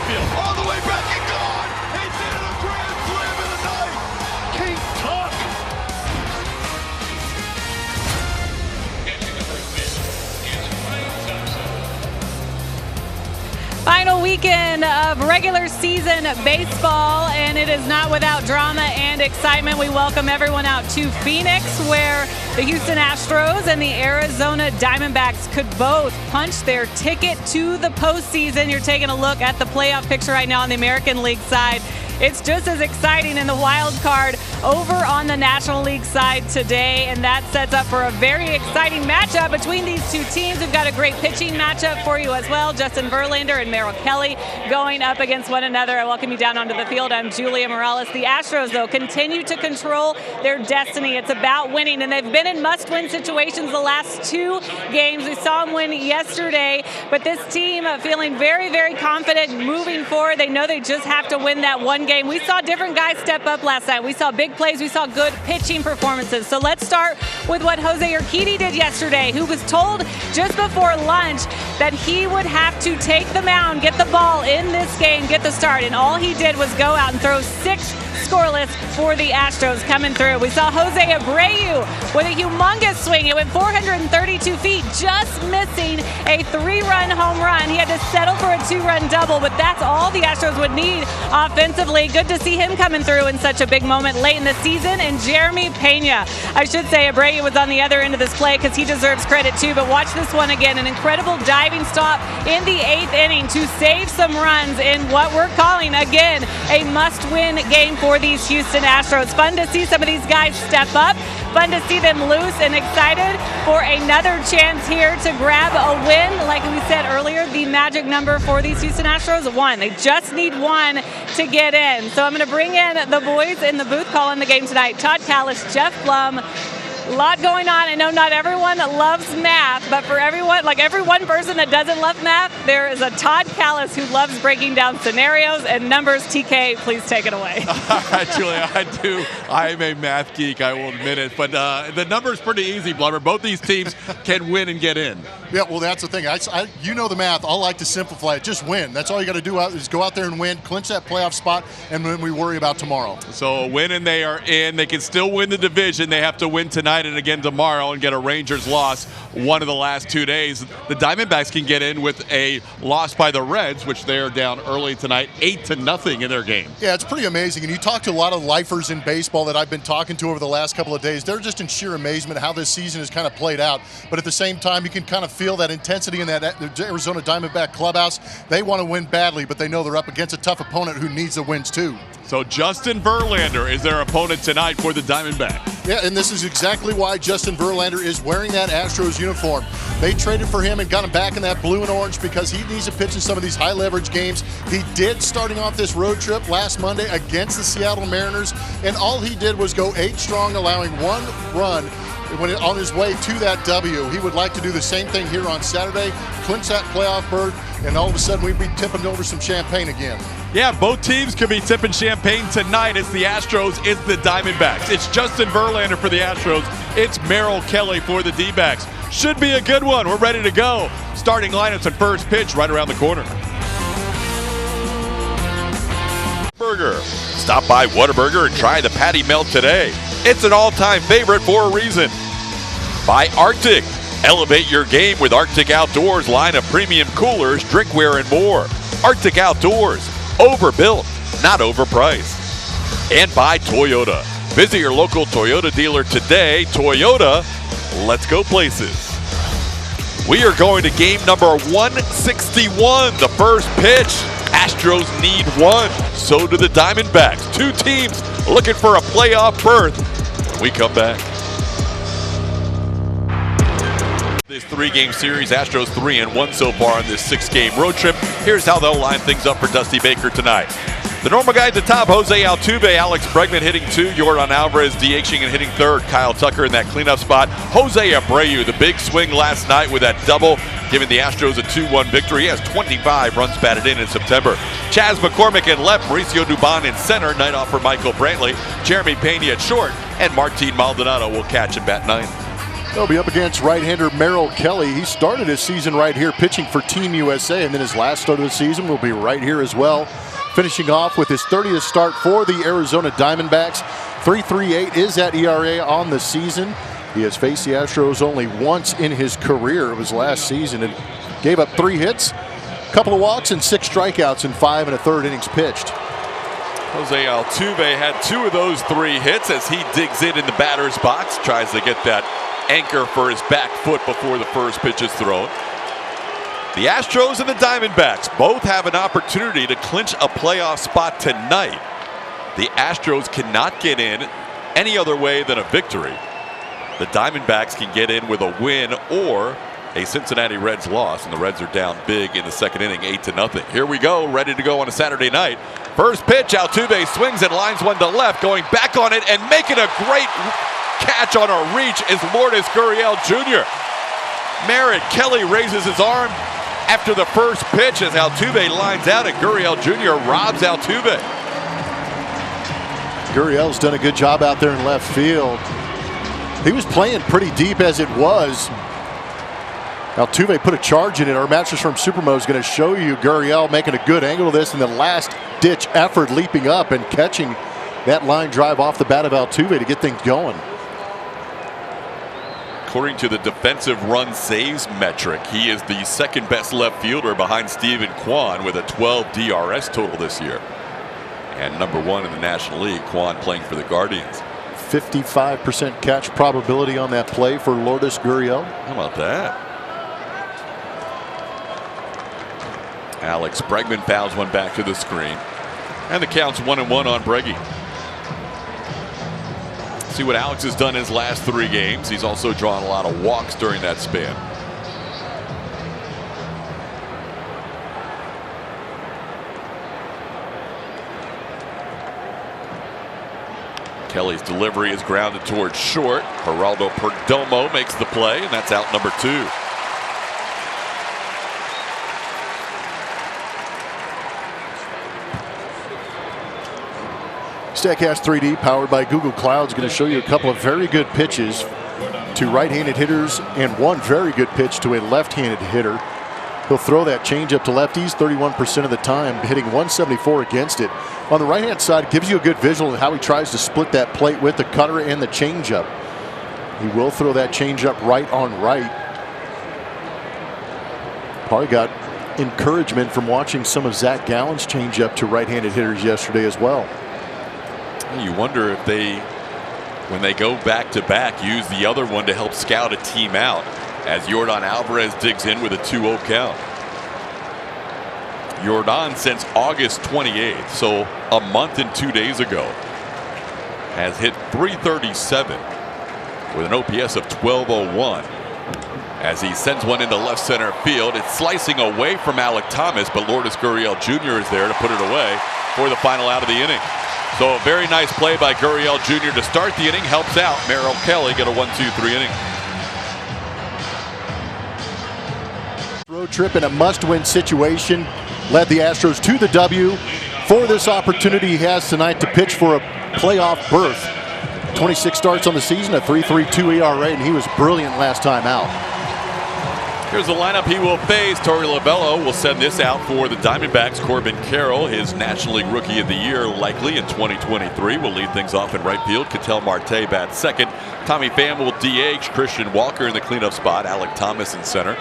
field. All the way back and gone. He did it, a grand slam of the night. King Tuck. Final weekend of regular season baseball, and it is not without drama and excitement. We welcome everyone out to Phoenix, where the Houston Astros and the Arizona Diamondbacks could both punch their ticket to the postseason. You're taking a look at the playoff picture right now on the American League side. It's just as exciting in the wild card over on the National League side today, and that sets up for a very exciting matchup between these two teams. We've got a great pitching matchup for you as well. Justin Verlander and Merrill Kelly going up against one another. I welcome you down onto the field. I'm Julia Morales. The Astros, though, continue to control their destiny. It's about winning, and they've been in must-win situations the last two games. We saw them win yesterday, but this team feeling very, very confident moving forward. They know they just have to win that one game. We saw different guys step up last night. We saw big plays. We saw good pitching performances. So let's start with what Jose Urquidy did yesterday, who was told just before lunch that he would have to take the mound, get the ball in this game, get the start. And all he did was go out and throw 6 scoreless for the Astros coming through. We saw Jose Abreu with a humongous swing. It went 432 feet, just missing a 3-run home run. He had to settle for a 2-run double, but that's all the Astros would need offensively. Good to see him coming through in such a big moment late in the season. And Jeremy Pena, I should say Abreu was on the other end of this play because he deserves credit too, but watch this one again. An incredible diving stop in the 8th inning to save some runs in what we're calling, again, a must-win game for these Houston Astros. Fun to see some of these guys step up. Fun to see them loose and excited for another chance here to grab a win. Like we said earlier, the magic number for these Houston Astros, 1. They just need 1 to get in. So I'm going to bring in the boys in the booth calling the game tonight. Todd Callis, Jeff Blum. A lot going on. I know not everyone loves math, but for everyone, like every one person that doesn't love math, there is a Todd Callis who loves breaking down scenarios and numbers. TK, please take it away. All right, Julia, I do. I am a math geek, I will admit it. But the number's pretty easy, Blubber. Both these teams can win and get in. Yeah, well, that's the thing. You know the math. I like to simplify it. Just win. That's all you got to do is go out there and win, clinch that playoff spot, and then we worry about tomorrow. So win and they are in. They can still win the division. They have to win tonight and again tomorrow and get a Rangers loss one of the last 2 days. The Diamondbacks can get in with a loss by the Reds, which they're down early tonight, 8-0 in their game. Yeah, it's pretty amazing. And you talk to a lot of lifers in baseball that I've been talking to over the last couple of days. They're just in sheer amazement how this season has kind of played out. But at the same time, you can kind of feel that intensity in that Arizona Diamondback clubhouse. They want to win badly, but they know they're up against a tough opponent who needs the wins too. So Justin Verlander is their opponent tonight for the Diamondbacks. Yeah, and this is exactly why Justin Verlander is wearing that Astros uniform. They traded for him and got him back in that blue and orange because he needs to pitch in some of these high-leverage games. He did starting off this road trip last Monday against the Seattle Mariners, and all he did was go 8 strong, allowing 1 run on his way to that W. He would like to do the same thing here on Saturday, clinch that playoff berth, and all of a sudden we'd be tipping over some champagne again. Yeah, both teams could be tipping champagne tonight. It's the Astros, it's the Diamondbacks. It's Justin Verlander for the Astros. It's Merrill Kelly for the D-backs. Should be a good one. We're ready to go. Starting lineups and first pitch right around the corner. Burger. Stop by Whataburger and try the patty melt today. It's an all-time favorite for a reason. By Arctic. Elevate your game with Arctic Outdoors line of premium coolers, drinkware, and more. Arctic Outdoors. Overbuilt, not overpriced. And by Toyota. Visit your local Toyota dealer today. Toyota, let's go places. We are going to game number 161, the first pitch. Astros need 1. So do the Diamondbacks. 2 teams looking for a playoff berth. We come back. This 3-game series, Astros 3-1 so far on this 6-game road trip. Here's how they'll line things up for Dusty Baker tonight. The normal guy at the top, Jose Altuve, Alex Bregman hitting 2, Yordan Alvarez DHing and hitting 3rd, Kyle Tucker in that cleanup spot. Jose Abreu, the big swing last night with that double, giving the Astros a 2-1 victory. He has 25 runs batted in September. Chas McCormick in left, Mauricio Dubon in center, night off for Michael Brantley, Jeremy Pena at short, and Martin Maldonado will catch and bat 9th. They'll be up against right-hander Merrill Kelly. He started his season right here pitching for Team USA, and then his last start of the season will be right here as well. Finishing off with his 30th start for the Arizona Diamondbacks. 3.38 is that ERA on the season. He has faced the Astros only once in his career. It was last season, and gave up 3 hits, a couple of walks, and 6 strikeouts in 5 1/3 innings pitched. Jose Altuve had 2 of those 3 hits as he digs in the batter's box, tries to get that anchor for his back foot before the first pitch is thrown. The Astros and the Diamondbacks both have an opportunity to clinch a playoff spot tonight. The Astros cannot get in any other way than a victory. The Diamondbacks can get in with a win or a Cincinnati Reds loss, and the Reds are down big in the second inning, 8-0. Here we go, ready to go on a Saturday night. First pitch, Altuve swings and lines one to left, going back on it and making a great catch on a reach is Lourdes Gurriel Jr. Merritt Kelly raises his arm after the first pitch as Altuve lines out, and Gurriel Jr. robs Altuve. Gurriel's done a good job out there in left field. He was playing pretty deep as it was. Altuve put a charge in it. Our Mattress Firm Supermo is going to show you Gurriel making a good angle of this in the last-ditch effort, leaping up and catching that line drive off the bat of Altuve to get things going. According to the defensive run saves metric, he is the second best left fielder behind Steven Kwan with a 12 DRS total this year. And number 1 in the National League, Kwan playing for the Guardians. 55% catch probability on that play for Lourdes Gurriel. How about that? Alex Bregman fouls one back to the screen. And the count's 1-1 on Breggy. See what Alex has done his last 3 games. He's also drawn a lot of walks during that span. Kelly's delivery is grounded towards short. Geraldo Perdomo makes the play, and that's out number 2. StatCast 3D, powered by Google Cloud, is going to show you a couple of very good pitches to right-handed hitters and one very good pitch to a left-handed hitter. He'll throw that changeup to lefties 31% of the time, hitting 174 against it. On the right-hand side, gives you a good visual of how he tries to split that plate with the cutter and the changeup. He will throw that changeup right on right. Probably got encouragement from watching some of Zach Gallen's changeup to right-handed hitters yesterday as well. You wonder if they, when they go back-to-back, use the other one to help scout a team out as Yordan Alvarez digs in with a 2-0 count. Yordan since August 28th, so a month and 2 days ago, has hit .337 with an OPS of 1201. As he sends one into left center field, it's slicing away from Alec Thomas, but Lourdes Gurriel Jr. is there to put it away for the final out of the inning. So a very nice play by Gurriel Jr. to start the inning, helps out Merrill Kelly get a 1-2-3 inning. Road trip in a must-win situation led the Astros to the W. For this opportunity he has tonight to pitch for a playoff berth. 26 starts on the season, a 3.32 ERA, and he was brilliant last time out. Here's the lineup he will face. Torey Lovullo will send this out for the Diamondbacks. Corbin Carroll, his National League Rookie of the Year, likely in 2023, will lead things off in right field. Ketel Marte bats second. Tommy Pham will DH. Christian Walker in the cleanup spot. Alec Thomas in center.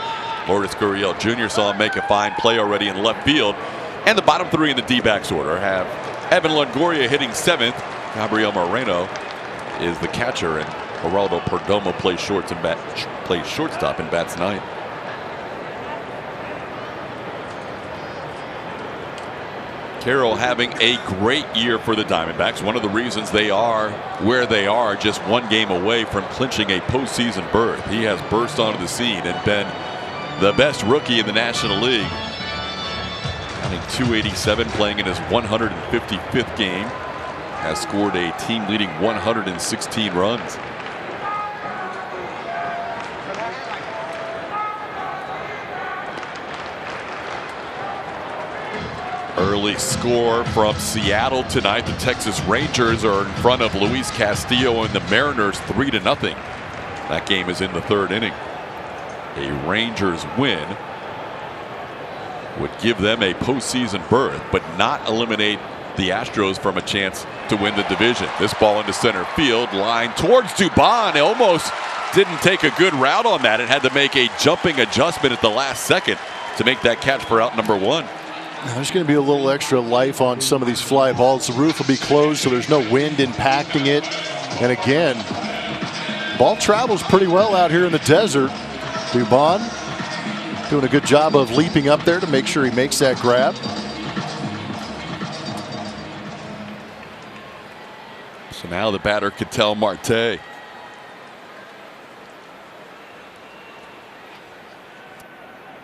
Lourdes Gurriel Jr. saw him make a fine play already in left field. And the bottom 3 in the D-backs order have Evan Longoria hitting 7th. Gabriel Moreno is the catcher, and Geraldo Perdomo plays shortstop and bats 9th. Carroll having a great year for the Diamondbacks. One of the reasons they are where they are, just 1 game away from clinching a postseason berth. He has burst onto the scene and been the best rookie in the National League. Counting .287, playing in his 155th game. Has scored a team-leading 116 runs. Early score from Seattle tonight. The Texas Rangers are in front of Luis Castillo and the Mariners 3-0. That game is in the third inning. A Rangers win would give them a postseason berth, but not eliminate the Astros from a chance to win the division. This ball into center field, line towards Dubon. Almost didn't take a good route on that and had to make a jumping adjustment at the last second to make that catch for out number one. There's going to be a little extra life on some of these fly balls. The roof will be closed, so there's no wind impacting it. And again, ball travels pretty well out here in the desert. Dubon doing a good job of leaping up there to make sure he makes that grab. So now the batter Ketel Marte.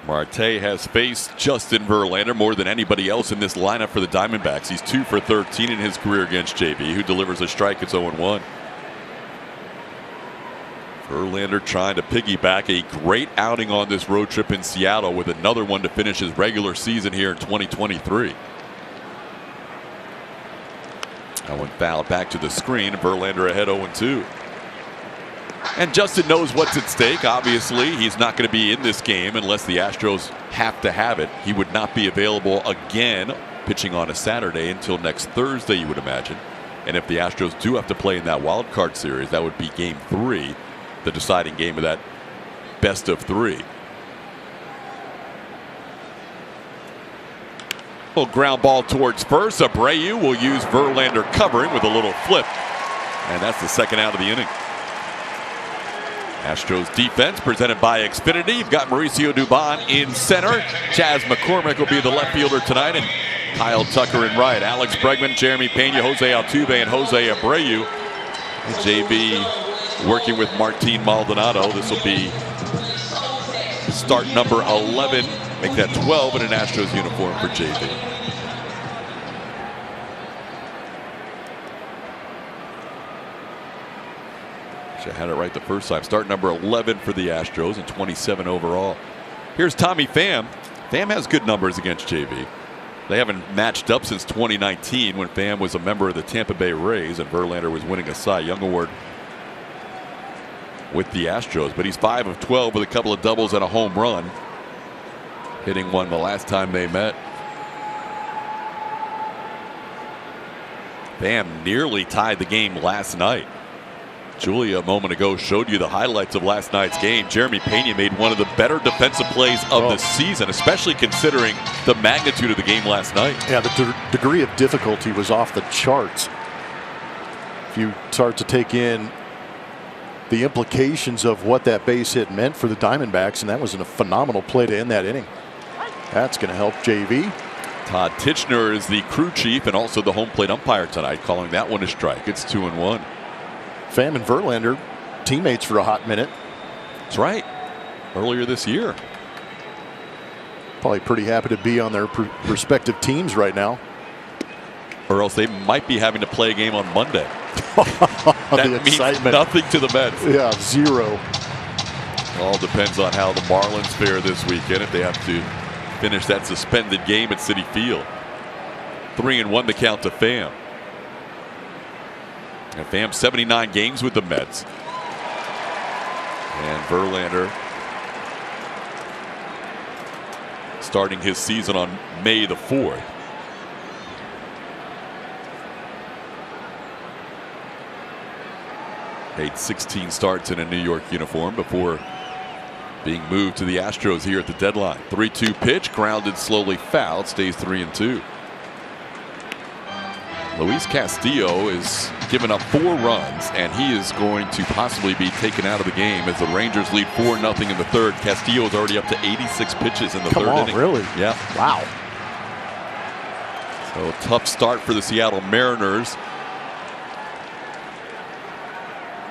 Marte has faced Justin Verlander more than anybody else in this lineup for the Diamondbacks. He's 2 for 13 in his career against JV, who delivers a strike. It's 0-1. Verlander trying to piggyback a great outing on this road trip in Seattle with another one to finish his regular season here in 2023. That one fouled back to the screen. Verlander ahead 0-2. And Justin knows what's at stake. Obviously, he's not going to be in this game unless the Astros have to have it. He would not be available again pitching on a Saturday until next Thursday, you would imagine. And if the Astros do have to play in that wild card series, that would be game 3, the deciding game of that best of 3. Well, ground ball towards first. Abreu will use Verlander covering with a little flip. And that's the second out of the inning. Astros defense presented by Xfinity. You've got Mauricio Dubon in center. Chaz McCormick will be the left fielder tonight, and Kyle Tucker in right. Alex Bregman, Jeremy Pena, Jose Altuve, and Jose Abreu. And JB working with Martin Maldonado. This will be start number 11. Make that 12 in an Astros uniform for JB. I had it right the first time. Start number 11 for the Astros and 27 overall. Here's Tommy Pham. Pham has good numbers against JV. They haven't matched up since 2019 when Pham was a member of the Tampa Bay Rays and Verlander was winning a Cy Young Award with the Astros. But he's 5 of 12 with a couple of doubles and a home run, hitting one the last time they met. Pham nearly tied the game last night. Julia a moment ago showed you the highlights of last night's game. Jeremy Pena made one of the better defensive plays of the season, especially considering the magnitude of the game last night. Yeah, the degree of difficulty was off the charts. If you start to take in the implications of what that base hit meant for the Diamondbacks, and that was a phenomenal play to end that inning. That's going to help JV. Todd Tichenor is the crew chief and also the home plate umpire tonight, calling that one a strike. It's 2-1. Pham and Verlander, teammates for a hot minute. That's right. Earlier this year. Probably pretty happy to be on their respective teams right now. Or else they might be having to play a game on Monday. That the means excitement. nothing to the Mets. Yeah, 0. All depends on how the Marlins fare this weekend if they have to finish that suspended game at Citi Field. 3-1 the count to Pham. And Pham 79 games with the Mets. And Verlander starting his season on May the 4th. Made 16 starts in a New York uniform before being moved to the Astros here at the deadline. 3-2 pitch, grounded slowly fouled, stays 3-2. Luis Castillo is given up 4 runs, and he is going to possibly be taken out of the game as the Rangers lead 4-0 in the third. Castillo is already up to 86 pitches in the third inning. Really? Yeah. Wow. So a tough start for the Seattle Mariners.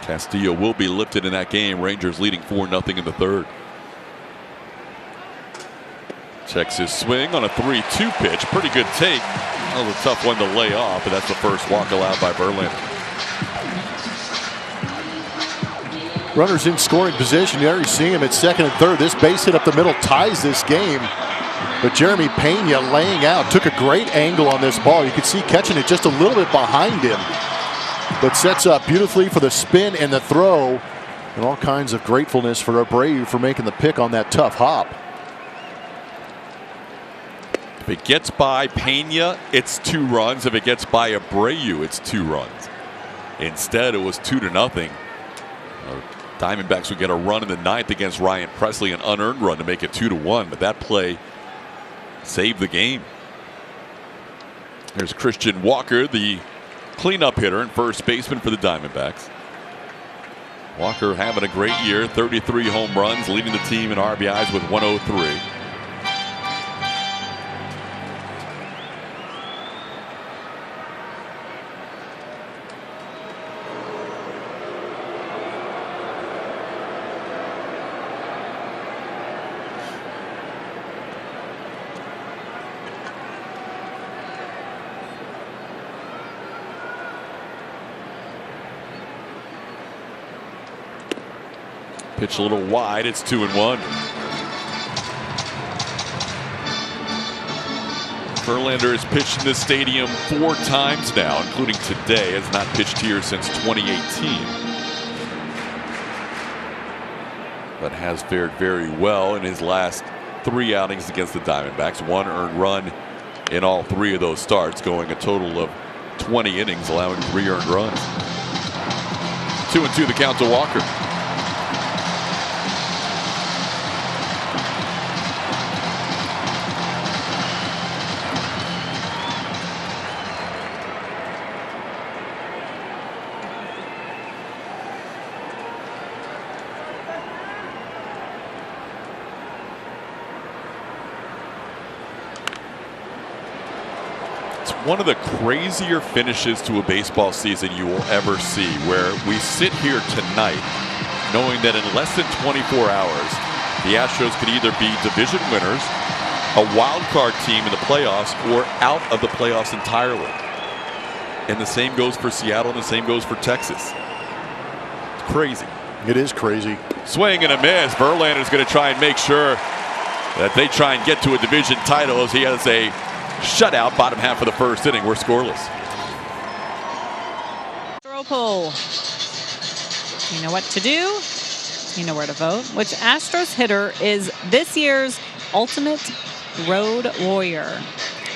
Castillo will be lifted in that game. Rangers leading 4-0 in the third. Checks his swing on a 3-2 pitch. Pretty good take. That was a tough one to lay off, but that's the first walk allowed by Verlander. Runners in scoring position. You already see him at second and third. This base hit up the middle ties this game. But Jeremy Pena laying out. Took a great angle on this ball. You could see catching it just a little bit behind him. But sets up beautifully for the spin and the throw. And all kinds of gratefulness for Abreu for making the pick on that tough hop. If it gets by Pena, it's 2 runs. If it gets by Abreu, it's 2 runs. Instead, it was 2-0. Diamondbacks would get a run in the 9th against Ryan Presley, an unearned run to make it 2-1. But that play saved the game. There's Christian Walker, the cleanup hitter and first baseman for the Diamondbacks. Walker having a great year, 33 home runs, leading the team in RBIs with 103. Pitch a little wide. It's 2-1. Verlander has pitched in this stadium 4 times now, including today. Has not pitched here since 2018. But has fared very well in his last 3 outings against the Diamondbacks. 1 earned run in all 3 of those starts, going a total of 20 innings, allowing 3 earned runs. 2-2 the count to Walker. One of the crazier finishes to a baseball season you will ever see, where we sit here tonight knowing that in less than 24 hours the Astros could either be division winners, a wild card team in the playoffs, or out of the playoffs entirely. And the same goes for Seattle, and the same goes for Texas. It's crazy. It is crazy. Swing and a miss. Verlander's going to try and make sure that they try and get to a division title as he has a shutout bottom half of the first inning. We're scoreless. Throw pull. You know what to do. You know where to vote. Which Astros hitter is this year's ultimate road warrior?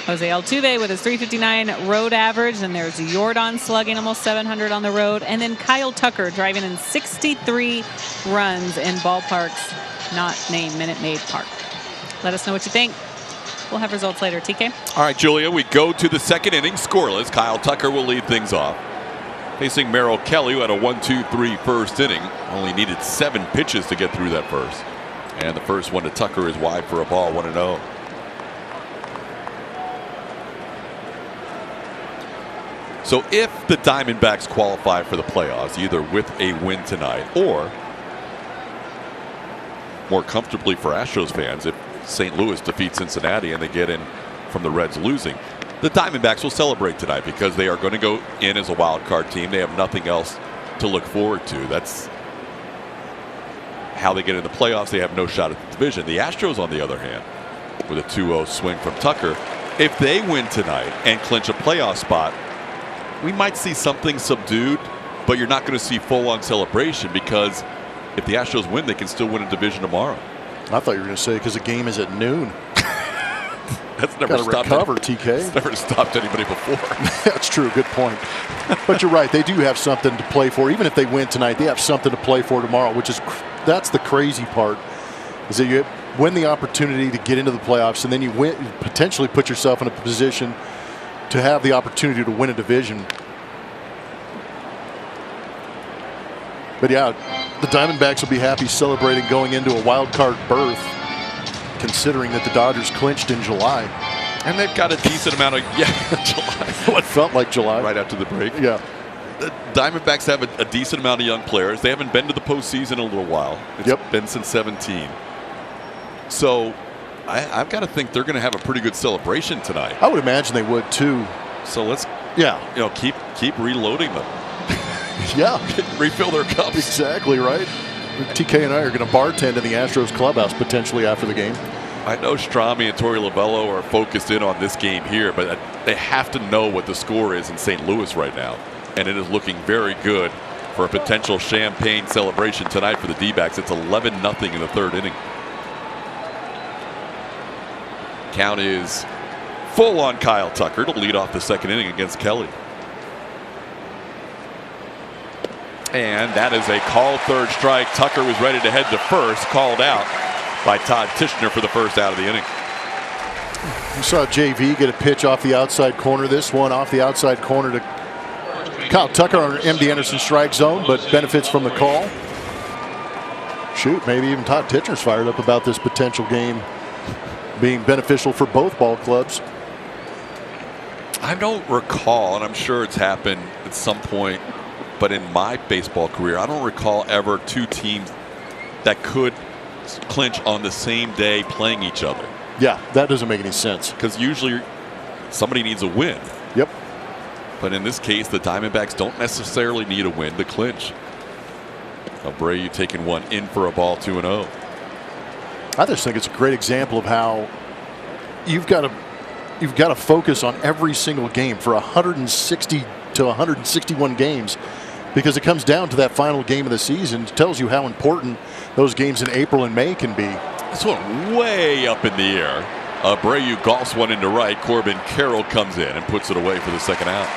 Jose Altuve with his .359 road average. And there's Jordan slugging almost 700 on the road. And then Kyle Tucker driving in 63 runs in ballparks not named Minute Maid Park. Let us know what you think. We'll have results later. TK. All right, Julia, we go to the second inning scoreless. Kyle Tucker will lead things off, facing Merrill Kelly, who had a 1-2-3 first inning. Only needed 7 pitches to get through that first. And the first one to Tucker is wide for a ball, 1-0. So if the Diamondbacks qualify for the playoffs, either with a win tonight or more comfortably for Astros fans, if St. Louis defeats Cincinnati and they get in from the Reds losing, the Diamondbacks will celebrate tonight because they are going to go in as a wild card team. They have nothing else to look forward to. That's how they get in the playoffs. They have no shot at the division. The Astros, on the other hand, with a 2-0 swing from Tucker, if they win tonight and clinch a playoff spot, we might see something subdued, but you're not going to see full-on celebration because if the Astros win, they can still win a division tomorrow. I thought you were going to say because the game is at noon. That's never stopped. Recover, TK. It's never stopped anybody before. That's true. Good point. But you're right. They do have something to play for. Even if they win tonight, they have something to play for tomorrow, which is that's the crazy part. Is that you win the opportunity to get into the playoffs, and then you potentially put yourself in a position to have the opportunity to win a division. But yeah, the Diamondbacks will be happy celebrating going into a wild card berth, considering that the Dodgers clinched in July. And they've got a decent amount of July. What felt like July. Right after the break. Yeah. The Diamondbacks have a decent amount of young players. They haven't been to the postseason in a little while. It's been since 17. So I've got to think they're going to have a pretty good celebration tonight. I would imagine they would too. So let's keep reloading them. Yeah. Refill their cups. Exactly right. TK and I are going to bartend in the Astros clubhouse potentially after the game. I know Strami and Torey Lovello are focused in on this game here, but they have to know what the score is in St. Louis right now. And it is looking very good for a potential champagne celebration tonight for the D-backs. It's 11-0 in the third inning. Count is full on Kyle Tucker to lead off the second inning against Kelly. And that is a called third strike. Tucker was ready to head to first, called out by Todd Tischner for the first out of the inning. You saw JV get a pitch off the outside corner. This one off the outside corner to Kyle Tucker on MD Anderson strike zone, but benefits from the call. Shoot, maybe even Todd Tischner's fired up about this potential game being beneficial for both ball clubs. I don't recall, and I'm sure it's happened at some point, but in my baseball career, I don't recall ever two teams that could clinch on the same day playing each other. Yeah, that doesn't make any sense. Because usually somebody needs a win. Yep. But in this case, the Diamondbacks don't necessarily need a win to clinch. Abreu taking one in for a ball, 2-0. I just think it's a great example of how you've got to focus on every single game for 160 to 161 games, because it comes down to that final game of the season. It tells you how important those games in April and May can be. This one way up in the air. Abreu golfs one into right. Corbin Carroll comes in and puts it away for the second out.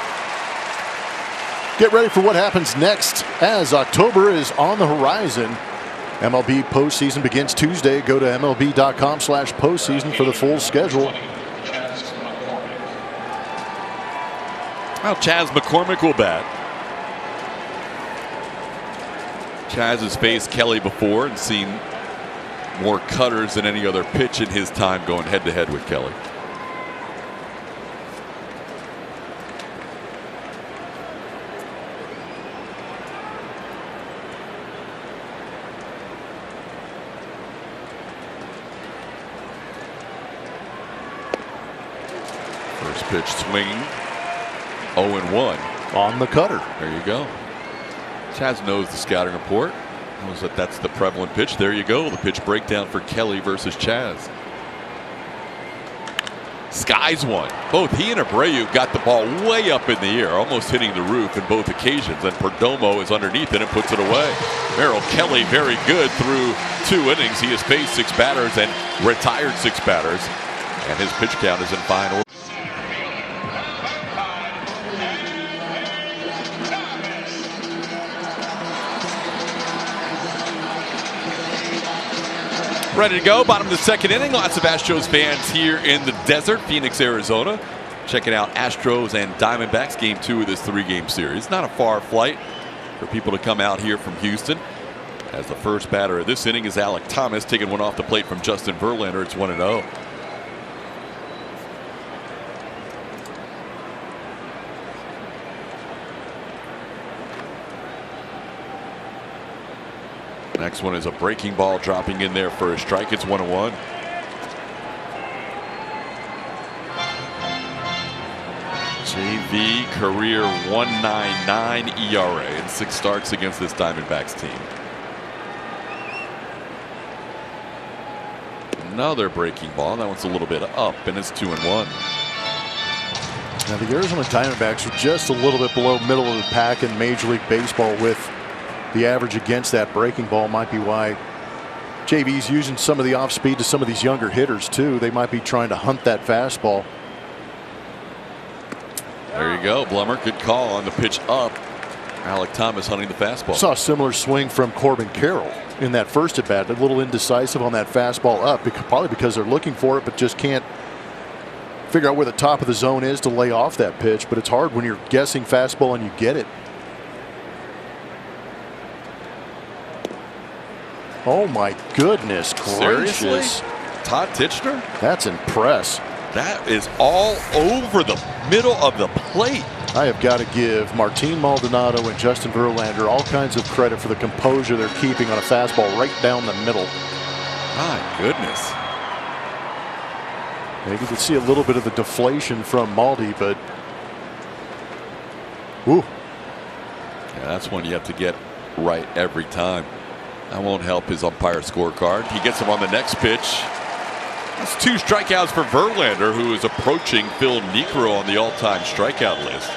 Get ready for what happens next, as October is on the horizon. MLB postseason begins Tuesday. Go to MLB.com/postseason for the full schedule. Well, Chas McCormick will bat. Chas has faced Kelly before and seen more cutters than any other pitch in his time going head-to-head with Kelly. First pitch swinging. 0-1 on the cutter. There you go. Chas knows the scouting report. Knows that that's the prevalent pitch. There you go. The pitch breakdown for Kelly versus Chas. Skies one. Both he and Abreu got the ball way up in the air, almost hitting the roof in both occasions. And Perdomo is underneath it and puts it away. Merrill Kelly very good through 2 innings. He has faced 6 batters and retired 6 batters. And his pitch count is in fine order. Ready to go, bottom of the second inning. Lots of Astros fans here in the desert, Phoenix, Arizona, checking out Astros and Diamondbacks game 2 of this 3-game series. Not a far flight for people to come out here from Houston, as the first batter of this inning is Alec Thomas, taking one off the plate from Justin Verlander. It's 1-0. Next one is a breaking ball dropping in there for a strike. It's 1-1. JV career 1.99 ERA in 6 starts against this Diamondbacks team. Another breaking ball. That one's a little bit up, and it's 2-1. Now the Arizona Diamondbacks are just a little bit below middle of the pack in Major League Baseball with the average against that breaking ball. Might be why JV's using some of the off speed to some of these younger hitters too. They might be trying to hunt that fastball. There you go, Blummer. Good call on the pitch up. Alec Thomas hunting the fastball. Saw a similar swing from Corbin Carroll in that first at bat. A little indecisive on that fastball up, probably because they're looking for it but just can't figure out where the top of the zone is to lay off that pitch. But it's hard when you're guessing fastball and you get it. Oh my goodness gracious. Seriously? Todd Tischner? That's impress. That is all over the middle of the plate. I have got to give Martin Maldonado and Justin Verlander all kinds of credit for the composure they're keeping on a fastball right down the middle. My goodness. Maybe you could see a little bit of the deflation from Maldi, but ooh. Yeah, that's one you have to get right every time. That won't help his umpire scorecard. He gets him on the next pitch. That's 2 strikeouts for Verlander, who is approaching Phil Niekro on the all-time strikeout list.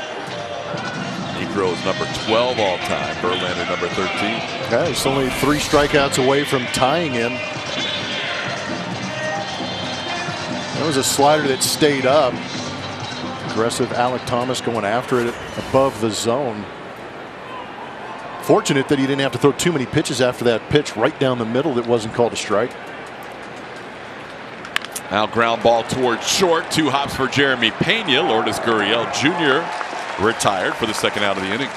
He throws number 12 all time. Verlander number 13. Yeah, he's only 3 strikeouts away from tying him. That was a slider that stayed up. Aggressive Alec Thomas going after it above the zone. Fortunate that he didn't have to throw too many pitches after that pitch right down the middle that wasn't called a strike. Now ground ball towards short. 2 hops for Jeremy Pena. Lourdes Gurriel Jr. retired for the second out of the inning.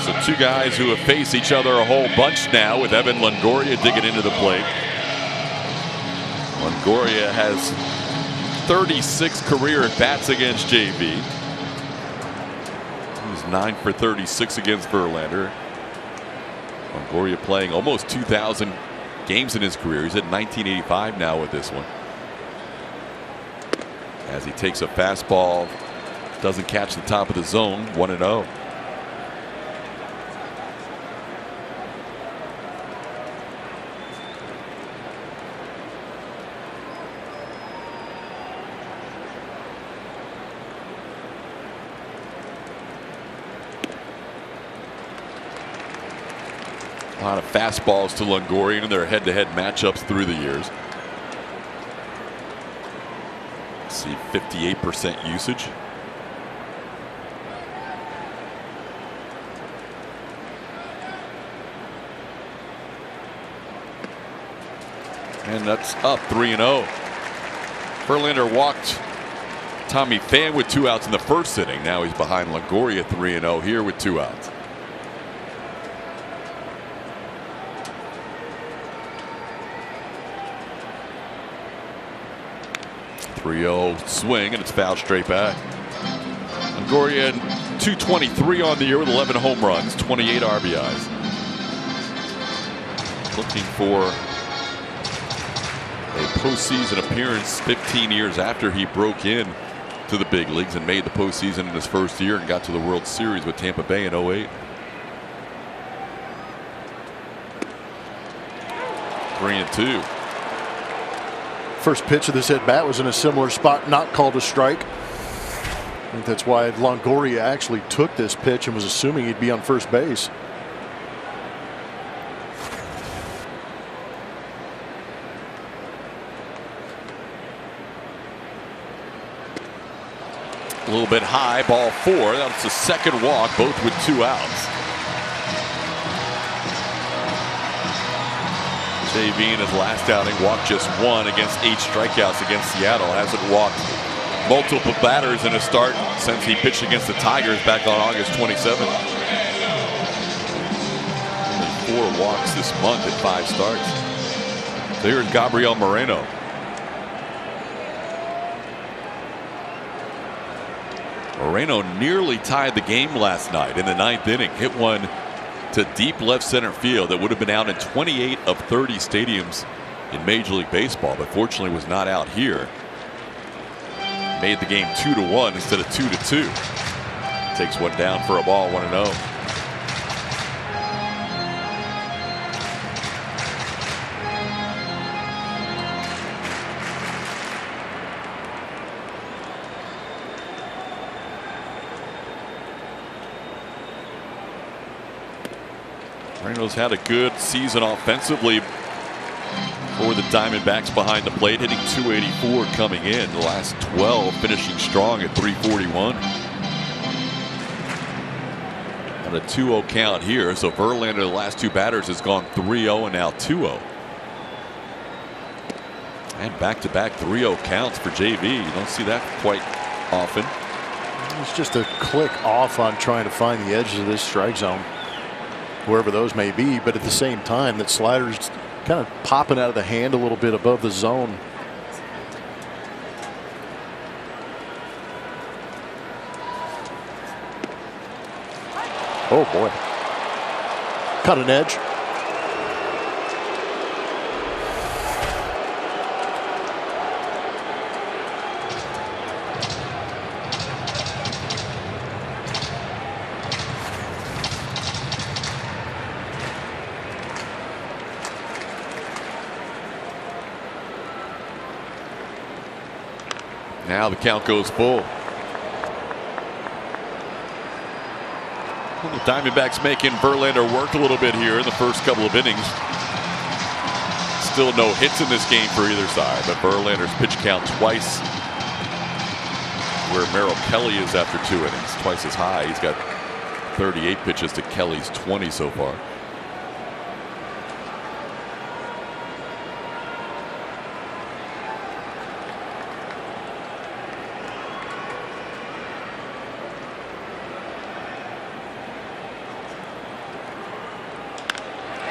So 2 guys who have faced each other a whole bunch now, with Evan Longoria digging into the plate. Longoria has 36 career at-bats against JV. He's 9 for 36 against Verlander. Longoria playing almost 2,000 games in his career. He's at 1985 now with this one. As he takes a fastball, doesn't catch the top of the zone, 1-0. A lot of fastballs to Longoria in their head-to-head matchups through the years. Let's see, 58% usage. And that's up 3-0. Verlander walked Tommy Pham with 2 outs in the first inning. Now he's behind Longoria 3-0 here with 2 outs. 3-0 swing, and it's fouled straight back. Longoria 223 on the year with 11 home runs, 28 RBIs. Looking for a postseason appearance 15 years after he broke in to the big leagues and made the postseason in his first year and got to the World Series with Tampa Bay in 08. 3-2. First pitch of this at bat was in a similar spot, not called a strike. I think that's why Longoria actually took this pitch and was assuming he'd be on first base. A little bit high, ball 4. That's the second walk, both with 2 outs. JV in his last outing walked just 1 against 8 strikeouts against Seattle. Hasn't walked multiple batters in a start since he pitched against the Tigers back on August 27th. Only 4 walks this month at 5 starts. So here's Gabriel Moreno. Moreno nearly tied the game last night in the 9th inning. Hit one to deep left center field that would have been out in 28 of 30 stadiums in Major League Baseball, but fortunately was not out here. Made the game 2-1 instead of 2-2. Takes one down for a ball, 1-0. Moreno's had a good season offensively for the Diamondbacks behind the plate, hitting .284 coming in. The last 12 finishing strong at .341. And a 2-0 count here. So Verlander, the last 2 batters, has gone 3-0 and now 2-0. And back-to-back 3-0 counts for JV. You don't see that quite often. It's just a click off on trying to find the edges of this strike zone, wherever those may be, but at the same time that slider's kind of popping out of the hand a little bit above the zone. Oh boy, cut an edge. Now the count goes full. The Diamondbacks making Verlander work a little bit here in the first couple of innings. Still no hits in this game for either side, but Verlander's pitch count twice where Merrill Kelly is after 2 innings, twice as high. He's got 38 pitches to Kelly's 20 so far.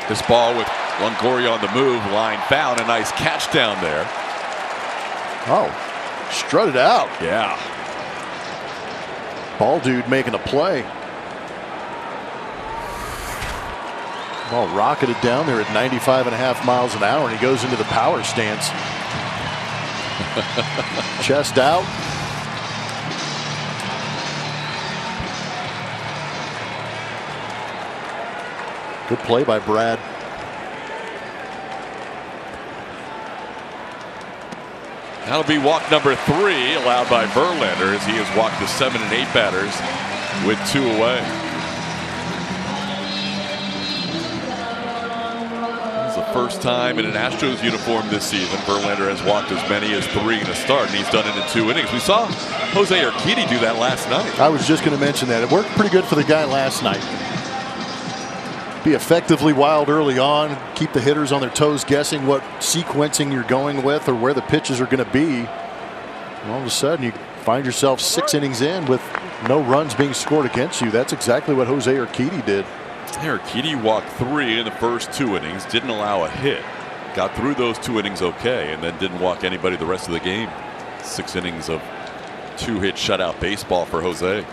This ball with Longoria on the move, line found, a nice catch down there. Oh, strutted out. Yeah. Ball dude making a play. Ball rocketed down there at 95.5 miles an hour, and he goes into the power stance. Chest out. Good play by Brad. That'll be walk number 3 allowed by Verlander as he has walked the 7 and 8 batters with 2 away. This is the first time in an Astros uniform this season Verlander has walked as many as 3 in a start, and he's done it in 2 innings. We saw Jose Urquidy do that last night. I was just going to mention that. It worked pretty good for the guy last night. Be effectively wild early on, keep the hitters on their toes guessing what sequencing you're going with or where the pitches are going to be. And all of a sudden you find yourself 6 innings in with no runs being scored against you. That's exactly what Jose Urquidy did. Urquidy walked 3 in the first 2 innings, didn't allow a hit, got through those 2 innings okay, and then didn't walk anybody the rest of the game. 6 innings of 2-hit shutout baseball for Jose.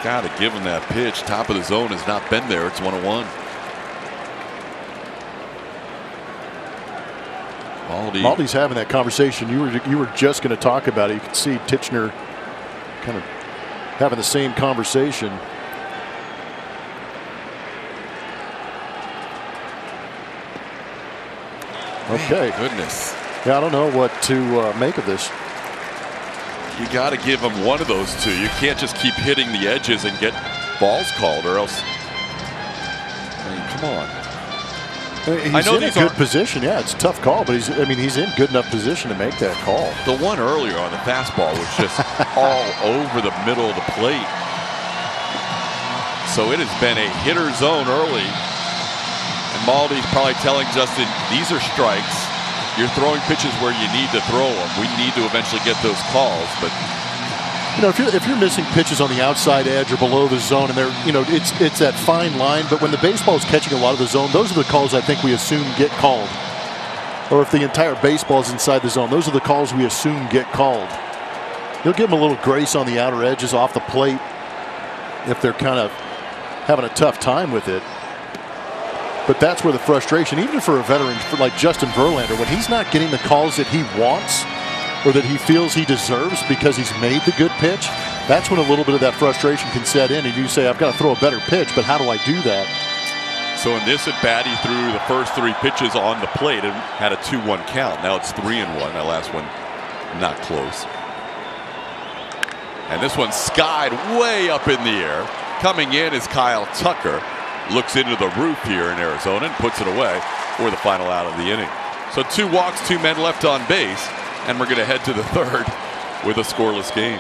Got to give him that pitch. Top of the zone has not been there. It's 1-1. Maldi's having that conversation you were just going to talk about it. You could see Titchener kind of having the same conversation. Okay. Goodness. Yeah, I don't know what to make of this. You got to give him one of those 2. You can't just keep hitting the edges and get balls called, or else. I mean, come on. He's in a good position. Yeah, it's a tough call, but he's in good enough position to make that call. The one earlier on the fastball was just all over the middle of the plate. So it has been a hitter zone early, and Maldi's probably telling Justin, these are strikes. You're throwing pitches where you need to throw them. We need to eventually get those calls, but if you're missing pitches on the outside edge or below the zone, and they're it's that fine line. But when the baseball is catching a lot of the zone, those are the calls I think we assume get called. Or if the entire baseball is inside the zone, those are the calls we assume get called. You'll give them a little grace on the outer edges off the plate if they're kind of having a tough time with it. But that's where the frustration, even for a veteran like Justin Verlander, when he's not getting the calls that he wants or that he feels he deserves because he's made the good pitch, that's when a little bit of that frustration can set in, and you say, I've got to throw a better pitch, but how do I do that? So in this at bat, he threw the first 3 pitches on the plate and had a 2-1 count. Now it's 3-1. That last one not close. And this one skied way up in the air. Coming in is Kyle Tucker. Looks into the roof here in Arizona and puts it away for the final out of the inning. So 2 walks, 2 men left on base, and we're going to head to the 3rd with a scoreless game.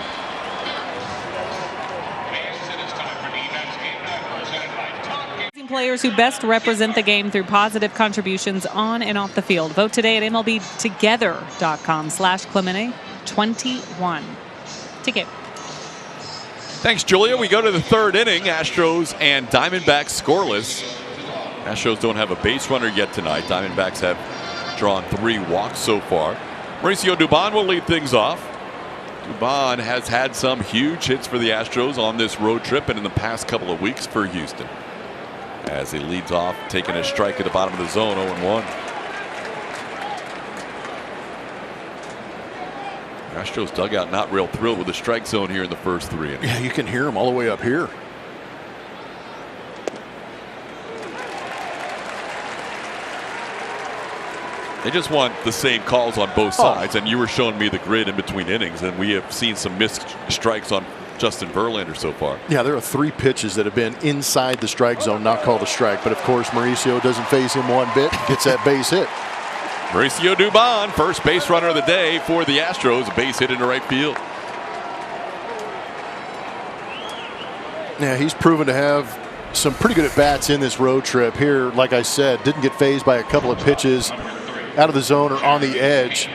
Players who best represent the game through positive contributions on and off the field. Vote today at MLBtogether.com/Clemente21. Ticket. Thanks, Julia. We go to the 3rd inning. Astros and Diamondbacks scoreless. Astros don't have a base runner yet tonight. Diamondbacks have drawn 3 walks so far. Mauricio Dubon will lead things off. Dubon has had some huge hits for the Astros on this road trip and in the past couple of weeks for Houston. As he leads off, taking a strike at the bottom of the zone, 0-1. Astros dugout not real thrilled with the strike zone here in the first 3 innings. Yeah, you can hear him all the way up here. They just want the same calls on both sides, and you were showing me the grid in between innings, and we have seen some missed strikes on Justin Verlander so far. Yeah, there are 3 pitches that have been inside the strike zone, not called a strike. But of course, Mauricio doesn't phase him one bit, gets that base hit. Mauricio Dubon, first base runner of the day for the Astros, a base hit into right field. Yeah, he's proven to have some pretty good at-bats in this road trip here. Like I said, didn't get phased by a couple of pitches out of the zone or on the edge.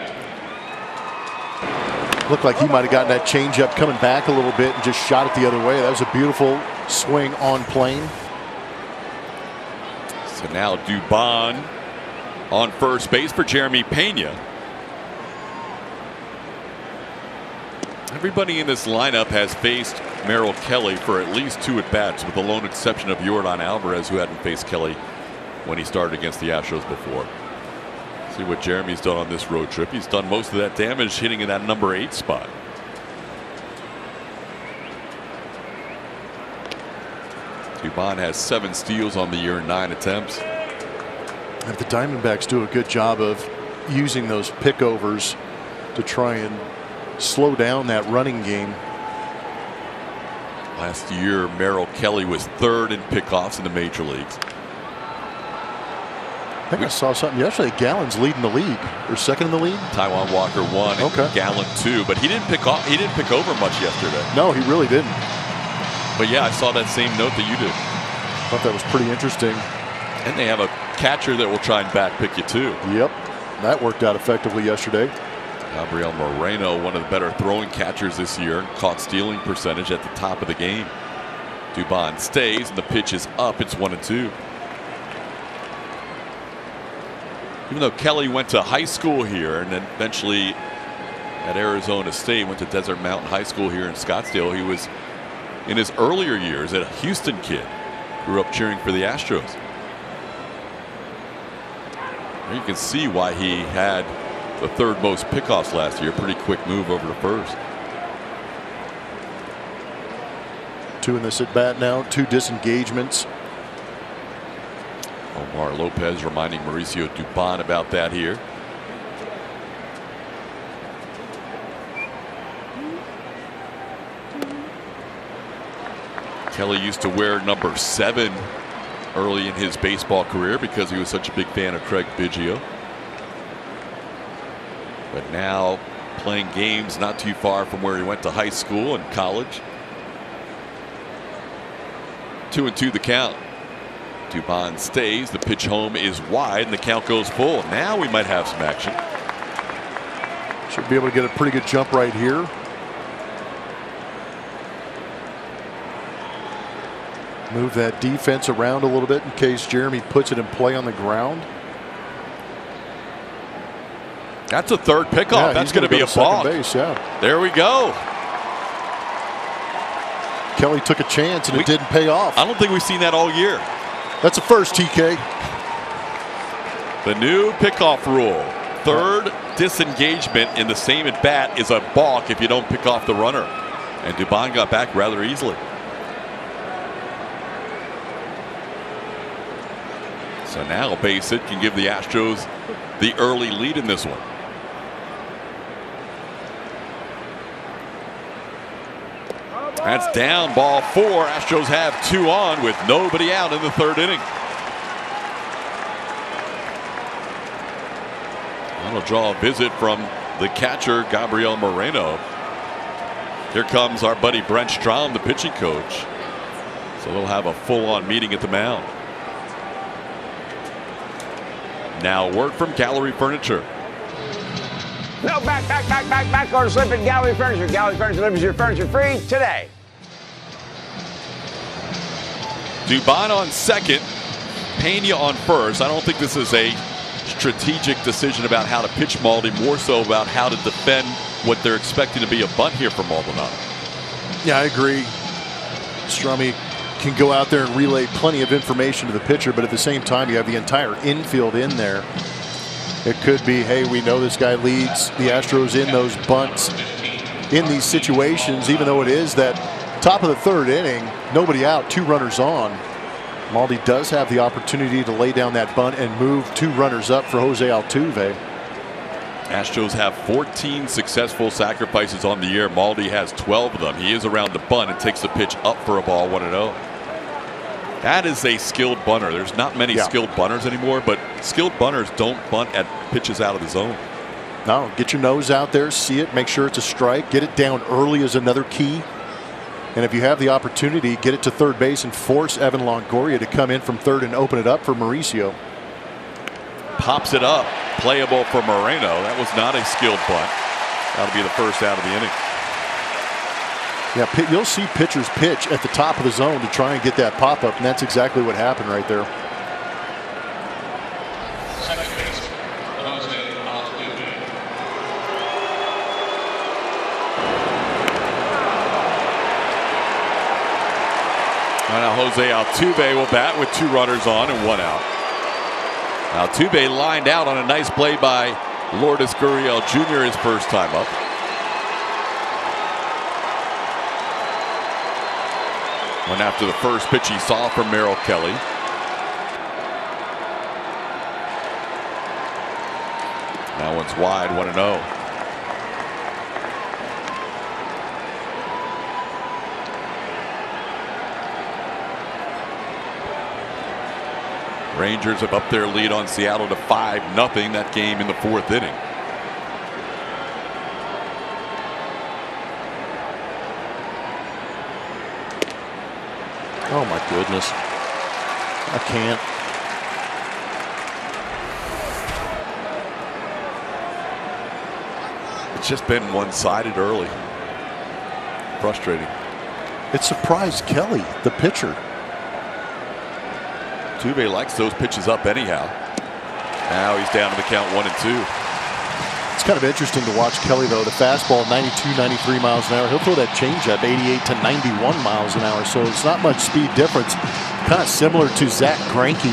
Looked like he might have gotten that changeup coming back a little bit and just shot it the other way. That was a beautiful swing on plane. So now Dubon on first base for Jeremy Pena. Everybody in this lineup has faced Merrill Kelly for at least 2 at-bats, with the lone exception of Yordan Alvarez, who hadn't faced Kelly when he started against the Astros before. See what Jeremy's done on this road trip. He's done most of that damage hitting in that number 8 spot. Dubon has 7 steals on the year in 9 attempts. If the Diamondbacks do a good job of using those pickovers to try and slow down that running game. Last year, Merrill Kelly was 3rd in pickoffs in the major leagues. I think I saw something yesterday. Gallen's leading the league, or 2nd in the league. Taijuan Walker 1, and Okay. Gallen 2, but he didn't pick off. He didn't pick over much yesterday. No, he really didn't. But yeah, I saw that same note that you did. Thought that was pretty interesting. And they have a catcher that will try and back pick you too. Yep, that worked out effectively yesterday. Gabriel Moreno, one of the better throwing catchers this year, caught stealing percentage at the top of the game. Dubon stays, and the pitch is up. It's 1-2. Even though Kelly went to high school here and then eventually at Arizona State, went to Desert Mountain High School here in Scottsdale, he was in his earlier years a Houston kid. Grew up cheering for the Astros. And you can see why he had the 3rd most pickoffs last year. Pretty quick move over to first. 2 in this at bat now, 2 disengagements. Omar Lopez reminding Mauricio Dubon about that here. Kelly used to wear number 7 early in his baseball career because he was such a big fan of Craig Biggio. But now playing games not too far from where he went to high school and college. 2-2 the count. Dubon stays. The pitch home is wide, and the count goes full. Now we might have some action. Should be able to get a pretty good jump right here. Move that defense around a little bit in case Jeremy puts it in play on the ground. That's a 3rd pickoff. Yeah, that's going to be a second balk. base, yeah. There we go. Kelly took a chance and it didn't pay off. I don't think we've seen that all year. That's a first, TK. The new pickoff rule. 3rd disengagement in the same at bat is a balk if you don't pick off the runner. And Dubon got back rather easily. So now a base hit can give the Astros the early lead in this one. That's down, ball 4. Astros have 2 on with nobody out in the 3rd inning. That'll draw a visit from the catcher, Gabriel Moreno. Here comes our buddy Brent Strom, the pitching coach. So they'll have a full-on meeting at the mound. Now word from Gallery Furniture. No, back, or slip at Gallery Furniture. Gallery Furniture delivers your furniture free today. Dubon on 2nd, Pena on 1st. I don't think this is a strategic decision about how to pitch Maldi, more so about how to defend what they're expecting to be a bunt here from Maldonado. Yeah, I agree. Strummy can go out there and relay plenty of information to the pitcher, but at the same time, you have the entire infield in there. It could be, hey, we know this guy leads the Astros in those bunts in these situations, even though it is that top of the 3rd inning, nobody out, 2 runners on. Maldi does have the opportunity to lay down that bunt and move 2 runners up for Jose Altuve. Astros have 14 successful sacrifices on the year. Maldi has 12 of them. He is around the bunt and takes the pitch up for a ball, 1-0. That is a skilled bunter. There's not many skilled bunters anymore, but skilled bunters don't bunt at pitches out of the zone. No, get your nose out there, see it, make sure it's a strike. Get it down early is another key. And if you have the opportunity, get it to third base and force Evan Longoria to come in from third and open it up for Mauricio. Pops it up. Playable for Moreno. That was not a skilled bunt. That'll be the first out of the inning. Yeah, you'll see pitchers pitch at the top of the zone to try and get that pop-up, and that's exactly what happened right there. Now Jose Altuve will bat with 2 runners on and 1 out. Altuve lined out on a nice play by Lourdes Gurriel Jr. his first time up. Went after the first pitch he saw from Merrill Kelly. That one's wide, 1-0. Rangers have upped their lead on Seattle to 5-0. That game in the 4th inning. Oh my goodness. I can't. It's just been one-sided early. Frustrating. It surprised Kelly, the pitcher. Altuve likes those pitches up anyhow. Now he's down to the count 1-2. It's kind of interesting to watch Kelly, though. The fastball 92, 93 miles an hour. He'll throw that changeup 88 to 91 miles an hour. So it's not much speed difference. Kind of similar to Zach Greinke.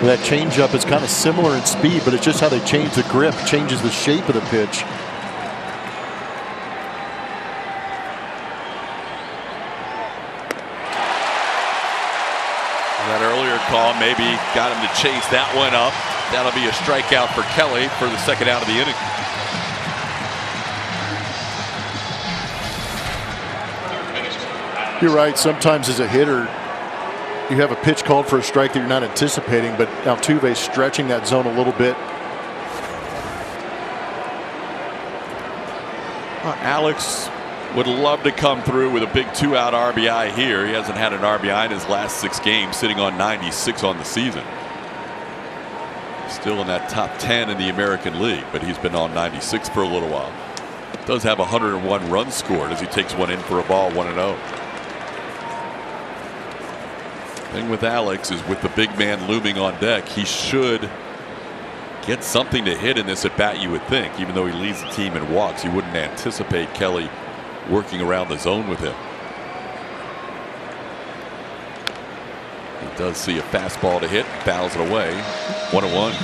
That changeup is kind of similar in speed, but it's just how they change the grip, changes the shape of the pitch. That earlier call maybe got him to chase that one up. That'll be a strikeout for Kelly for the second out of the inning. You're right. Sometimes as a hitter, you have a pitch called for a strike that you're not anticipating, but Altuve stretching that zone a little bit. Alex would love to come through with a big 2-out RBI here. He hasn't had an RBI in his last 6 games, sitting on 96 on the season. Still in that top 10 in the American League, but he's been on 96 for a little while. Does have 101 runs scored as he takes one in for a ball, 1-0. Thing with Alex is with the big man looming on deck, he should get something to hit in this at bat, you would think. Even though he leads the team in walks, you wouldn't anticipate Kelly working around the zone with him. He does see a fastball to hit, fouls it away. 1-1.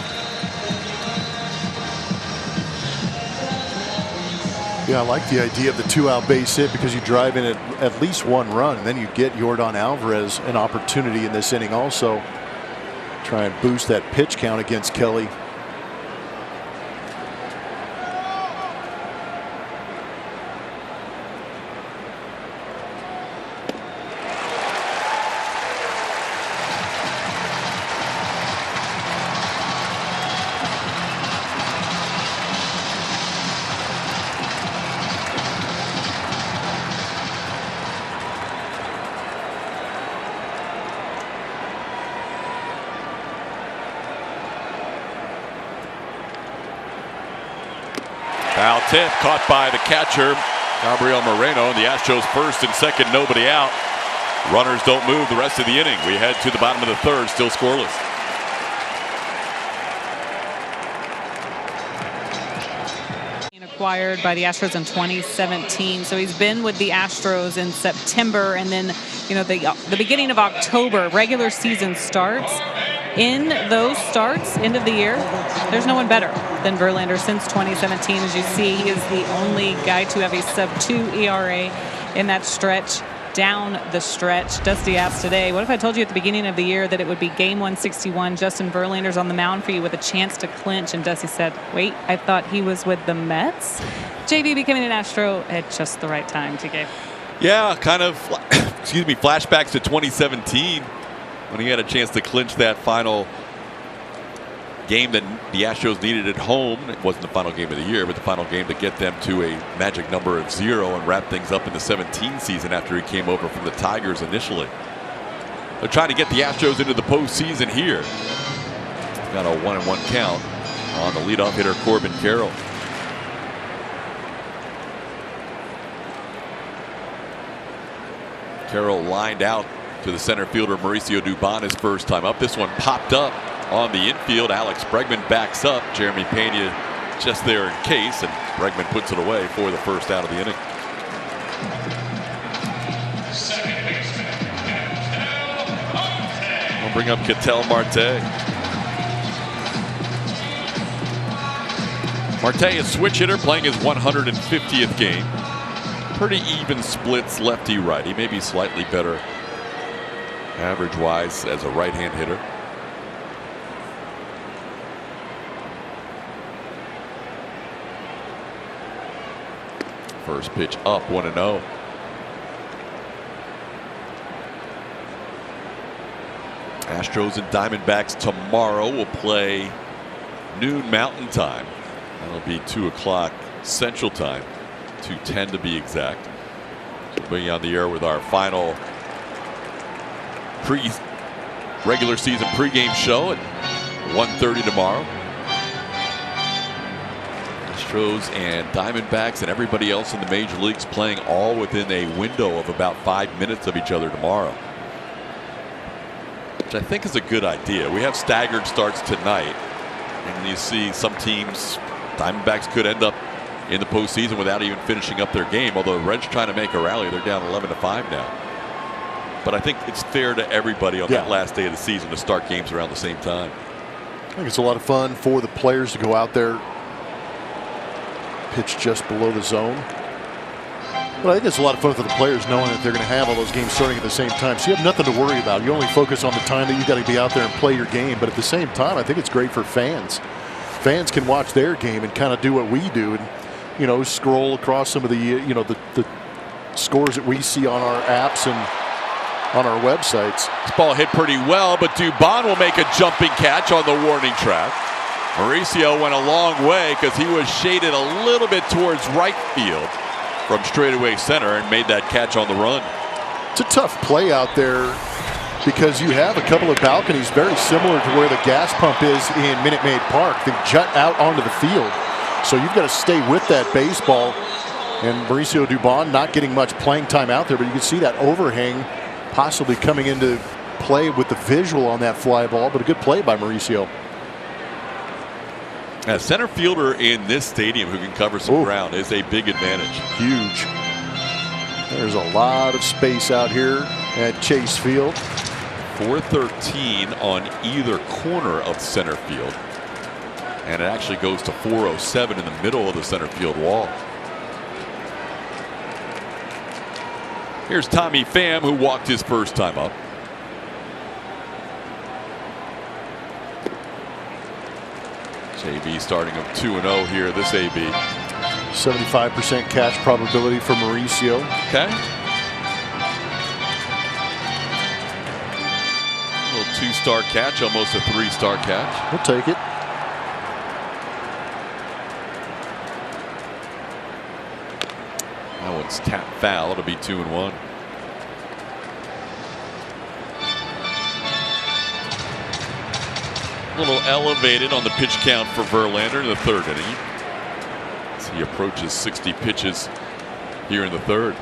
Yeah, I like the idea of the 2-out base hit because you drive in at least 1 run, and then you get Yordan Alvarez an opportunity in this inning also. Try and boost that pitch count against Kelly. Foul tip caught by the catcher, Gabriel Moreno. The Astros first and second, nobody out. Runners don't move the rest of the inning. We head to the bottom of the 3rd, still scoreless. Acquired by the Astros in 2017, so he's been with the Astros in September, and then the beginning of October. Regular season starts. In those starts, end of the year, there's no one better than Verlander since 2017. As you see, he is the only guy to have a sub-2 ERA in that stretch. down the stretch. Dusty asked today, what if I told you at the beginning of the year that it would be game 161, Justin Verlander's on the mound for you with a chance to clinch? And Dusty said, wait, I thought he was with the Mets? JV becoming an Astro at just the right time, TK. Yeah, kind of, excuse me, flashbacks to 2017 when he had a chance to clinch that final game that the Astros needed at home. It wasn't the final game of the year, but the final game to get them to a magic number of 0 and wrap things up in the 17 season after he came over from the Tigers initially. They're trying to get the Astros into the postseason here. Got a 1-1 count on the leadoff hitter Corbin Carroll. Carroll lined out to the center fielder Mauricio Dubon his first time up. This one popped up on the infield. Alex Bregman backs up. Jeremy Pena just there in case, and Bregman puts it away for the first out of the inning. We'll bring up Ketel Marte. Marte, a switch hitter, playing his 150th game. Pretty even splits lefty-righty, maybe slightly better average-wise as a right-hand hitter. First pitch up, 1-0. Astros and Diamondbacks tomorrow will play noon Mountain Time. That'll be 2 o'clock Central Time, 2:10 to be exact. We'll bring you on the air with our final regular season pregame show at 1:30 tomorrow. Astros and Diamondbacks and everybody else in the major leagues playing all within a window of about 5 minutes of each other tomorrow, which I think is a good idea. We have staggered starts tonight, and you see some teams, Diamondbacks could end up in the postseason without even finishing up their game, although the Reds trying to make a rally. They're down 11-5 now. But I think it's fair to everybody on that last day of the season to start games around the same time. I think it's a lot of fun for the players to go out there, pitch just below the zone. But I think it's a lot of fun for the players knowing that they're going to have all those games starting at the same time. So you have nothing to worry about. You only focus on the time that you got to be out there and play your game. But at the same time, I think it's great for fans. Fans can watch their game and kind of do what we do, and scroll across some of the the scores that we see on our apps and on our websites. This ball hit pretty well, but Dubon will make a jumping catch on the warning track. Mauricio went a long way because he was shaded a little bit towards right field from straightaway center and made that catch on the run. It's a tough play out there because you have a couple of balconies very similar to where the gas pump is in Minute Maid Park. They jut out onto the field. So you've got to stay with that baseball. And Mauricio Dubon not getting much playing time out there, but you can see that overhang possibly coming into play with the visual on that fly ball, but a good play by Mauricio. A center fielder in this stadium who can cover some ground is a big advantage. Huge. There's a lot of space out here at Chase Field. 413 on either corner of center field. And it actually goes to 407 in the middle of the center field wall. Here's Tommy Pham, who walked his first time up. JB starting him 2-0 here, this AB. 75% catch probability for Mauricio. Okay. A little 2-star catch, almost a 3-star catch. We'll take it. That one's tapped foul. It'll be 2-1. A little elevated on the pitch count for Verlander in the third inning. As he approaches 60 pitches here in the third.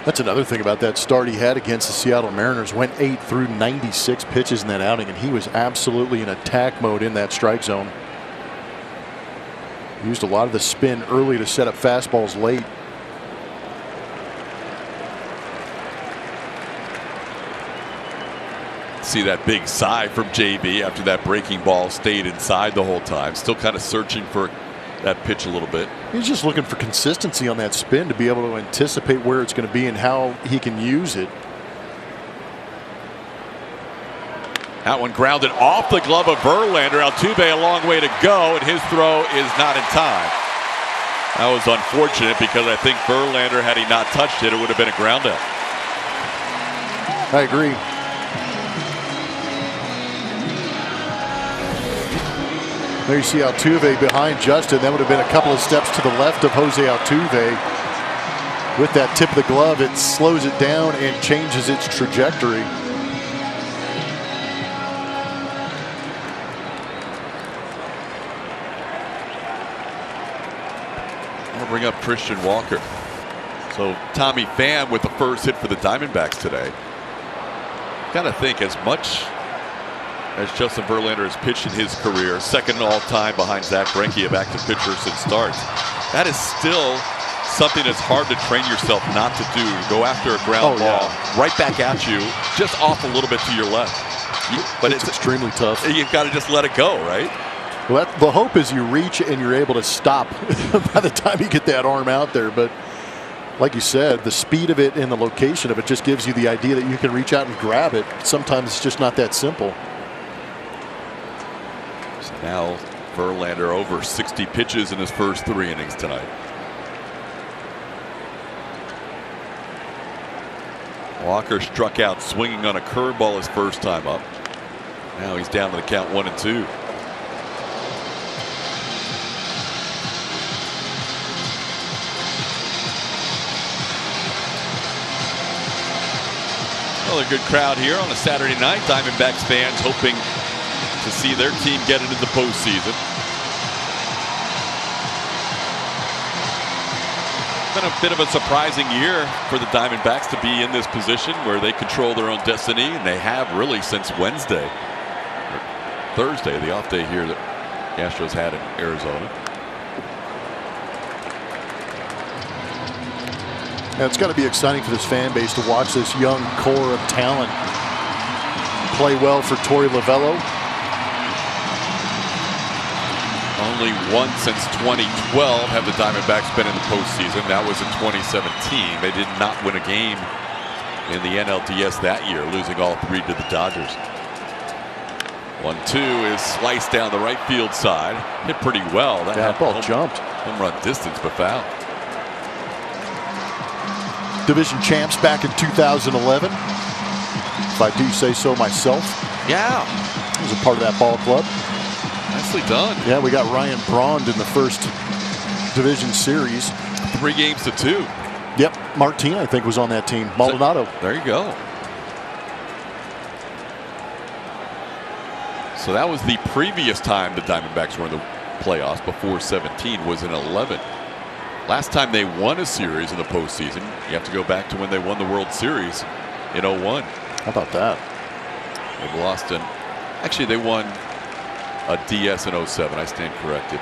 That's another thing about that start he had against the Seattle Mariners. Went 8 through 96 pitches in that outing, and he was absolutely in attack mode in that strike zone. Used a lot of the spin early to set up fastballs late. See that big sigh from JB after that breaking ball stayed inside the whole time. Still kind of searching for that pitch a little bit. He's just looking for consistency on that spin to be able to anticipate where it's going to be and how he can use it. That one grounded off the glove of Verlander. Altuve a long way to go, and his throw is not in time. That was unfortunate because I think Verlander, had he not touched it, it would have been a ground out. I agree. There you see Altuve behind Justin. That would have been a couple of steps to the left of Jose Altuve. With that tip of the glove, it slows it down and changes its trajectory. I'll bring up Christian Walker. So Tommy Pham with the first hit for the Diamondbacks today. Got to think, as much as Justin Verlander has pitched in his career, second all-time behind Zach Greinke, a active pitcher since starts, that is still something that's hard to train yourself not to do. Go after a ground ball right back at you, just off a little bit to your left. But it's extremely tough. You've got to just let it go, right? Well, the hope is you reach and you're able to stop by the time you get that arm out there. But like you said, the speed of it and the location of it just gives you the idea that you can reach out and grab it. Sometimes it's just not that simple. So now Verlander over 60 pitches in his first 3 innings tonight. Walker struck out swinging on a curveball his first time up. Now he's down to the count 1-2. Another good crowd here on a Saturday night. Diamondbacks fans hoping to see their team get into the postseason. Been a bit of a surprising year for the Diamondbacks to be in this position where they control their own destiny, and they have really since Wednesday, or Thursday, the off day here that the Astros had in Arizona. Now, it's got to be exciting for this fan base to watch this young core of talent play well for Torey Lovullo. Only once since 2012 have the Diamondbacks been in the postseason. That was in 2017. They did not win a game in the NLDS that year, losing all 3 to the Dodgers. 1-2 is sliced down the right field side. Hit pretty well. That ball jumped. Home run distance, but foul. Division champs back in 2011. If I do say so myself. Yeah. I was a part of that ball club. Nicely done. Yeah, we got Ryan Braun in the first division series. 3-2. Yep, Martin, I think, was on that team. Maldonado. There you go. So that was the previous time the Diamondbacks were in the playoffs, before 17 was in 11. Last time they won a series in the postseason, you have to go back to when they won the World Series in 01. How about that? They've lost in, actually they won a DS in 07. I stand corrected.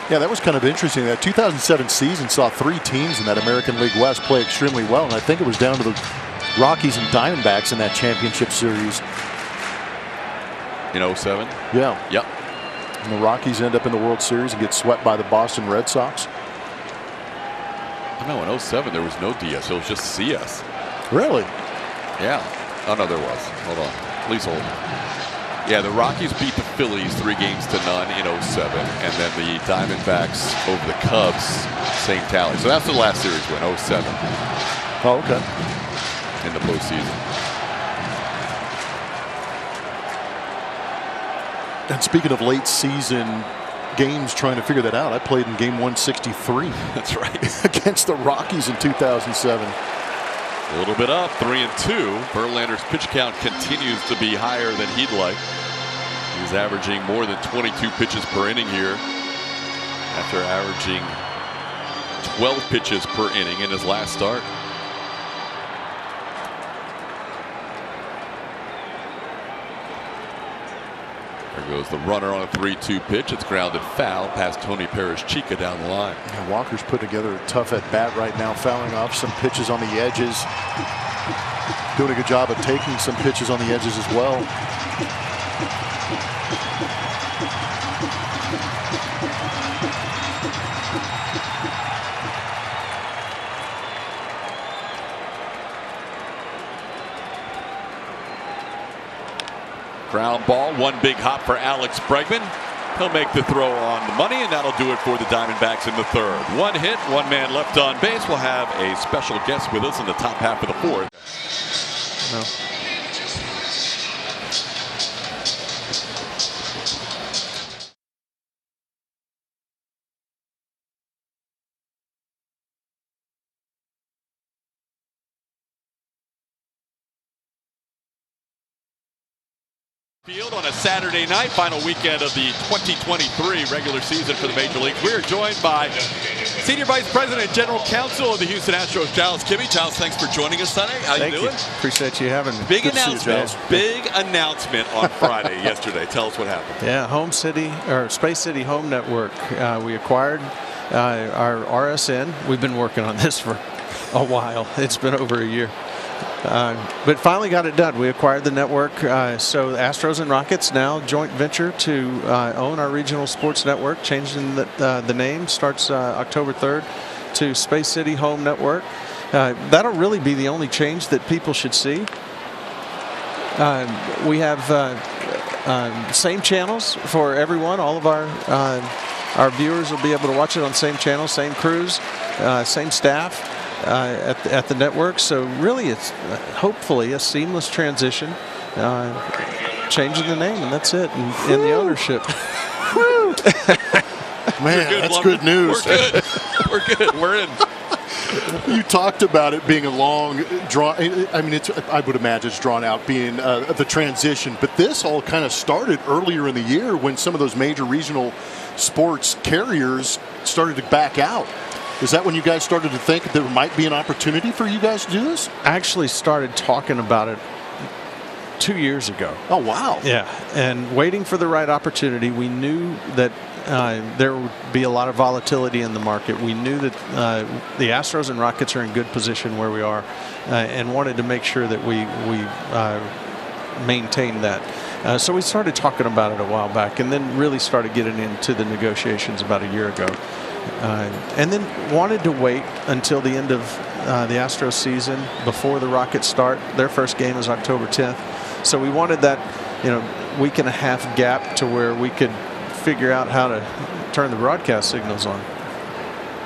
Yeah, that was kind of interesting. That 2007 season saw 3 teams in that American League West play extremely well, and I think it was down to the Rockies and Diamondbacks in that championship series. In 07? Yeah. Yep. And the Rockies end up in the World Series and get swept by the Boston Red Sox. No, in 07 there was no DS. It was just CS. Really? Yeah. Oh, no, there was. Hold on. Please hold. Yeah, the Rockies beat the Phillies 3-0 in 07. And then the Diamondbacks over the Cubs, same tally. So that's the last series win, 07. Oh, okay. In the postseason. And speaking of late season games trying to figure that out, I played in game 163. That's right. Against the Rockies in 2007. A little bit up, 3-2. Verlander's pitch count continues to be higher than he'd like. He's averaging more than 22 pitches per inning here, after averaging 12 pitches per inning in his last start. There goes the runner on a 3-2 pitch. It's grounded foul past Tony Perez-Chica down the line. Yeah, Walker's put together a tough at bat right now, fouling off some pitches on the edges. Doing a good job of taking some pitches on the edges as well. Ground ball, one big hop for Alex Bregman. He'll make the throw on the money, and that'll do it for the Diamondbacks in the third. One hit, one man left on base. We'll have a special guest with us in the top half of the fourth. No. Field on a Saturday night, final weekend of the 2023 regular season for the Major Leagues. We are joined by Senior Vice President, General Counsel of the Houston Astros, Giles Kibbe. Giles, thanks for joining us Sunday. How you doing? Appreciate you having me. Big Good to see you, announcement. Giles. Big announcement on Friday yesterday. Tell us what happened. Yeah, Home City or Space City Home Network. We acquired our RSN. We've been working on this for a while. It's been over a year. But finally got it done. We acquired the network. So Astros and Rockets now joint venture to own our regional sports network, changing the name. Starts October 3rd to Space City Home Network. That'll really be the only change that people should see. We have same channels for everyone. All of our viewers will be able to watch it on the same channel, same crews, same staff. At the network, so really it's hopefully a seamless transition, changing the name, and that's it, and the ownership. Man, Good, that's Lumber. good news. We're good. We're good. We're in. You talked about it being a long draw. I mean, I would imagine it's drawn out being the transition, but this all kind of started earlier in the year when some of those major regional sports carriers started to back out. Is that when you guys started to think there might be an opportunity for you guys to do this? I actually started talking about it 2 years ago. Oh, wow. Yeah, and waiting for the right opportunity. We knew that there would be a lot of volatility in the market. We knew that the Astros and Rockets are in good position where we are, and wanted to make sure that we maintain that. So we started talking about it a while back, and then really started getting into the negotiations about a year ago. And then wanted to wait until the end of the Astros season before the Rockets start. Their first game is October 10th. So we wanted that, week and a half gap to where we could figure out how to turn the broadcast signals on.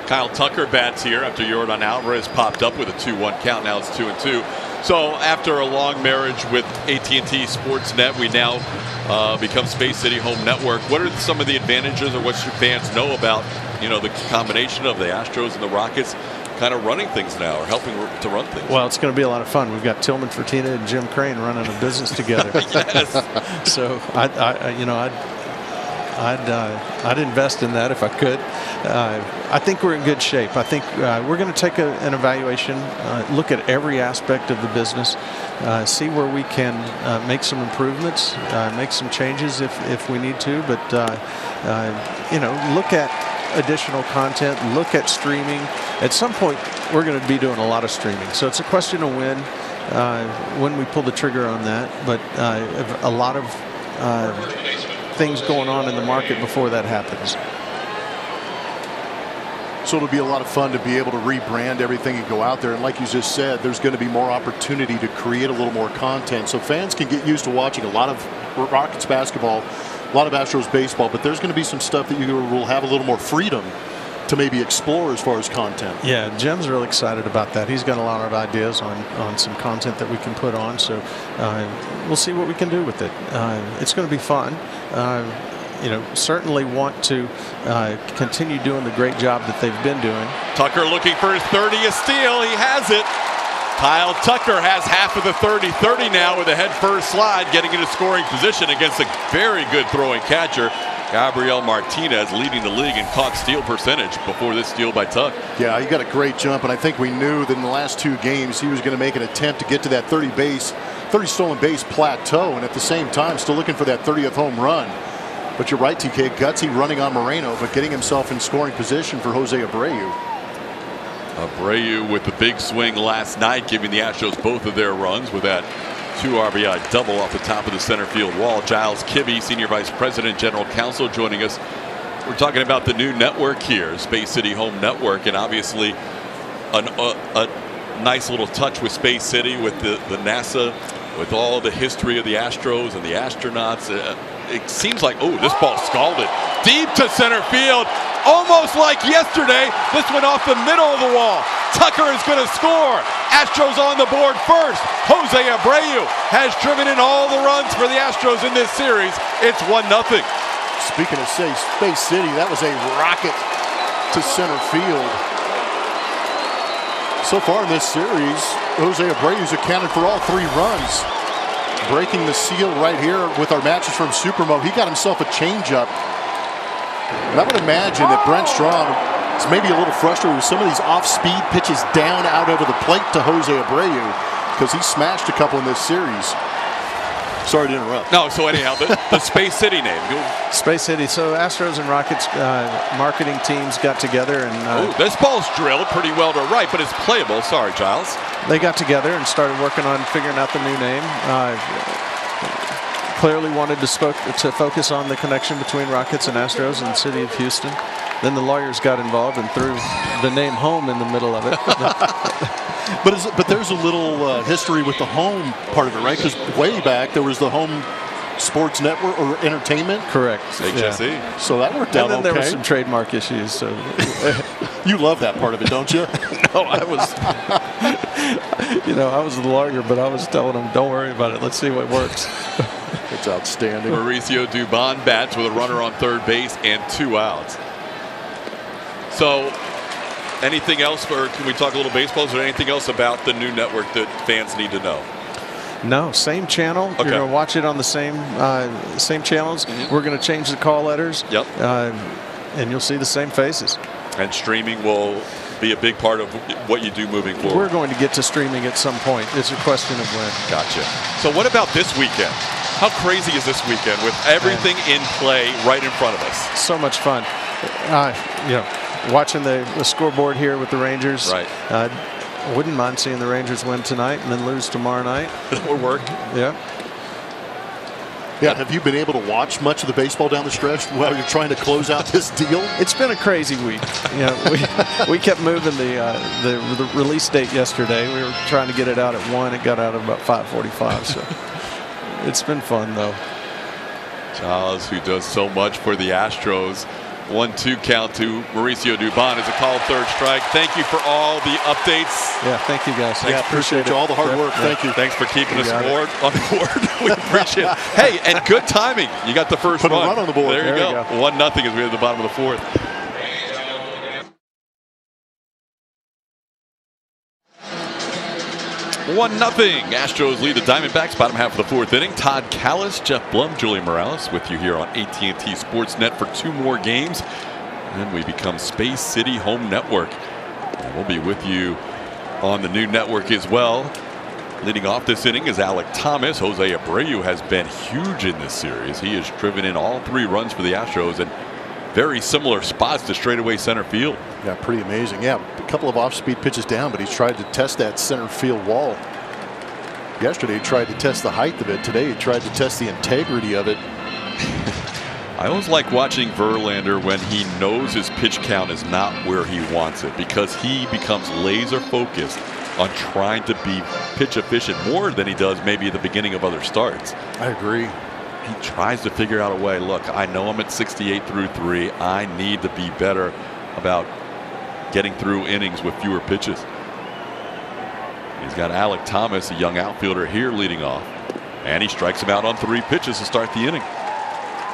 Kyle Tucker bats here after Yordan Alvarez popped up with a 2-1 count. Now it's 2-2. So after a long marriage with AT&T Sportsnet, we now become Space City Home Network. What are some of the advantages, or what should fans know about, the combination of the Astros and the Rockets kind of running things now, or helping to run things? Well, it's going to be a lot of fun. We've got Tillman Fertitta and Jim Crane running a business together. Yes. So I'd invest in that if I could. I think we're in good shape. I think we're going to take an evaluation, look at every aspect of the business, see where we can make some improvements, make some changes if we need to. But look at additional content, look at streaming. At some point, we're going to be doing a lot of streaming. So it's a question of when we pull the trigger on that. But a lot of things going on in the market before that happens. So it'll be a lot of fun to be able to rebrand everything and go out there. And like you just said, there's going to be more opportunity to create a little more content. So fans can get used to watching a lot of Rockets basketball, a lot of Astros baseball, but there's going to be some stuff that you will have a little more freedom to maybe explore as far as content. Yeah, Jim's really excited about that. He's got a lot of ideas on some content that we can put on. So we'll see what we can do with it. It's going to be fun. Certainly want to continue doing the great job that they've been doing. Tucker looking for his 30th steal. He has it. Kyle Tucker has half of the 30-30 now with a head-first slide, getting into scoring position against a very good throwing catcher. Gabriel Martinez leading the league in caught steal percentage before this steal by Tuck. Yeah, he got a great jump, and I think we knew that in the last two games he was going to make an attempt to get to that 30 stolen base plateau, and at the same time still looking for that 30th home run. But you're right, TK, gutsy running on Moreno, but getting himself in scoring position for Jose Abreu. Abreu with the big swing last night, giving the Astros both of their runs with that 2 RBI double off the top of the center field wall. Giles Kibbe, Senior Vice President, General Counsel, joining us. We're talking about the new network here, Space City Home Network, and obviously a nice little touch with Space City with the NASA with all the history of the Astros and the astronauts, it seems like, oh, this ball scalded deep to center field, almost like yesterday. This went off the middle of the wall. Tucker is going to score. Astros on the board first. Jose Abreu has driven in all the runs for the Astros in this series. It's 1-0. Speaking of Space City, that was a rocket to center field. So far in this series, Jose Abreu's accounted for all 3 runs. Breaking the seal right here with our matches from Supermo. He got himself a changeup. And I would imagine that Brent Strom is maybe a little frustrated with some of these off-speed pitches down out over the plate to Jose Abreu, because he smashed a couple in this series. Sorry to interrupt. No, so anyhow, the Space City name. Space City. So Astros and Rockets marketing teams got together and this ball's drilled pretty well to right, but it's playable. Sorry, Giles. They got together and started working on figuring out the new name. Clearly wanted to focus on the connection between Rockets and Astros in the city of Houston. Then the lawyers got involved and threw the name home in the middle of it. But there's a little history with the home part of it, right? Because way back there was the Home Sports Network or Entertainment. Correct. HSE. Yeah. So that worked out okay. And then there were some trademark issues. So you love that part of it, don't you? No, I was the lawyer, but I was telling them, don't worry about it. Let's see what works. It's outstanding. Mauricio Dubon bats with a runner on third base and 2 outs. So, anything else, or can we talk a little baseball? Is there anything else about the new network that fans need to know? No, same channel. Okay. You're going to watch it on the same channels. Mm-hmm. We're going to change the call letters. Yep. And you'll see the same faces. And streaming will be a big part of what you do moving forward. We're going to get to streaming at some point. It's a question of when. Gotcha. So what about this weekend? How crazy is this weekend with everything in play right in front of us? So much fun. Watching the scoreboard here with the Rangers. Right. Wouldn't mind seeing the Rangers win tonight and then lose tomorrow night. Or work. Yeah. Yeah. Have you been able to watch much of the baseball down the stretch while you're trying to close out this deal? It's been a crazy week. We kept moving the release date yesterday. We were trying to get it out at 1. It got out at about 5:45. So it's been fun though. Charles, who does so much for the Astros. 1-2 count to Mauricio Dubon as a called third strike. Thank you for all the updates. Yeah, thank you guys. Appreciate all the hard work. Thank you. Thanks for keeping us on board. We appreciate it. Hey, and good timing. You got the first Put run. a run on the board. There you go. 1-0 as we hit the bottom of the 4th. Astros lead the Diamondbacks, bottom half of the 4th inning. Todd Callis, Jeff Blum, Julian Morales with you here on AT&T Sportsnet for 2 more games. And we become Space City Home Network. And we'll be with you on the new network as well. Leading off this inning is Alec Thomas. Jose Abreu has been huge in this series. He has driven in all 3 runs for the Astros and very similar spots to straightaway center field. Yeah, pretty amazing. Yeah, a couple of off-speed pitches down, but he's tried to test that center field wall. Yesterday, he tried to test the height of it. Today, he tried to test the integrity of it. I always like watching Verlander when he knows his pitch count is not where he wants it, because he becomes laser focused on trying to be pitch efficient more than he does maybe at the beginning of other starts. I agree. He tries to figure out a way. Look, I know I'm at 68 through 3. I need to be better about getting through innings with fewer pitches. He's got Alec Thomas, a young outfielder, here leading off. And he strikes him out on 3 pitches to start the inning.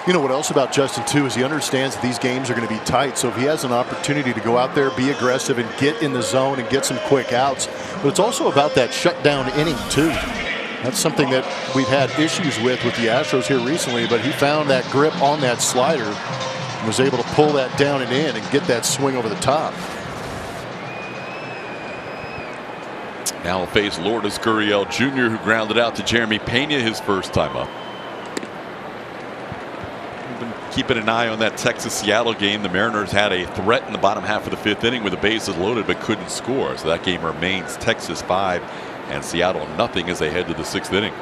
You know what else about Justin, too, is he understands that these games are going to be tight. So if he has an opportunity to go out there, be aggressive, and get in the zone and get some quick outs. But it's also about that shutdown inning, too. That's something that we've had issues with the Astros here recently, but he found that grip on that slider and was able to pull that down and in and get that swing over the top. Now he'll face Lourdes Gurriel Jr., who grounded out to Jeremy Pena his first time up. We've been keeping an eye on that Texas-Seattle game. The Mariners had a threat in the bottom half of the 5th inning with the bases loaded but couldn't score. So that game remains Texas 5 and Seattle nothing as they head to the 6th inning.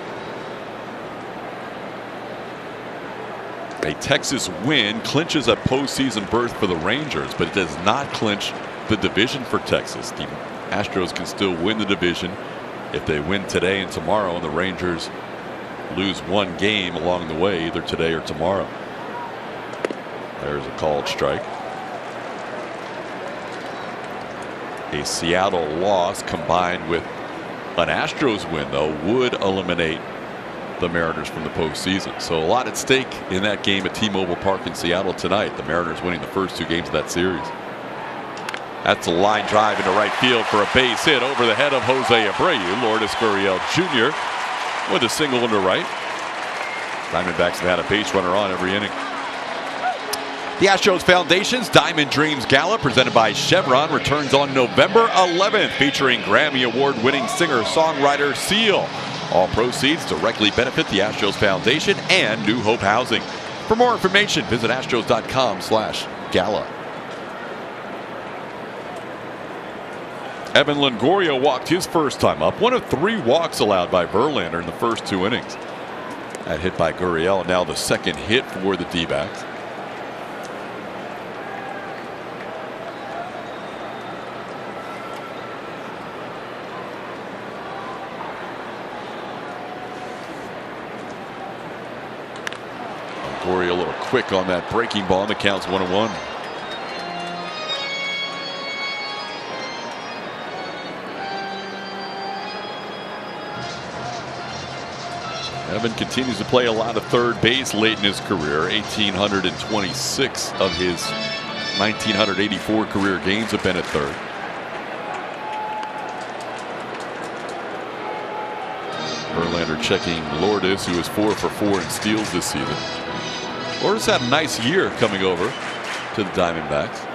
A Texas win clinches a postseason berth for the Rangers, but it does not clinch the division for Texas. The Astros can still win the division If they win today and tomorrow, and the Rangers lose one game along the way, either today or tomorrow. There's a called strike. A Seattle loss combined with an Astros win, though, would eliminate the Mariners from the postseason. So a lot at stake in that game at T-Mobile Park in Seattle tonight. The Mariners winning the first 2 games of that series. That's a line drive into right field for a base hit over the head of Jose Abreu. Lourdes Gurriel Jr. with a single into right. Diamondbacks have had a base runner on every inning. The Astros Foundation's Diamond Dreams Gala, presented by Chevron, returns on November 11th, featuring Grammy Award-winning singer-songwriter Seal. All proceeds directly benefit the Astros Foundation and New Hope Housing. For more information, visit astros.com/gala. Evan Longoria walked his first time up. One of 3 walks allowed by Verlander in the first 2 innings. That hit by Gurriel, now the second hit for the D-backs. Longoria a little quick on that breaking ball, and the count's 1-1. Evan continues to play a lot of third base late in his career. 1,826 of his 1,984 career games have been at third. Verlander checking Lourdes, who is 4 for 4 in steals this season. Lourdes had a nice year coming over to the Diamondbacks.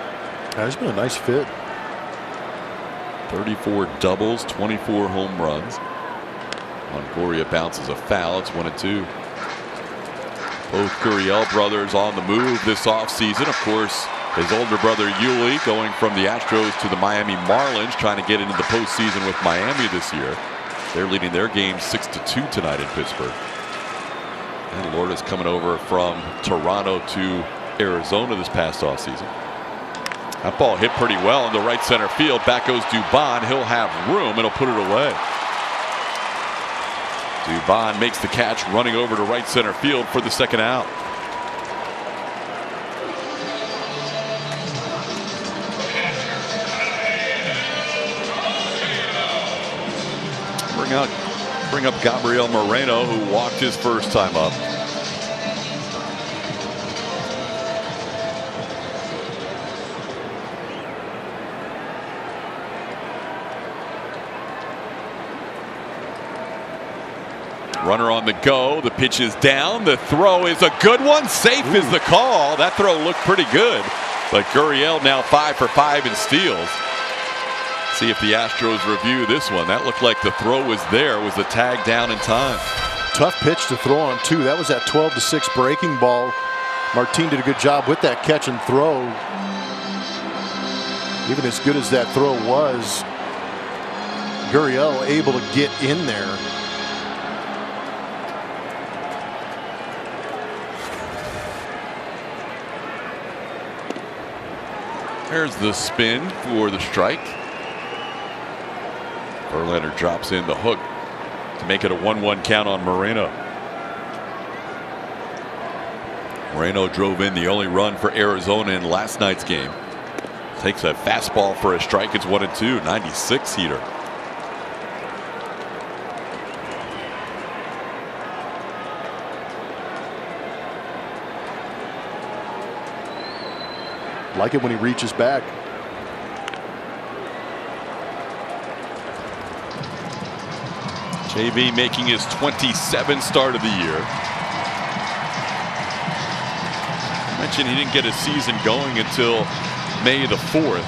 He's been a nice fit. 34 doubles, 24 home runs. Longoria bounces a foul. It's 1-2. Both Gurriel brothers on the move this offseason. Of course, his older brother Yuli going from the Astros to the Miami Marlins, trying to get into the postseason with Miami this year. They're leading their game 6-2 tonight in Pittsburgh. And Lourdes coming over from Toronto to Arizona this past offseason. That ball hit pretty well into right center field. Back goes Dubon. He'll have room. It'll put it away. Dubon makes the catch, running over to right center field for the second out. Bring up Gabriel Moreno, who walked his first time up. Runner on the go. The pitch is down. The throw is a good one. Safe is the call. That throw looked pretty good. But Gurriel now 5 for 5 in steals. See if the Astros review this one. That looked like the throw was there. Was the tag down in time? Tough pitch to throw on, too. That was that 12-6 breaking ball. Martin did a good job with that catch and throw. Even as good as that throw was, Gurriel able to get in there. There's the spin for the strike. Verlander drops in the hook to make it a 1-1 count on Moreno. Moreno drove in the only run for Arizona in last night's game. Takes a fastball for a strike. It's 1-2. 96 heater. Like it when he reaches back. JV making his 27th start of the year. I mentioned he didn't get his season going until May the 4th.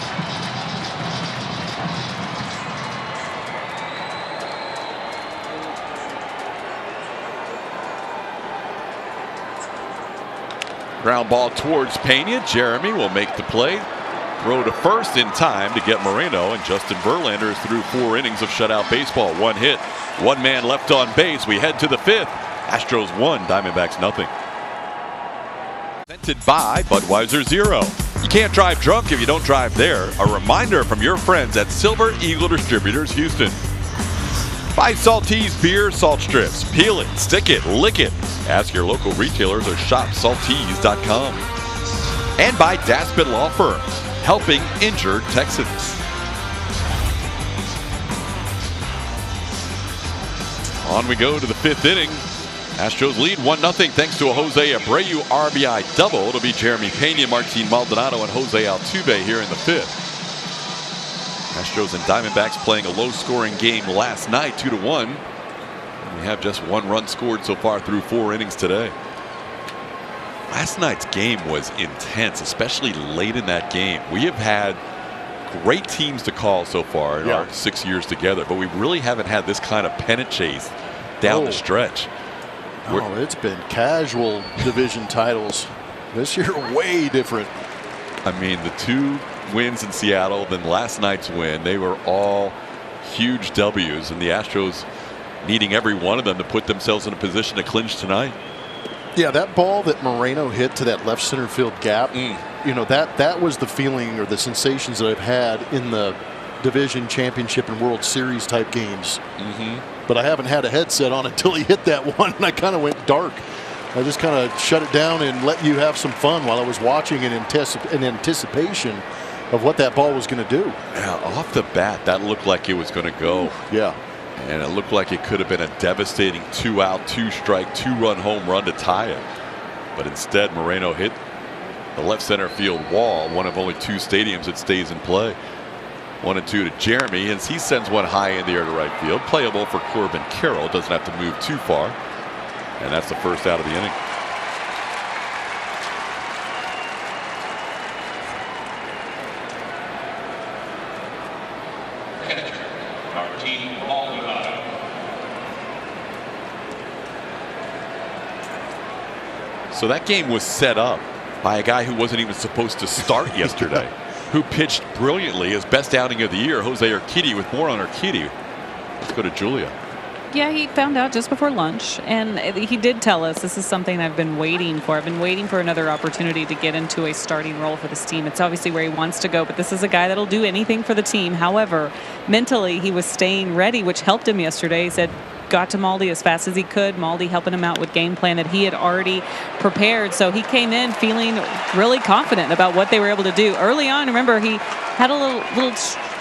Ground ball towards Pena. Jeremy will make the play. Throw to first in time to get Moreno, and Justin Verlander is through 4 innings of shutout baseball. 1 hit, 1 man left on base. We head to the 5th. Astros 1, Diamondbacks nothing. Presented by Budweiser Zero. You can't drive drunk if you don't drive there. A reminder from your friends at Silver Eagle Distributors, Houston. Buy Saltese beer salt strips. Peel it, stick it, lick it. Ask your local retailers or shop saltese.com. And by Daspit Law Firm, helping injured Texans. On we go to the 5th inning. Astros lead 1-0 thanks to a Jose Abreu RBI double. It'll be Jeremy Pena, Martin Maldonado, and Jose Altuve here in the 5th. Astros and Diamondbacks playing a low-scoring game last night, 2-1. And we have just 1 run scored so far through 4 innings today. Last night's game was intense, especially late in that game. We have had great teams to call so far in our 6 years together, but we really haven't had this kind of pennant chase down the stretch. Oh, it's been casual division titles. This year, way different. I mean, the 2 wins in Seattle, then last night's win, they were all huge W's, and the Astros needing every one of them to put themselves in a position to clinch tonight. Yeah, that ball that Moreno hit to that left center field gap, you know, that was the feeling or the sensations that I've had in the division championship and World Series type games. But I haven't had a headset on until he hit that one, and I kind of went dark. I just kind of shut it down and let you have some fun while I was watching in anticipation of what that ball was going to do. Yeah, off the bat, that looked like it was going to go. Yeah. And it looked like it could have been a devastating 2-out, 2-strike, 2-run home run to tie it. But instead, Moreno hit the left center field wall, one of only 2 stadiums that stays in play. 1-2 to Jeremy, as he sends one high in the air to right field. Playable for Corbin Carroll. Doesn't have to move too far. And that's the first out of the inning. So that game was set up by a guy who wasn't even supposed to start yesterday, who pitched brilliantly, his best outing of the year, Jose Urquidy. With more on Urquidy, let's go to Julia. Yeah, he found out just before lunch, and he did tell us this is something I've been waiting for. I've been waiting for another opportunity to get into a starting role for this team. It's obviously where he wants to go, but this is a guy that'll do anything for the team. However, mentally, he was staying ready, which helped him yesterday. He said, got to Maldi as fast as he could. Maldi helping him out with game plan that he had already prepared. So he came in feeling really confident about what they were able to do. Early on, remember, he had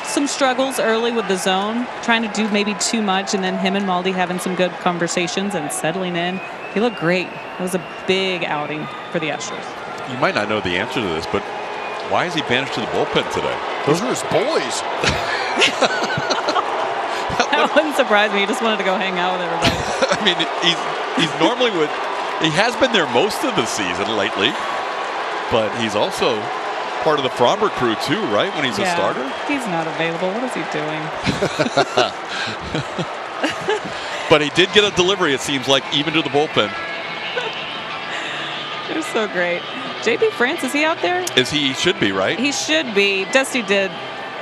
some struggles early with the zone, trying to do maybe too much, and then him and Maldi having some good conversations and settling in. He looked great. It was a big outing for the Astros. You might not know the answer to this, but why is he banished to the bullpen today? Those are his boys. That wouldn't surprise me. He just wanted to go hang out with everybody. I mean, he's normally he has been there most of the season lately, but he's also part of the Fromber crew too, right? When he's a starter. He's not available. What is he doing? But he did get a delivery, it seems like, even to the bullpen. They're so great. JP France, is he out there? He should be, right? He should be. Dusty did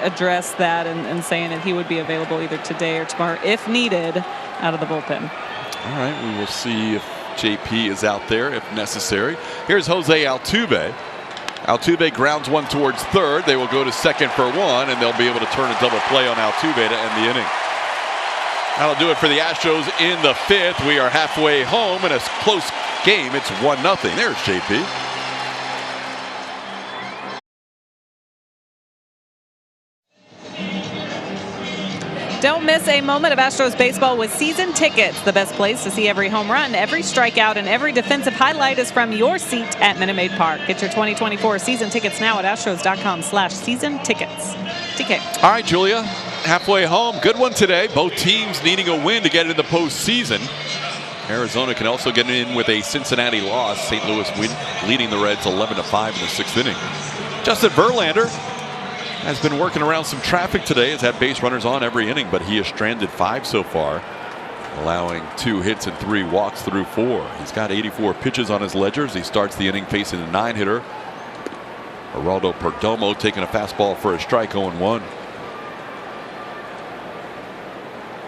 address that and saying that he would be available either today or tomorrow if needed out of the bullpen. All right, we will see if JP is out there if necessary. Here's Jose Altuve. Altuve grounds one towards third. They will go to second for 1, and they'll be able to turn a double play on Altuve to end the inning. That'll do it for the Astros in the 5th. We are halfway home in a close game. It's 1-0. There's JP. Don't miss a moment of Astros baseball with season tickets. The best place to see every home run, every strikeout, and every defensive highlight is from your seat at Minute Maid Park. Get your 2024 season tickets now at astros.com/season tickets. TK. All right, Julia, halfway home. Good one today. Both teams needing a win to get into the postseason. Arizona can also get in with a Cincinnati loss. St. Louis leading the Reds 11-5 in the 6th inning. Justin Verlander has been working around some traffic today. Has had base runners on every inning, but he has stranded 5 so far, allowing 2 hits and 3 walks through 4. He's got 84 pitches on his ledger as he starts the inning facing a 9-hitter. Geraldo Perdomo taking a fastball for a strike, 0-1.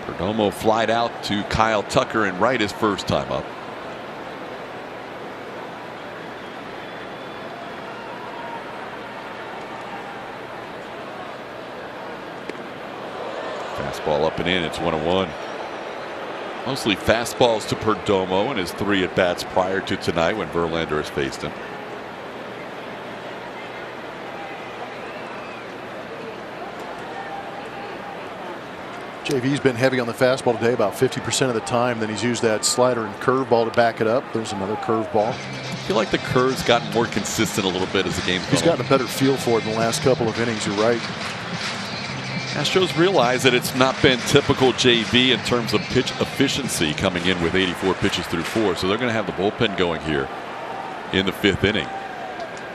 Perdomo flied out to Kyle Tucker and right his first time up. Fastball up and in. It's 1-1. Mostly fastballs to Perdomo in his 3 at-bats prior to tonight when Verlander has faced him. JV's been heavy on the fastball today, about 50% of the time. Then he's used that slider and curveball to back it up. There's another curveball. I feel like the curve's gotten more consistent a little bit as the game's gone. He's gotten a better feel for it in the last couple of innings. You're right. Astros realize that it's not been typical JV in terms of pitch efficiency, coming in with 84 pitches through 4. So they're going to have the bullpen going here in the 5th inning,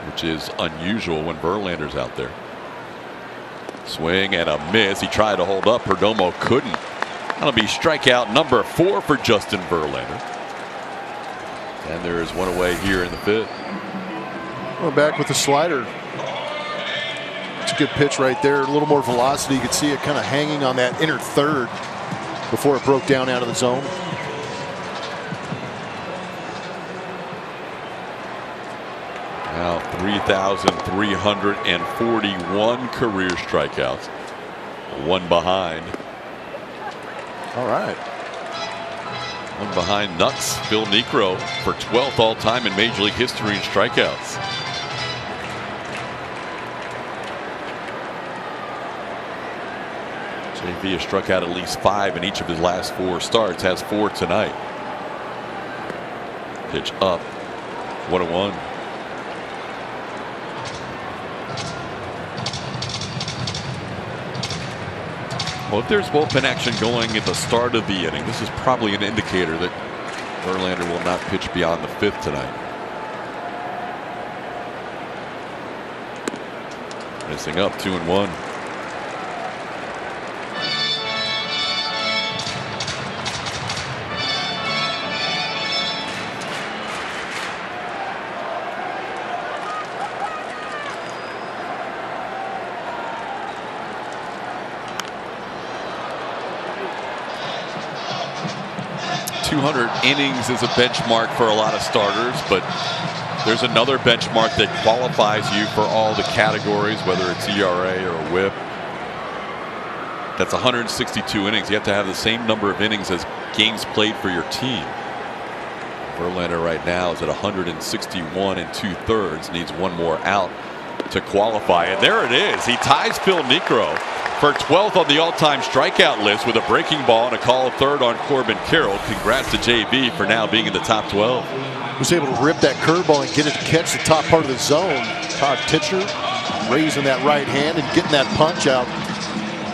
which is unusual when Verlander's out there. Swing and a miss. He tried to hold up. Perdomo couldn't. That'll be strikeout number 4 for Justin Verlander. And there is one away here in the 5th. Well, back with the slider. It's a good pitch right there. A little more velocity. You could see it kind of hanging on that inner third before it broke down out of the zone. Now 3,341 career strikeouts. 1 behind. All right. 1 behind Nuts, Phil Niekro, for 12th all-time in Major League history in strikeouts. JV has struck out at least 5 in each of his last 4 starts. Has 4 tonight. Pitch up. 1-1. Well, if there's bullpen action going at the start of the inning, this is probably an indicator that Verlander will not pitch beyond the 5th tonight. Missing up, 2-1. Innings is a benchmark for a lot of starters, but there's another benchmark that qualifies you for all the categories, whether it's ERA or WHIP. That's 162 innings. You have to have the same number of innings as games played for your team. Verlander right now is at 161 2/3. Needs 1 more out to qualify, and there it is. He ties Phil Niekro for 12th on the all-time strikeout list with a breaking ball and a call 3rd on Corbin Carroll. Congrats to JV for now being in the top 12. Was able to rip that curveball and get it to catch the top part of the zone. Todd Titcher raising that right hand and getting that punch out.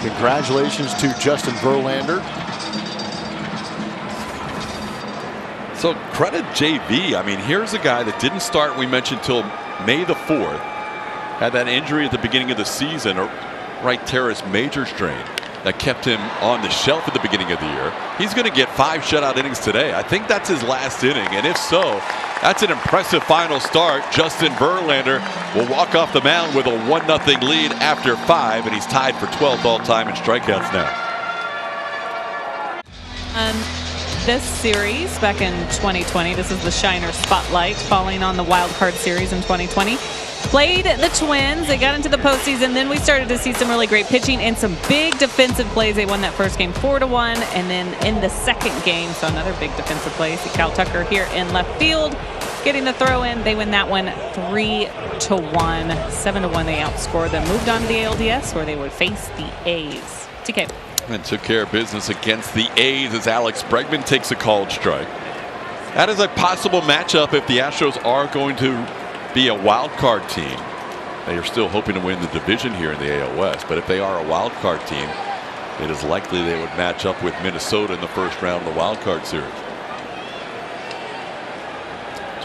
Congratulations to Justin Verlander. So credit JV. I mean, here's a guy that didn't start, we mentioned, till May the 4th. Had that injury at the beginning of the season, a right teres major strain that kept him on the shelf at the beginning of the year. He's going to get 5 shutout innings today. I think that's his last inning, and if so, that's an impressive final start. Justin Verlander will walk off the mound with a 1-0 lead after 5, and he's tied for 12th all-time in strikeouts now. This series back in 2020, this is the Shiner Spotlight, falling on the Wild Card Series in 2020. Played the Twins. They got into the postseason. Then we started to see some really great pitching and some big defensive plays. They won that first game 4-1. And then in the second game, so another big defensive play. See Cal Tucker here in left field getting the throw in. They win that one 3-1. 7-1 they outscored them. Moved on to the ALDS where they would face the A's. TK. And took care of business against the A's as Alex Bregman takes a called strike. That is a possible matchup if the Astros are going to be a wild card team. They are still hoping to win the division here in the AL West, but if they are a wild card team, it is likely they would match up with Minnesota in the first round of the wild card series.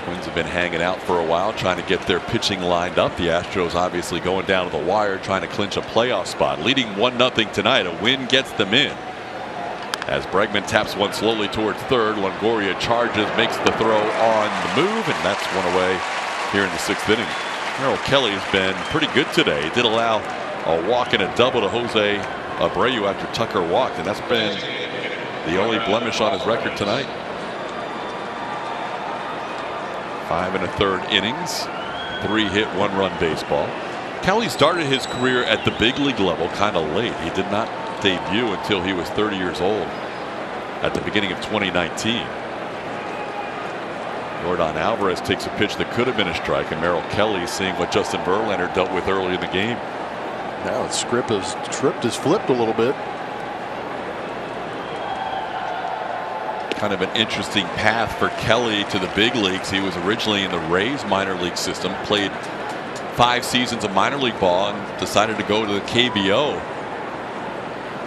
Twins have been hanging out for a while, trying to get their pitching lined up. The Astros obviously going down to the wire, trying to clinch a playoff spot. Leading 1-0 tonight. A win gets them in. As Bregman taps one slowly towards 3rd, Longoria charges, makes the throw on the move, and that's 1 away here in the 6th inning. Merrill Kelly has been pretty good today. He did allow a walk and a double to Jose Abreu after Tucker walked, and that's been the only blemish on his record tonight. 5 1/3 innings, 3-hit, 1-run baseball. Kelly started his career at the big league level kind of late. He did not debut until he was 30 years old at the beginning of 2019. Yordan Alvarez takes a pitch that could have been a strike, and Merrill Kelly, seeing what Justin Verlander dealt with early in the game. Now the script has flipped a little bit. Kind of an interesting path for Kelly to the big leagues. He was originally in the Rays minor league system, played 5 seasons of minor league ball, and decided to go to the KBO.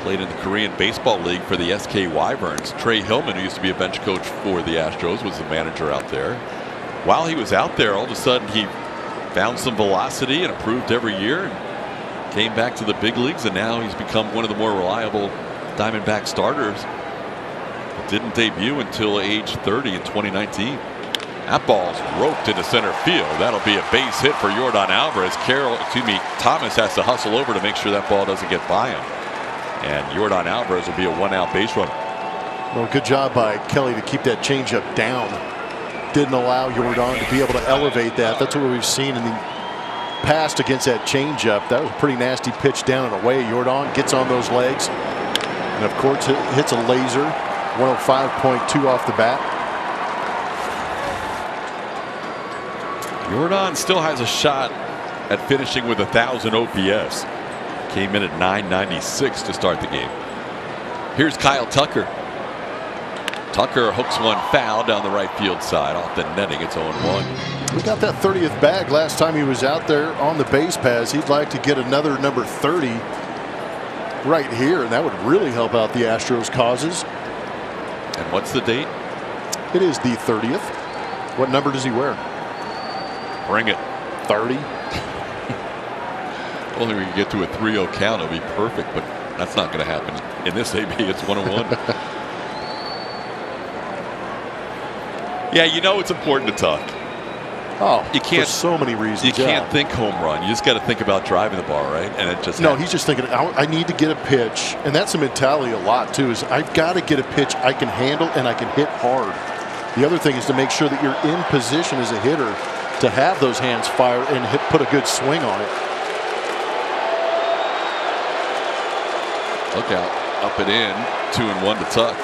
Played in the Korean Baseball League for the SK Wyverns. Trey Hillman, who used to be a bench coach for the Astros, was the manager out there. While he was out there, all of a sudden he found some velocity and improved every year, and came back to the big leagues, and now he's become one of the more reliable Diamondback starters. Didn't debut until age 30 in 2019. That ball's roped into center field. That'll be a base hit for Yordan Alvarez. Thomas has to hustle over to make sure that ball doesn't get by him. And Yordan Alvarez will be a 1-out base runner. Well, good job by Kelly to keep that changeup down. Didn't allow Yordan to be able to elevate that. That's what we've seen in the past against that changeup. That was a pretty nasty pitch down and away. Yordan gets on those legs, and of course hits a laser. 105.2 off the bat. Yordan still has a shot at finishing with 1,000 OPS. Came in at 996 to start the game. Here's Kyle Tucker. Tucker hooks one foul down the right field side off the netting. It's 0-1. He got that 30th bag last time he was out there on the base paths. He'd like to get another number 30 right here, and that would really help out the Astros' causes. And what's the date? It is the 30th. What number does he wear? Bring it. 30. Only we can get to a 3-0 count, it'll be perfect, but that's not going to happen in this AB. It's 1-1. Yeah, you know it's important to tuck. Oh, you can't, for so many reasons. You can't think home run. You just got to think about driving the ball, right? And it just he's just thinking, I need to get a pitch, and that's a mentality a lot too. Is I've got to get a pitch I can handle and I can hit hard. The other thing is to make sure that you're in position as a hitter to have those hands fire and put a good swing on it. Look out, up and in, 2-1 to Tuck.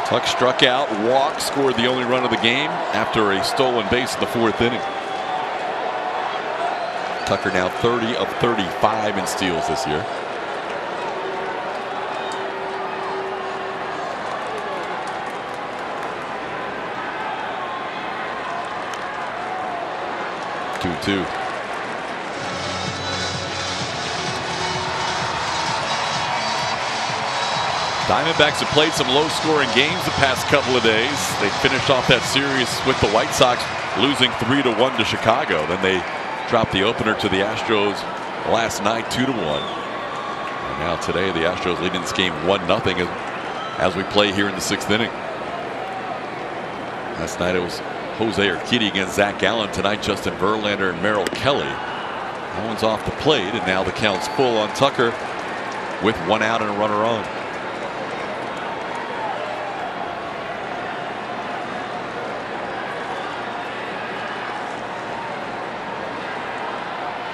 Tuck struck out, walked, scored the only run of the game after a stolen base in the 4th inning. Tucker now 30 of 35 in steals this year. Two. Diamondbacks have played some low-scoring games the past couple of days. They finished off that series with the White Sox losing 3-1 to Chicago. Then they dropped the opener to the Astros last night 2-1. And now today the Astros leading this game 1-0 as we play here in the 6th inning. Last night it was Jose Urquidy against Zach Gallen. Tonight Justin Verlander and Merrill Kelly. That one's off the plate, and now the count's full on Tucker with 1 out and a runner on.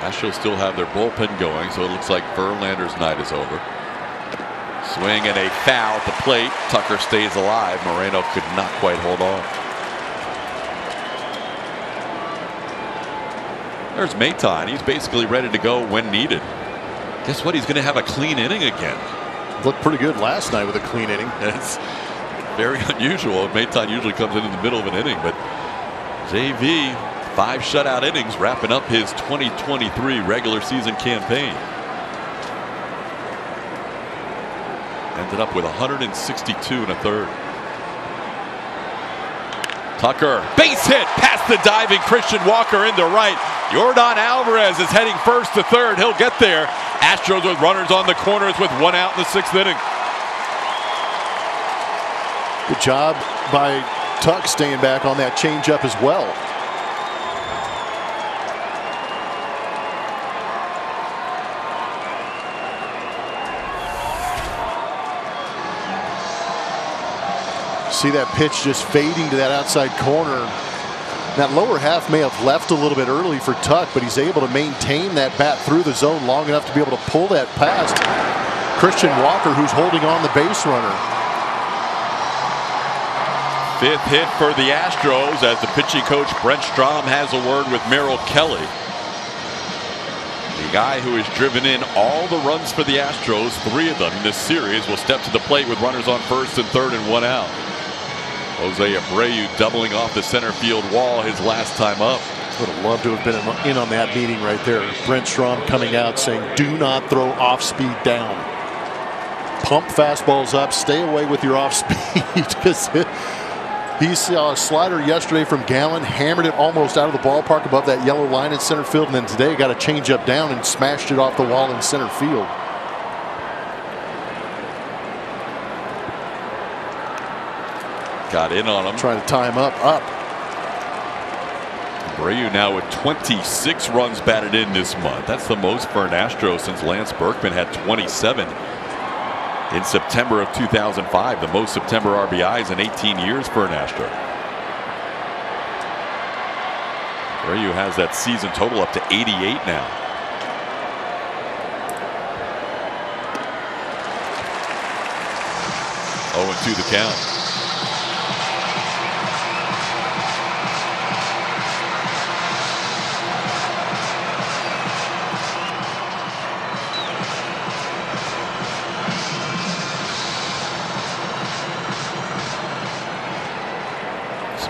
Astros still have their bullpen going, so it looks like Verlander's night is over. Swing and a foul at the plate. Tucker stays alive. Moreno could not quite hold on. There's Maton. He's basically ready to go when needed. Guess what? He's going to have a clean inning again. Looked pretty good last night with a clean inning. It's very unusual. Maton usually comes in the middle of an inning, but JV, 5 shutout innings, wrapping up his 2023 regular season campaign. Ended up with 162 1/3. Tucker, base hit past the diving Christian Walker into right. Yordan Alvarez is heading first to third. He'll get there. Astros with runners on the corners with 1 out in the 6th inning. Good job by Tuck staying back on that changeup as well. See that pitch just fading to that outside corner. That lower half may have left a little bit early for Tuck, but he's able to maintain that bat through the zone long enough to be able to pull that past Christian Walker, who's holding on the base runner. Fifth hit for the Astros as the pitching coach Brent Strom has a word with Merrill Kelly. The guy who has driven in all the runs for the Astros, 3 of them in this series, will step to the plate with runners on first and third and 1 out. Jose Abreu doubling off the center field wall his last time up. Would have loved to have been in on that meeting right there. Brent Strom coming out saying, do not throw off speed down. Pump fastballs up, stay away with your off speed. Because he saw a slider yesterday from Gallen, hammered it almost out of the ballpark above that yellow line in center field, and then today got a changeup down and smashed it off the wall in center field. Got in on him. Trying to tie him up. Abreu now with 26 runs batted in this month. That's the most for an Astro since Lance Berkman had 27 in September of 2005. The most September RBIs in 18 years for an Astro. Abreu has that season total up to 88 now. Oh, and 2 the count.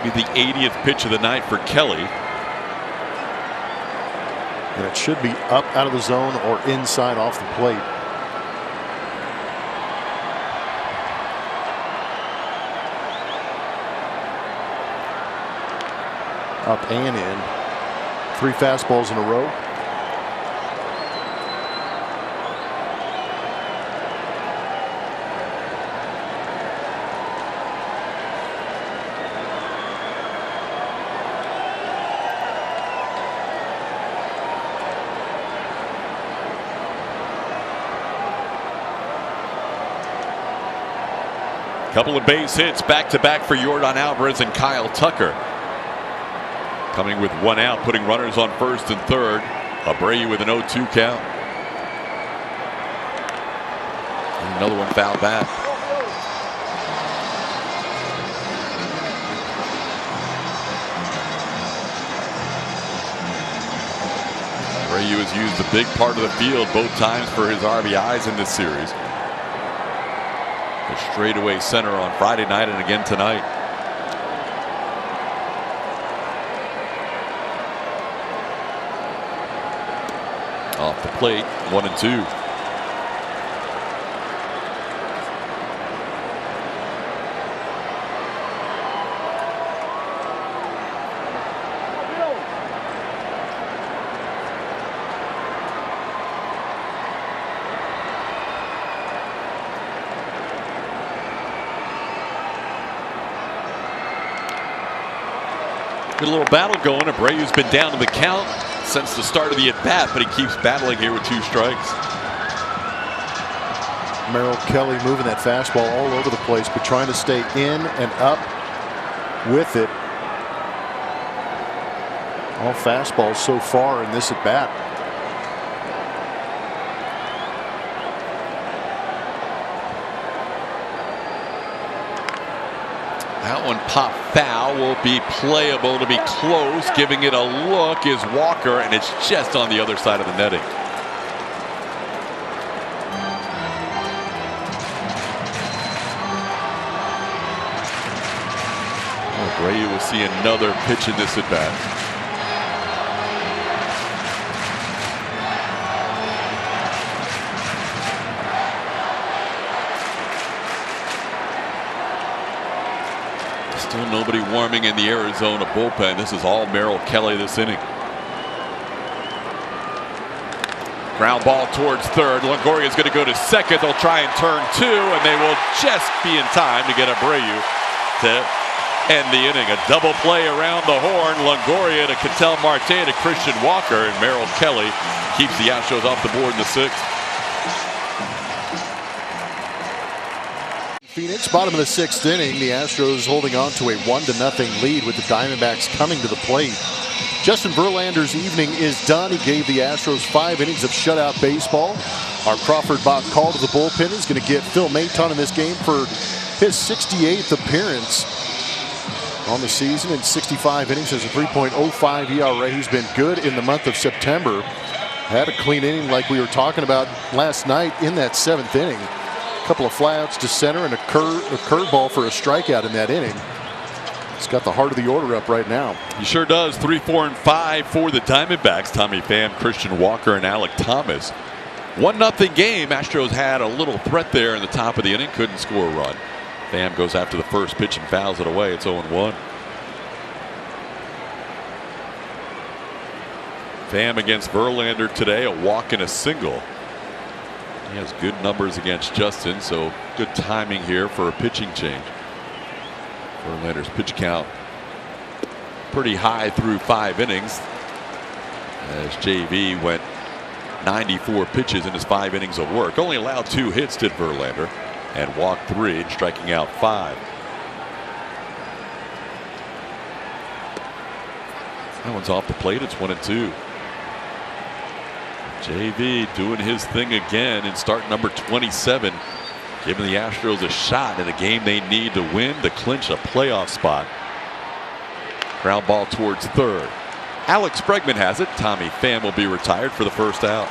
Be the 80th pitch of the night for Kelly. And it should be up out of the zone or inside off the plate. Up and in. 3 fastballs in a row. Couple of base hits back-to-back for Yordan Alvarez and Kyle Tucker. Coming with 1 out, putting runners on first and third. Abreu with an 0-2 count. And another one fouled back. Abreu has used a big part of the field both times for his RBIs in this series. The straightaway center on Friday night and again tonight. Off the plate, 1-2. Good little battle going. Abreu's been down to the count since the start of the at-bat, but he keeps battling here with 2 strikes. Merrill Kelly moving that fastball all over the place, but trying to stay in and up with it. All fastballs so far in this at-bat. That one popped foul, will be playable to be close. Giving it a look is Walker, and it's just on the other side of the netting. Abreu will see another pitch in this at bat. Still nobody warming in the Arizona bullpen. This is all Merrill Kelly this inning. Ground ball towards third. Longoria is going to go to second. They'll try and turn 2, and they will just be in time to get Abreu to end the inning. A double play around the horn. Longoria to Ketel Marte to Christian Walker, and Merrill Kelly keeps the Astros off the board in the 6th. Phoenix, bottom of the 6th inning. The Astros holding on to a 1-0 lead with the Diamondbacks coming to the plate. Justin Verlander's evening is done. He gave the Astros 5 innings of shutout baseball. Our Crawford Bach call to the bullpen is going to get Phil Maton in this game for his 68th appearance. on the season in 65 innings. Has a 3.05 ERA. He's been good in the month of September. Had a clean inning like we were talking about last night in that 7th inning. A couple of flyouts to center and a curveball for a strikeout in that inning. He's got the heart of the order up right now. He sure does. 3, 4, and 5 for the Diamondbacks. Tommy Pham, Christian Walker, and Alek Thomas. 1-0 game. Astros had a little threat there in the top of the inning. Couldn't score a run. Pham goes after the first pitch and fouls it away. It's 0-1. Pham against Verlander today. A walk and a single. He has good numbers against Justin, so good timing here for a pitching change. Verlander's pitch count pretty high through 5 innings, as JV went 94 pitches in his 5 innings of work. Only allowed 2 hits, did Verlander, and walked 3 and striking out 5. That one's off the plate. It's 1-2. JV doing his thing again in start number 27, giving the Astros a shot in a game they need to win to clinch a playoff spot. Ground ball towards third. Alex Bregman has it. Tommy Pham will be retired for the first out.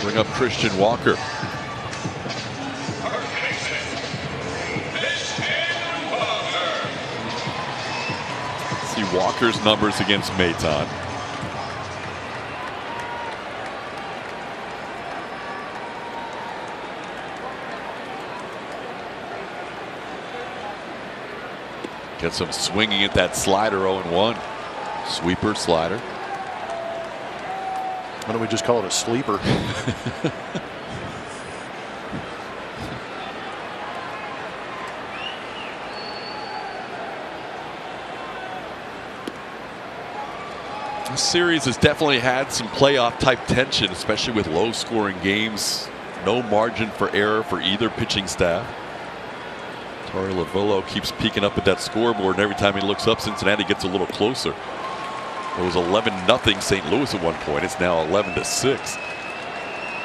Bring up Christian Walker. See Walker's numbers against Maton. Gets him swinging at that slider. 0-1. Sweeper slider. Why don't we just call it a sleeper? This series has definitely had some playoff type tension, especially with low scoring games. No margin for error for either pitching staff. Torey Lovullo keeps peeking up at that scoreboard, and every time he looks up, Cincinnati gets a little closer. It was 11-0 St. Louis at one point. It's now 11-6.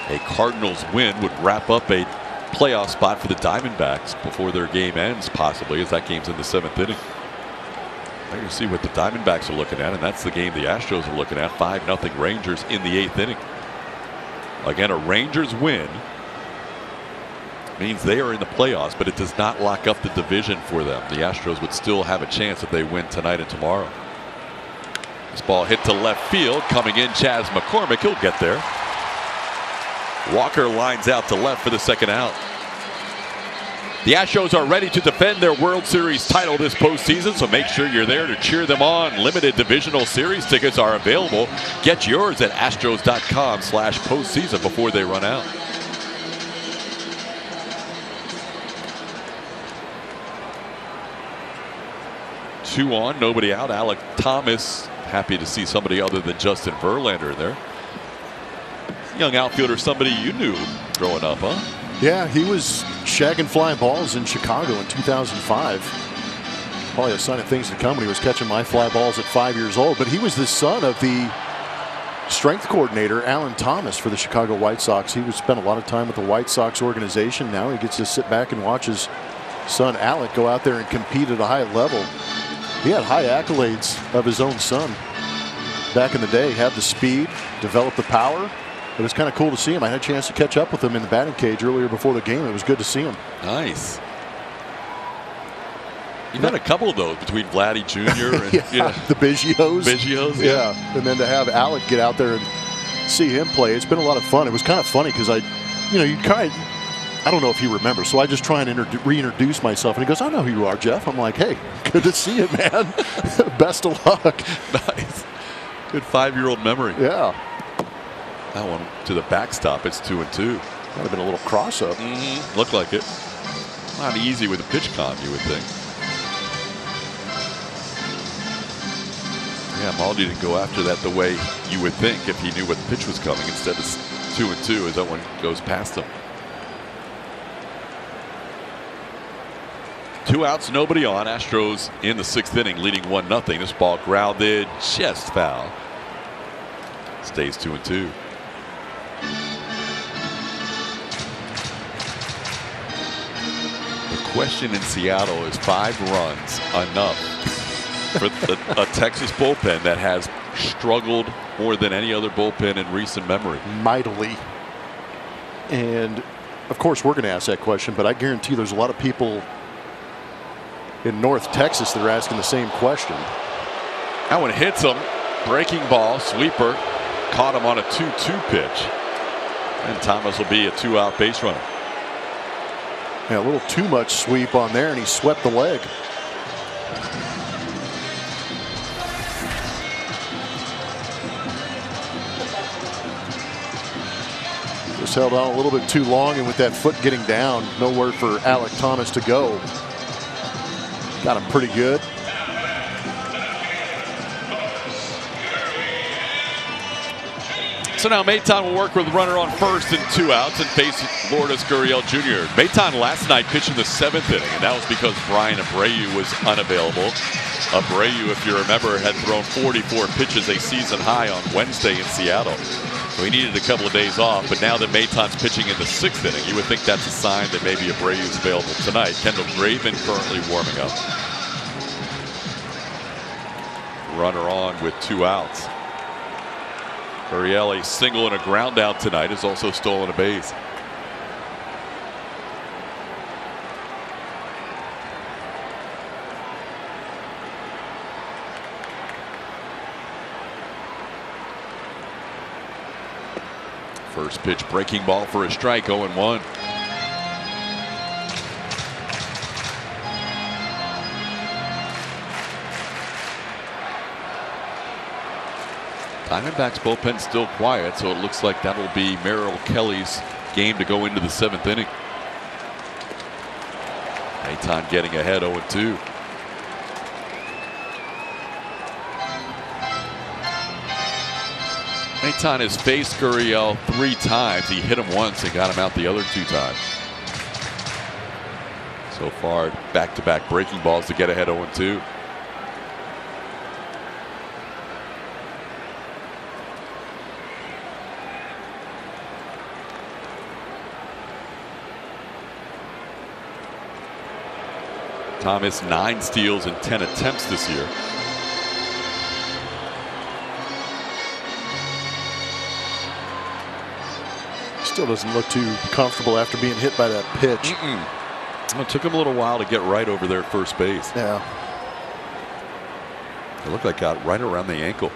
A Cardinals win would wrap up a playoff spot for the Diamondbacks before their game ends, possibly, as that game's in the 7th inning. Now you see what the Diamondbacks are looking at, and that's the game the Astros are looking at. 5-0 Rangers in the 8th inning. Again, a Rangers win means they are in the playoffs, but it does not lock up the division for them. The Astros would still have a chance if they win tonight and tomorrow. This ball hit to left field. Coming in, Chas McCormick. He'll get there. Walker lines out to left for the second out. The Astros are ready to defend their World Series title this postseason, so make sure you're there to cheer them on. Limited divisional series tickets are available. Get yours at astros.com/postseason before they run out. Two on, nobody out. Alek Thomas happy to see somebody other than Justin Verlander in there. Young outfielder, somebody you knew growing up, huh? Yeah, he was shagging fly balls in Chicago in 2005. Probably a sign of things to come when he was catching my fly balls at 5 years old. But he was the son of the strength coordinator, Alan Thomas, for the Chicago White Sox. He would spend a lot of time with the White Sox organization. Now he gets to sit back and watch his son, Alec, go out there and compete at a high level. He had high accolades of his own son back in the day. Had the speed, developed the power. It was kind of cool to see him. I had a chance to catch up with him in the batting cage earlier before the game. It was good to see him. Nice. You've had a couple of those between Vladdy Jr. and the Biggios. Biggios, yeah. And then to have Alec get out there and see him play, it's been a lot of fun. It was kind of funny because I don't know if he remembers, so I just try and reintroduce myself. And he goes, "I know who you are, Jeff." I'm like, "Hey, good to see you, man. Best of luck." Nice. Good 5-year-old memory. Yeah. That one to the backstop. It's 2-2. Might have been a little cross-up. Looked like it. Not easy with a pitch con, you would think. Yeah, Maldi didn't go after that the way you would think if he knew what the pitch was coming. Instead, it's 2-2 as that one goes past him. 2 outs, nobody on. Astros in the 6th inning, leading 1-0. This ball grounded, just foul. Stays 2-2. question in Seattle is 5 runs enough for a Texas bullpen that has struggled more than any other bullpen in recent memory. Mightily. And of course we're going to ask that question, but I guarantee there's a lot of people in North Texas that are asking the same question. That one hits him. Breaking ball, sweeper. Caught him on a 2-2 pitch. And Thomas will be a 2-out base runner. Yeah, a little too much sweep on there, and he swept the leg. Just held on a little bit too long, and with that foot getting down, nowhere for Alec Thomas to go. Got him pretty good. So now Maton will work with a runner on first and 2 outs and face Lourdes Gurriel Jr. Maton last night pitched in the 7th inning, and that was because Brian Abreu was unavailable. Abreu, if you remember, had thrown 44 pitches, a season high on Wednesday in Seattle. So he needed a couple of days off, but now that Maton's pitching in the 6th inning, you would think that's a sign that maybe Abreu's available tonight. Kendall Graveman currently warming up. Runner on with 2 outs. Gurriel, a single and a ground out tonight, has also stolen a base. First pitch breaking ball for a strike, 0-1. Diamondbacks bullpen still quiet, so it looks like that'll be Merrill Kelly's game to go into the 7th inning. Maton getting ahead 0-2. Maton has faced Gurriel 3 times. He hit him once and got him out the other 2 times. So far, back-to-back breaking balls to get ahead 0-2. Thomas 9 steals and 10 attempts this year. Still doesn't look too comfortable after being hit by that pitch. It took him a little while to get right over there at first base. Yeah. It looked like got right around the ankle.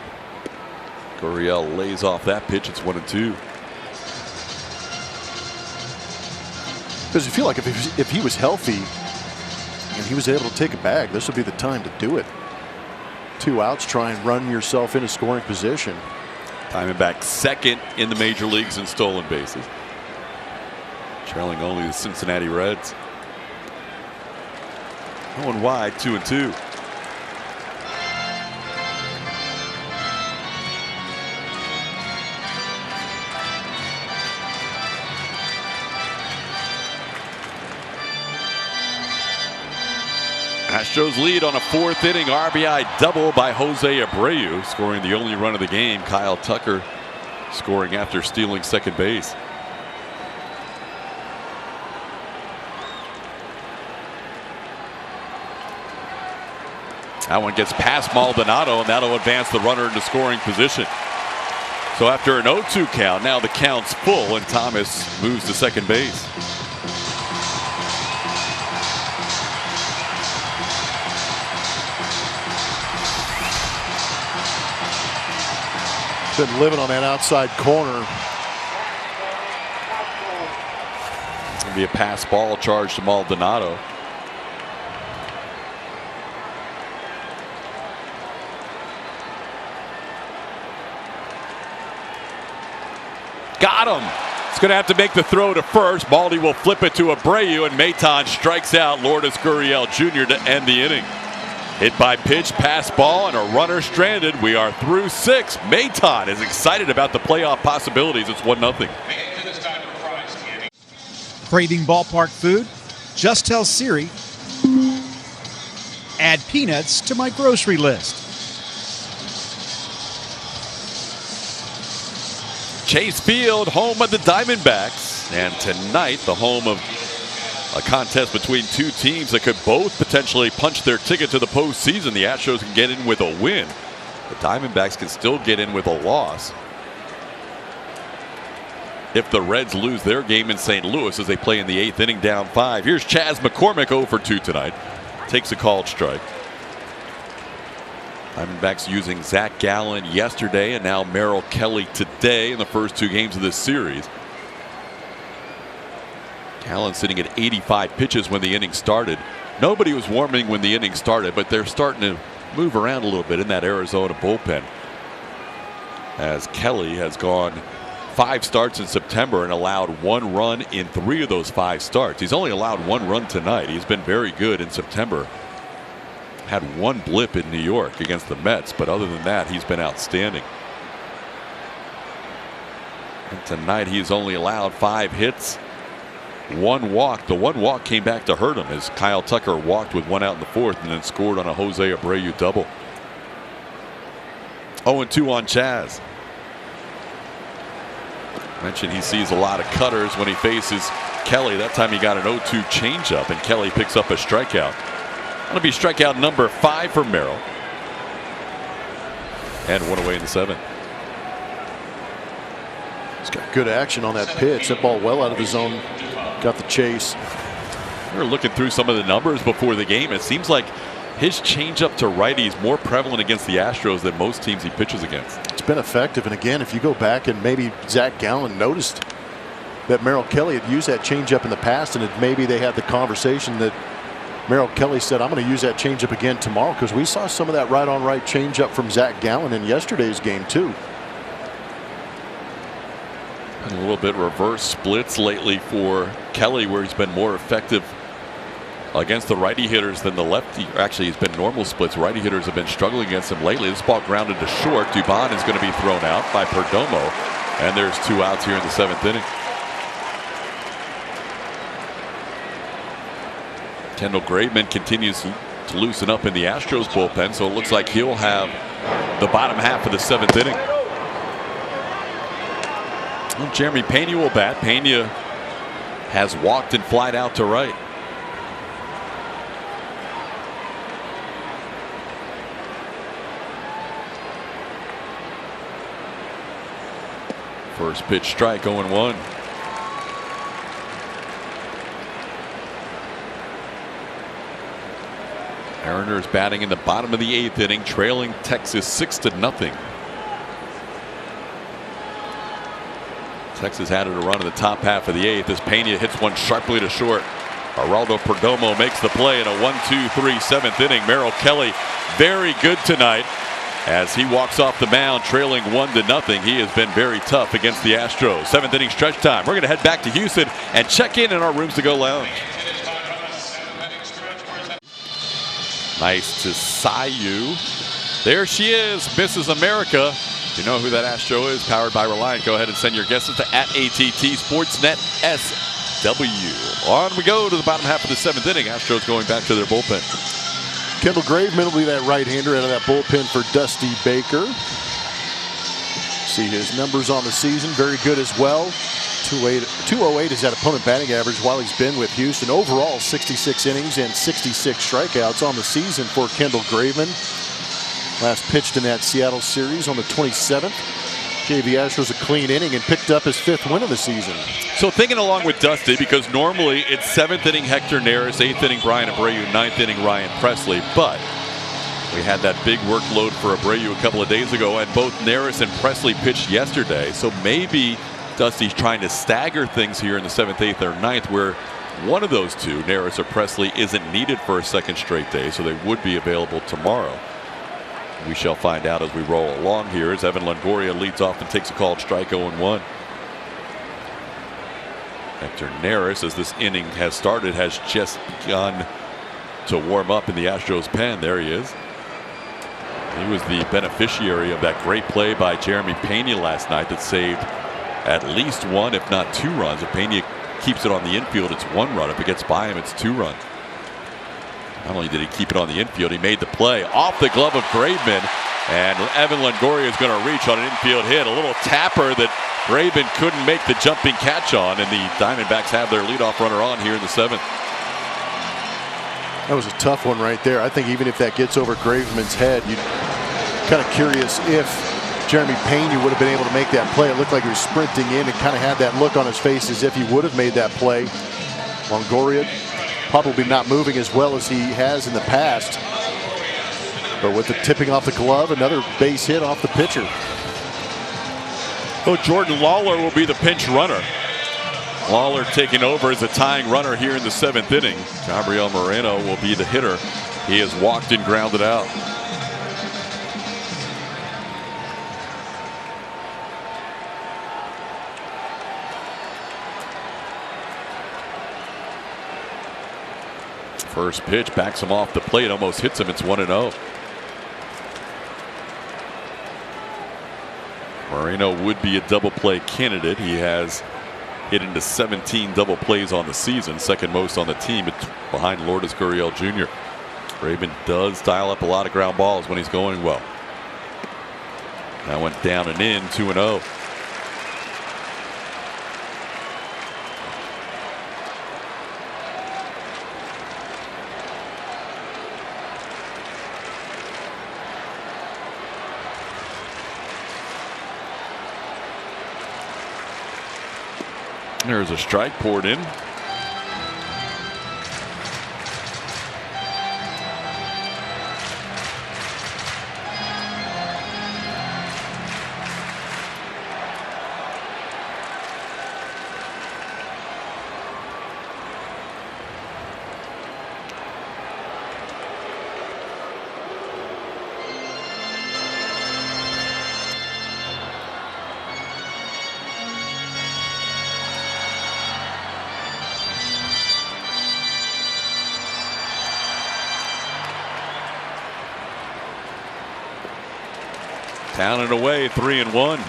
Gurriel lays off that pitch. It's 1-2. Because you feel like if he was healthy and he was able to take a bag, this would be the time to do it. 2 outs, try and run yourself into scoring position. Diamondbacks 2nd in the major leagues in stolen bases, trailing only the Cincinnati Reds. Going wide, 2-2. Astros lead on a 4th inning RBI double by Jose Abreu, scoring the only run of the game. Kyle Tucker scoring after stealing second base. That one gets past Maldonado, and that'll advance the runner into scoring position. So after an 0-2 count, now the count's full, and Thomas moves to second base. Been living on that outside corner. It'll be a pass ball charge to Maldonado. Got him. It's going to have to make the throw to first. Baldy will flip it to Abreu, and Maton strikes out Lourdes Gurriel Jr. to end the inning. Hit by pitch, pass ball, and a runner stranded. We are through 6. Maton is excited about the playoff possibilities. It's 1-0. Craving ballpark food? Just tell Siri, add peanuts to my grocery list. Chase Field, home of the Diamondbacks, and tonight the home of A contest between two teams that could both potentially punch their ticket to the postseason. The Astros can get in with a win. The Diamondbacks can still get in with a loss if the Reds lose their game in St. Louis as they play in the 8th inning down 5. Here's Chas McCormick 0 for 2 tonight. Takes a called strike. Diamondbacks using Zach Gallen yesterday and now Merrill Kelly today in the first 2 games of this series. Gallen sitting at 85 pitches when the inning started. Nobody was warming when the inning started, but they're starting to move around a little bit in that Arizona bullpen, as Kelly has gone 5 starts in September and allowed 1 run in 3 of those 5 starts. He's only allowed 1 run tonight. He's been very good in September. Had 1 blip in New York against the Mets, but other than that, he's been outstanding. And tonight, he's only allowed 5 hits, 1 walk. The 1 walk came back to hurt him as Kyle Tucker walked with 1 out in the 4th and then scored on a Jose Abreu double. 0-2 on Chas. Mentioned he sees a lot of cutters when he faces Kelly. That time he got an 0-2 changeup, and Kelly picks up a strikeout. That'll be strikeout number 5 for Merrill. And 1 away in the 7th. He's got good action on that pitch. That ball well out of the zone. Got the chase. We were looking through some of the numbers before the game. It seems like his changeup to righty is more prevalent against the Astros than most teams he pitches against. It's been effective. And again, if you go back and maybe Zach Gallen noticed that Merrill Kelly had used that changeup in the past, and maybe they had the conversation that Merrill Kelly said, I'm going to use that changeup again tomorrow, because we saw some of that right-on-right changeup from Zach Gallen in yesterday's game too. And a little bit reverse splits lately for Kelly, where he's been more effective against the righty hitters than the lefty. Actually, he's been normal splits. Righty hitters have been struggling against him lately. This ball grounded to short. Dubon is going to be thrown out by Perdomo, and there's 2 outs here in the 7th inning. Kendall Graveman continues to loosen up in the Astros bullpen, so it looks like he'll have the bottom half of the 7th inning. Well, Jeremy Pena will bat. Pena has walked and flied out to right. First pitch strike, 0-1. Mariners batting in the bottom of the 8th inning, trailing Texas 6-0. Texas had it a run in the top half of the 8th as Pena hits one sharply to short. Geraldo Perdomo makes the play in a 1-2-3 7th inning. Merrill Kelly very good tonight as he walks off the mound trailing 1-0. He has been very tough against the Astros. 7th inning stretch time. We're going to head back to Houston and check in our Rooms to Go lounge. Nice to Sayu. There she is, Mrs. America. You know who that Astro is, powered by Reliant. Go ahead and send your guesses to @ATT Sportsnet SW. On we go to the bottom half of the 7th inning. Astros going back to their bullpen. Kendall Graveman will be that right-hander out of that bullpen for Dusty Baker. See his numbers on the season, very good as well. 208 is that opponent batting average while he's been with Houston. Overall, 66 innings and 66 strikeouts on the season for Kendall Graveman. Last pitched in that Seattle series on the 27th. Gave the Astros a clean inning and picked up his 5th win of the season. So thinking along with Dusty, because normally it's 7th inning Hector Neris, 8th inning Brian Abreu, 9th inning Ryan Presley, but we had that big workload for Abreu a couple of days ago, and both Neris and Presley pitched yesterday. So maybe Dusty's trying to stagger things here in the 7th, 8th, or 9th, where one of those two, Neris or Presley, isn't needed for a second straight day, so they would be available tomorrow. We shall find out as we roll along here as Evan Longoria leads off and takes a called strike, 0-1. Hector Neris, as this inning has started, has just begun to warm up in the Astros pen. There he is. He was the beneficiary of that great play by Jeremy Pena last night that saved at least 1, if not 2 runs. If Pena keeps it on the infield, it's 1 run. If it gets by him, it's 2 runs. Not only did he keep it on the infield, he made the play off the glove of Graveman, and Evan Longoria is going to reach on an infield hit. A little tapper that Graveman couldn't make the jumping catch on, and the Diamondbacks have their leadoff runner on here in the 7th. That was a tough one right there. I think even if that gets over Graveman's head, you're kind of curious if Jeremy Pena would have been able to make that play. It looked like he was sprinting in and kind of had that look on his face as if he would have made that play. Longoria probably not moving as well as he has in the past. But with the tipping off the glove, another base hit off the pitcher. Oh, Jordan Lawler will be the pinch runner. Lawler taking over as a tying runner here in the 7th inning. Gabriel Moreno will be the hitter. He has walked and grounded out. First pitch backs him off the plate, almost hits him. It's 1-0. Moreno would be a double play candidate. He has hit into 17 double plays on the season, second most on the team. It's behind Lourdes Gurriel Jr. Raven does dial up a lot of ground balls when he's going well. That went down and in, 2-0. There's a strike poured in. Down and away, 3-1.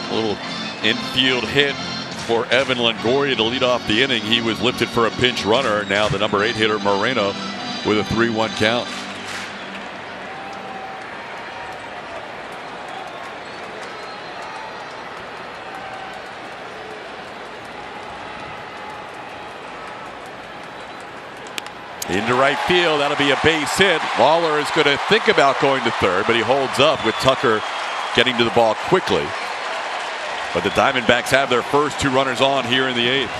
A little infield hit for Evan Longoria to lead off the inning. He was lifted for a pinch runner. Now the number 8 hitter Moreno with a 3-1 count. Into right field, that'll be a base hit. Lawler is going to think about going to third, but he holds up with Tucker getting to the ball quickly. But the Diamondbacks have their first 2 runners on here in the 8th.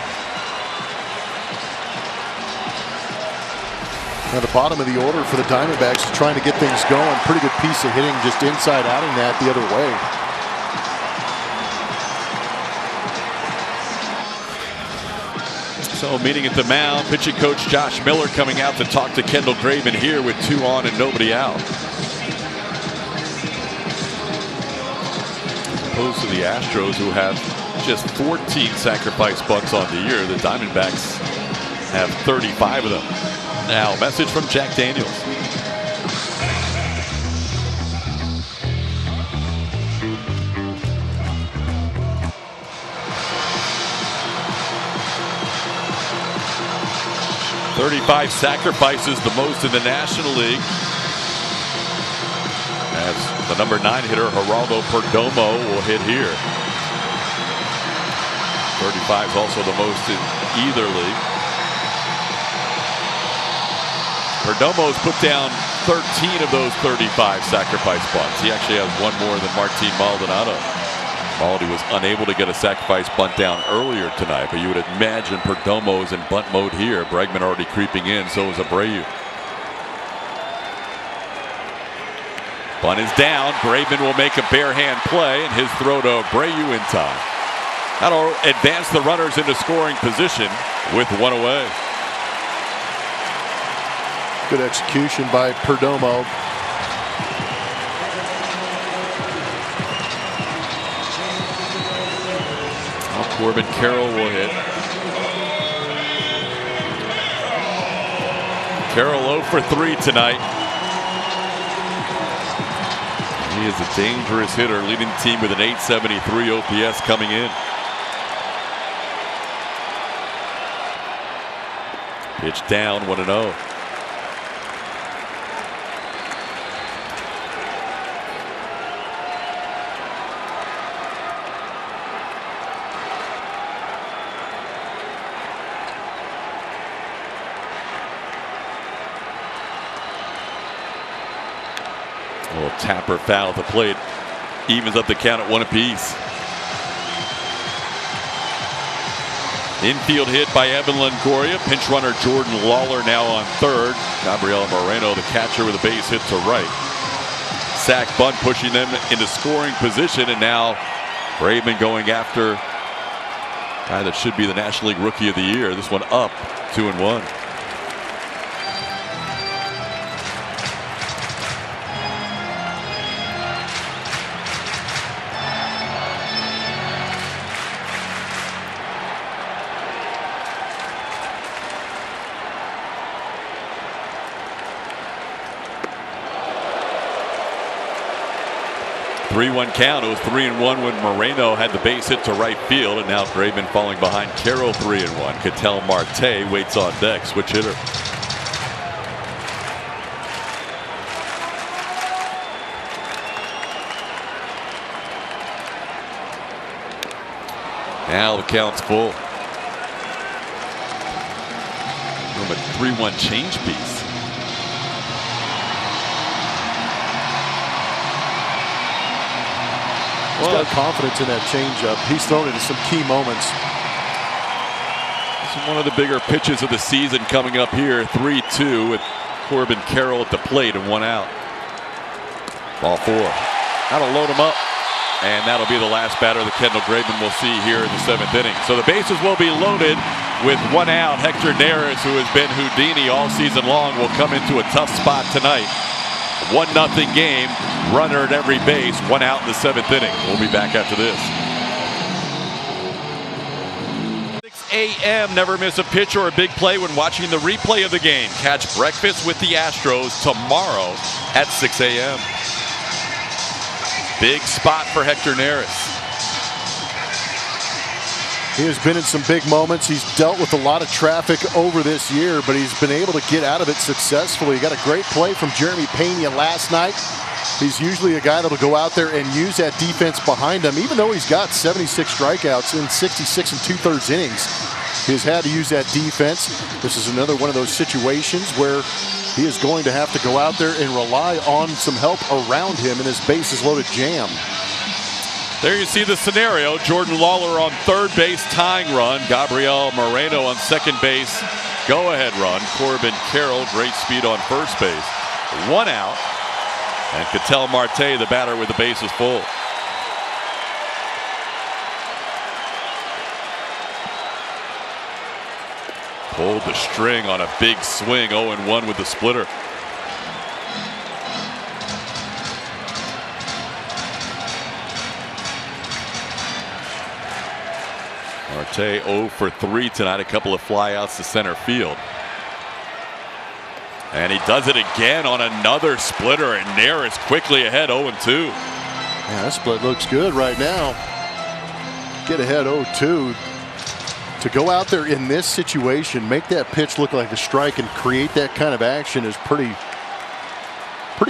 Now the bottom of the order for the Diamondbacks is trying to get things going. Pretty good piece of hitting, just inside outing that the other way. So meeting at the mound, pitching coach Josh Miller coming out to talk to Kendall Graveman here with 2 on and nobody out. Opposed to the Astros, who have just 14 sacrifice bunts on the year, the Diamondbacks have 35 of them. Now, message from Jack Daniels. "35 sacrifices, the most in the National League." As the number 9 hitter Geraldo Perdomo will hit here. 35 is also the most in either league. Perdomo's put down 13 of those 35 sacrifice bunts. He actually has one more than Martin Maldonado. Maldi was unable to get a sacrifice bunt down earlier tonight, but you would imagine Perdomo is in bunt mode here. Bregman already creeping in, so is Abreu. Bunt is down. Graveman will make a bare hand play, and his throw to Abreu in time. That'll advance the runners into scoring position with 1 away. Good execution by Perdomo. Corbin Carroll will hit. Carroll 0 for 3 tonight. He is a dangerous hitter, leading the team with an 873 OPS coming in. Pitch down, 1-0. Tapper foul at the plate. Evens up the count at 1 apiece. Infield hit by Evan Longoria. Pinch runner Jordan Lawler now on third. Gabriel Moreno, the catcher, with a base hit to right. Sack bunt pushing them into scoring position, and now Graveman going after guy that should be the National League Rookie of the Year. This one up 2-1. Three-one count. It was 3-1 when Moreno had the base hit to right field, and now Graveman falling behind Carroll 3-1. Ketel Marte waits on deck, switch hitter. Now the count's full. From a 3-1 change piece. He's got confidence in that changeup. He's thrown it at some key moments. This is one of the bigger pitches of the season coming up here. 3-2 with Corbin Carroll at the plate and 1 out. Ball 4. That'll load him up. And that'll be the last batter that Kendall Graveman will see here in the 7th inning. So the bases will be loaded with 1 out. Hector Neris, who has been Houdini all season long, will come into a tough spot tonight. 1-0 game, runner at every base, 1 out in the 7th inning. We'll be back after this. 6 a.m. Never miss a pitch or a big play when watching the replay of the game. Catch Breakfast with the Astros tomorrow at 6 a.m. Big spot for Hector Neris. He has been in some big moments. He's dealt with a lot of traffic over this year, but he's been able to get out of it successfully. He got a great play from Jeremy Pena last night. He's usually a guy that'll go out there and use that defense behind him, even though he's got 76 strikeouts in 66 2/3 innings. He has had to use that defense. This is another one of those situations where he is going to have to go out there and rely on some help around him in his bases loaded jam. There you see the scenario. Jordan Lawler on third base, tying run. Gabriel Moreno on second base, go-ahead run. Corbin Carroll, great speed on first base. 1 out. And Ketel Marte, the batter, with the bases full. Pulled the string on a big swing, 0-1 with the splitter. Marte 0 for 3 tonight, a couple of flyouts to center field. And he does it again on another splitter, and Neris quickly ahead 0-2. Yeah, that split looks good right now. Get ahead 0-2. To go out there in this situation, make that pitch look like a strike and create that kind of action is pretty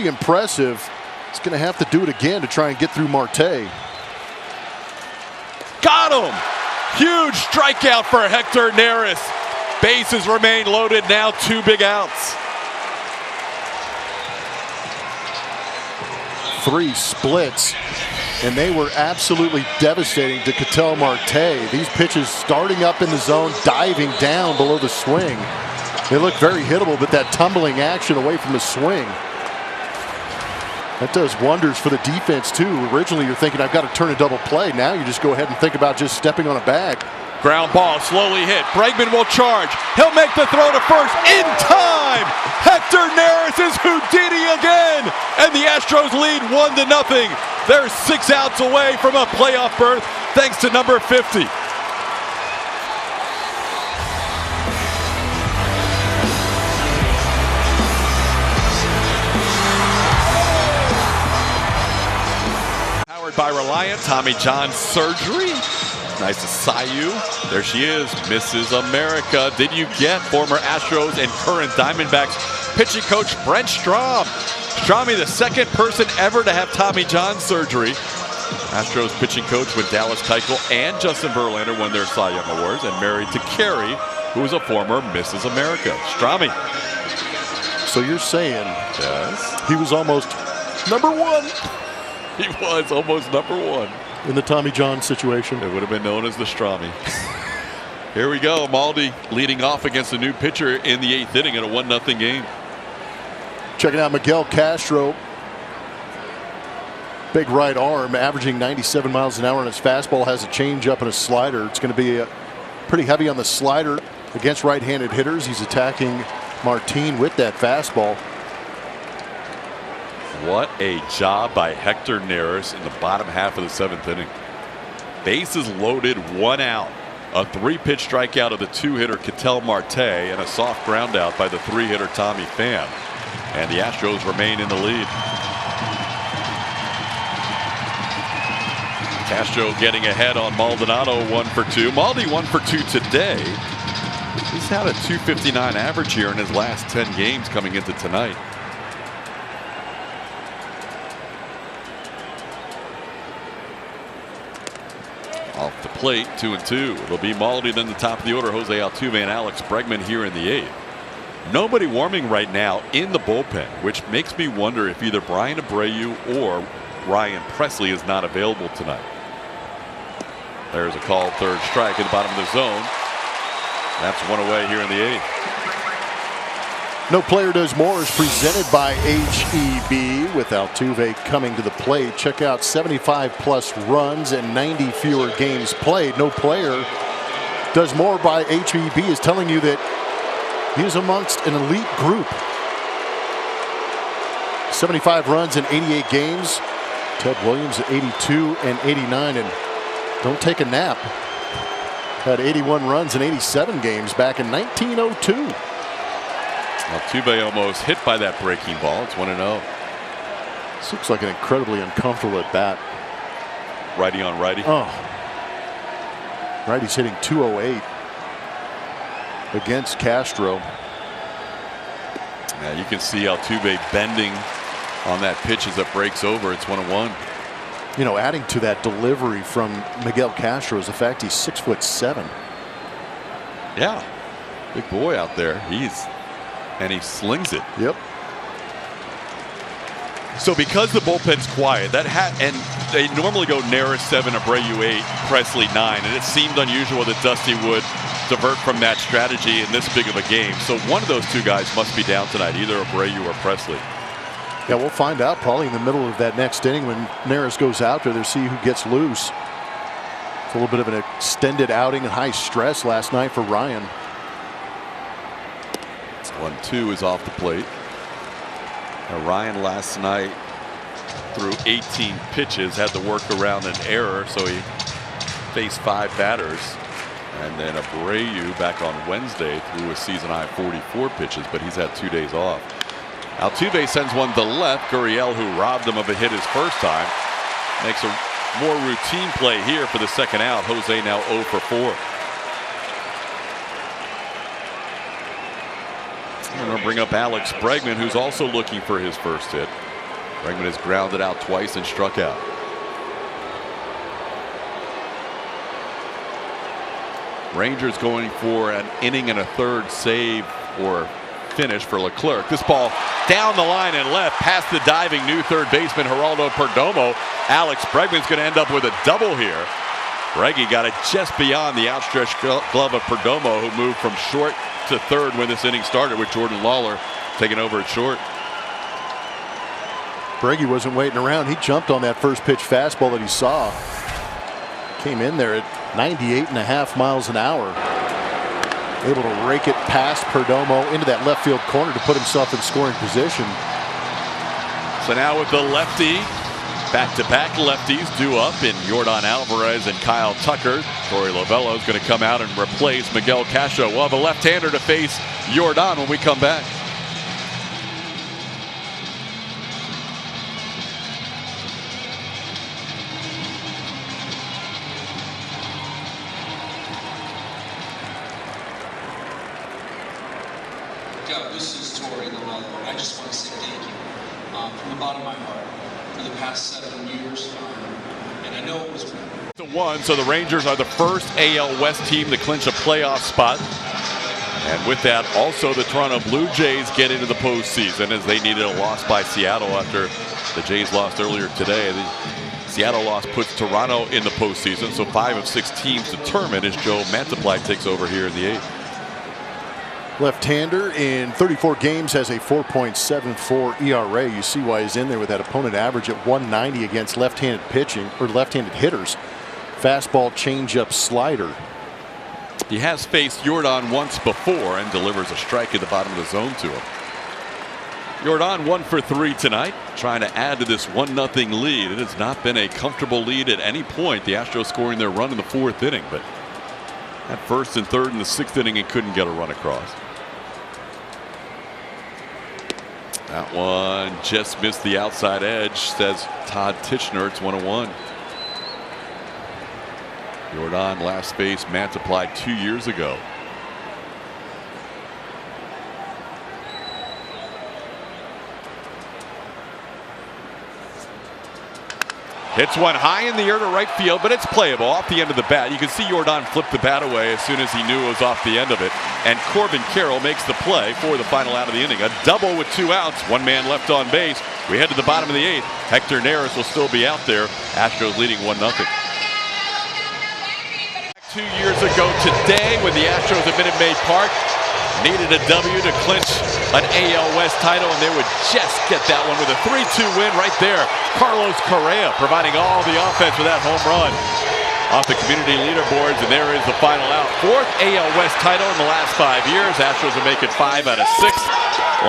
impressive. He's going to have to do it again to try and get through Marte. Got him! Huge strikeout for Hector Neris. Bases remain loaded, now 2 big outs. 3 splits, and they were absolutely devastating to Ketel Marte. These pitches starting up in the zone, diving down below the swing. They look very hittable, but that tumbling action away from the swing, that does wonders for the defense too. Originally you're thinking, I've got to turn a double play. Now you just go ahead and think about just stepping on a bag. Ground ball slowly hit. Bregman will charge. He'll make the throw to first in time. Hector Neris is Houdini again, and the Astros lead 1-0. They're 6 outs away from a playoff berth thanks to number 50. Powered by Reliant, Tommy John Surgery. Nice to see you. There she is, Mrs. America. Did you get former Astros and current Diamondbacks pitching coach Brent Strom? Stromy, the second person ever to have Tommy John surgery. Astros pitching coach when Dallas Keuchel and Justin Verlander won their Cy Young Awards, and married to Carrie, who is a former Mrs. America. Stromy. So you're saying yes, he was almost Number one. He was almost number one. In the Tommy John situation. It would have been known as the Strami. Here we go. Maldi leading off against a new pitcher in the 8th inning in a 1-0 game. Checking out Miguel Castro. Big right arm, averaging 97 miles an hour on his fastball, has a changeup and a slider. It's going to be pretty heavy on the slider against right-handed hitters. He's attacking Martin with that fastball. What a job by Hector Neris in the bottom half of the 7th inning. Bases loaded, 1 out. A 3-pitch strikeout of the 2-hitter Ketel Marte and a soft ground out by the 3-hitter Tommy Pham. And the Astros remain in the lead. Castro getting ahead on Maldonado, 1 for 2. Maldi 1 for 2 today. He's had a .259 average here in his last 10 games coming into tonight. Off the plate, 2-2. It'll be Maldi, then the top of the order, Jose Altuve and Alex Bregman here in the 8th. Nobody warming right now in the bullpen, which makes me wonder if either Brian Abreu or Ryan Presley is not available tonight. There's a called 3rd strike at the bottom of the zone. That's 1 away here in the 8th. No Player Does More is presented by HEB, with Altuve coming to the plate. Check out 75+ runs and 90 fewer games played. No Player Does More by HEB is telling you that he is amongst an elite group. 75 runs in 88 games. Ted Williams at 82 and 89, and don't take a nap. Had 81 runs in 87 games back in 1902. Altuve almost hit by that breaking ball. It's 1-0. This looks like an incredibly uncomfortable at bat. Righty on righty. Oh. Righty's hitting 208 against Castro. Yeah, you can see Altuve bending on that pitch as it breaks over. It's 1-1. You know, adding to that delivery from Miguel Castro is the fact he's 6'7". Yeah, big boy out there. And he slings it. Yep. So because the bullpen's quiet, and they normally go Neris 7, Abreu 8, Presley 9, and it seemed unusual that Dusty would divert from that strategy in this big of a game. So one of those two guys must be down tonight, either Abreu or Presley. Yeah, we'll find out probably in the middle of that next inning when Neris goes out there to see who gets loose. It's a little bit of an extended outing and high stress last night for Ryan. 1-2 is off the plate. Now Ryan last night threw 18 pitches, had to work around an error, so he faced 5 batters. And then Abreu back on Wednesday threw a season high 44 pitches, but he's had 2 days off. Altuve sends one to left. Gurriel, who robbed him of a hit his first time, makes a more routine play here for the second out. Jose now 0 for 4. I'm going to bring up Alex Bregman, who's also looking for his first hit. Bregman has grounded out twice and struck out. Rangers going for an inning and a third save or finish for Leclerc. This ball down the line and left past the diving new third baseman Geraldo Perdomo. Alex Bregman's going to end up with a double here. Breggy got it just beyond the outstretched glove of Perdomo, who moved from short to third when this inning started, with Jordan Lawler taking over at short. Breggy wasn't waiting around. He jumped on that first pitch fastball that he saw. Came in there at 98.5 miles an hour. Able to rake it past Perdomo into that left field corner to put himself in scoring position. So now with the lefty, back-to-back lefties due up in Yordan Alvarez and Kyle Tucker. Torey Lovello is going to come out and replace Miguel Castro. We'll have a left-hander to face Yordan when we come back. This is Torey Lovello. I just want to say thank you from the bottom of my heart for the past 7 years. And I know it was to 1, so the Rangers are the first AL West team to clinch a playoff spot. And with that, also the Toronto Blue Jays get into the postseason, as they needed a loss by Seattle after The Jays lost earlier today. The Seattle loss puts Toronto in the postseason, so 5 of 6 teams determined as Joe Mantiply takes over here in the 8th. Left-hander in 34 games has a 4.74 ERA. You see why he's in there with that opponent average at 190 against left-handed pitching or left-handed hitters. Fastball, changeup, slider. He has faced Jordan once before and delivers a strike at the bottom of the zone to him. Jordan 1 for 3 tonight, trying to add to this 1-0 lead. It has not been a comfortable lead at any point. The Astros scoring their run in the 4th inning, but at 1st and 3rd in the 6th inning and couldn't get a run across. That one just missed the outside edge, says Todd Tichenor. It's 1-1. Jordan last faced Mantiply 2 years ago. Hits one high in the air to right field, but it's playable off the end of the bat. You can see Jordan flip the bat away as soon as he knew it was off the end of it. And Corbin Carroll makes the play for the final out of the inning. A double with 2 outs, 1 man left on base. We head to the bottom of the 8th. Hector Neris will still be out there. Astros leading 1-0. 2 years ago today when the Astros at Minute Maid Park needed a W to clinch an AL West title, and they would just get that one with a 3-2 win right there. Carlos Correa providing all the offense with that home run off the community leaderboards, and there is the final out. 4th AL West title in the last 5 years. Astros will make it 5 out of 6.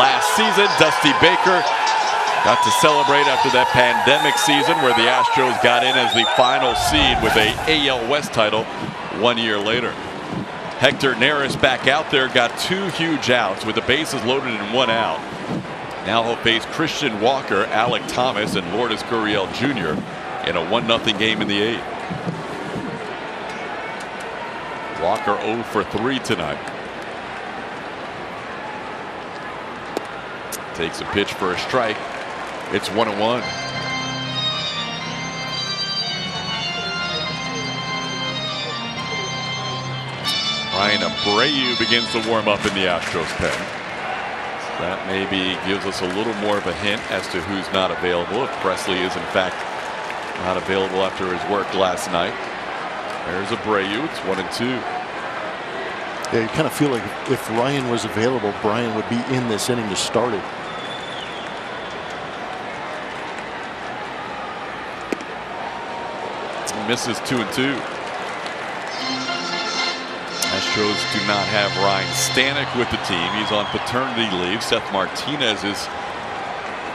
Last season, Dusty Baker got to celebrate after that pandemic season where the Astros got in as the final seed with a AL West title 1 year later. Hector Neris back out there, got 2 huge outs with the bases loaded and 1 out. Now he'll face Christian Walker, Alec Thomas, and Lourdes Gurriel Jr. in a 1-0 game in the 8th. Walker 0 for 3 tonight. Takes a pitch for a strike. It's 1-1. Ryan Abreu begins to warm up in the Astros pen. That maybe gives us a little more of a hint as to who's not available. If Presley is in fact not available after his work last night. There's Abreu. It's 1-2. Yeah, you kind of feel like if Ryan was available, Brian would be in this inning to start it. Misses 2-2. Astros do not have Ryan Stanek with the team. He's on paternity leave. Seth Martinez is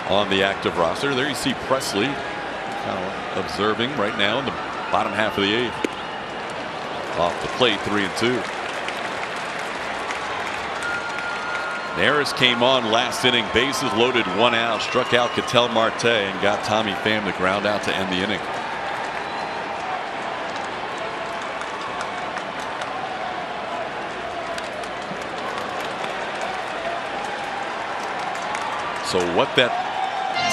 on the active roster. There you see Presley kind of observing right now in the bottom half of the 8th. Off the plate, 3-2. Neris came on last inning, bases loaded, 1 out, struck out Ketel Marte and got Tommy Pham to ground out to end the inning. So what that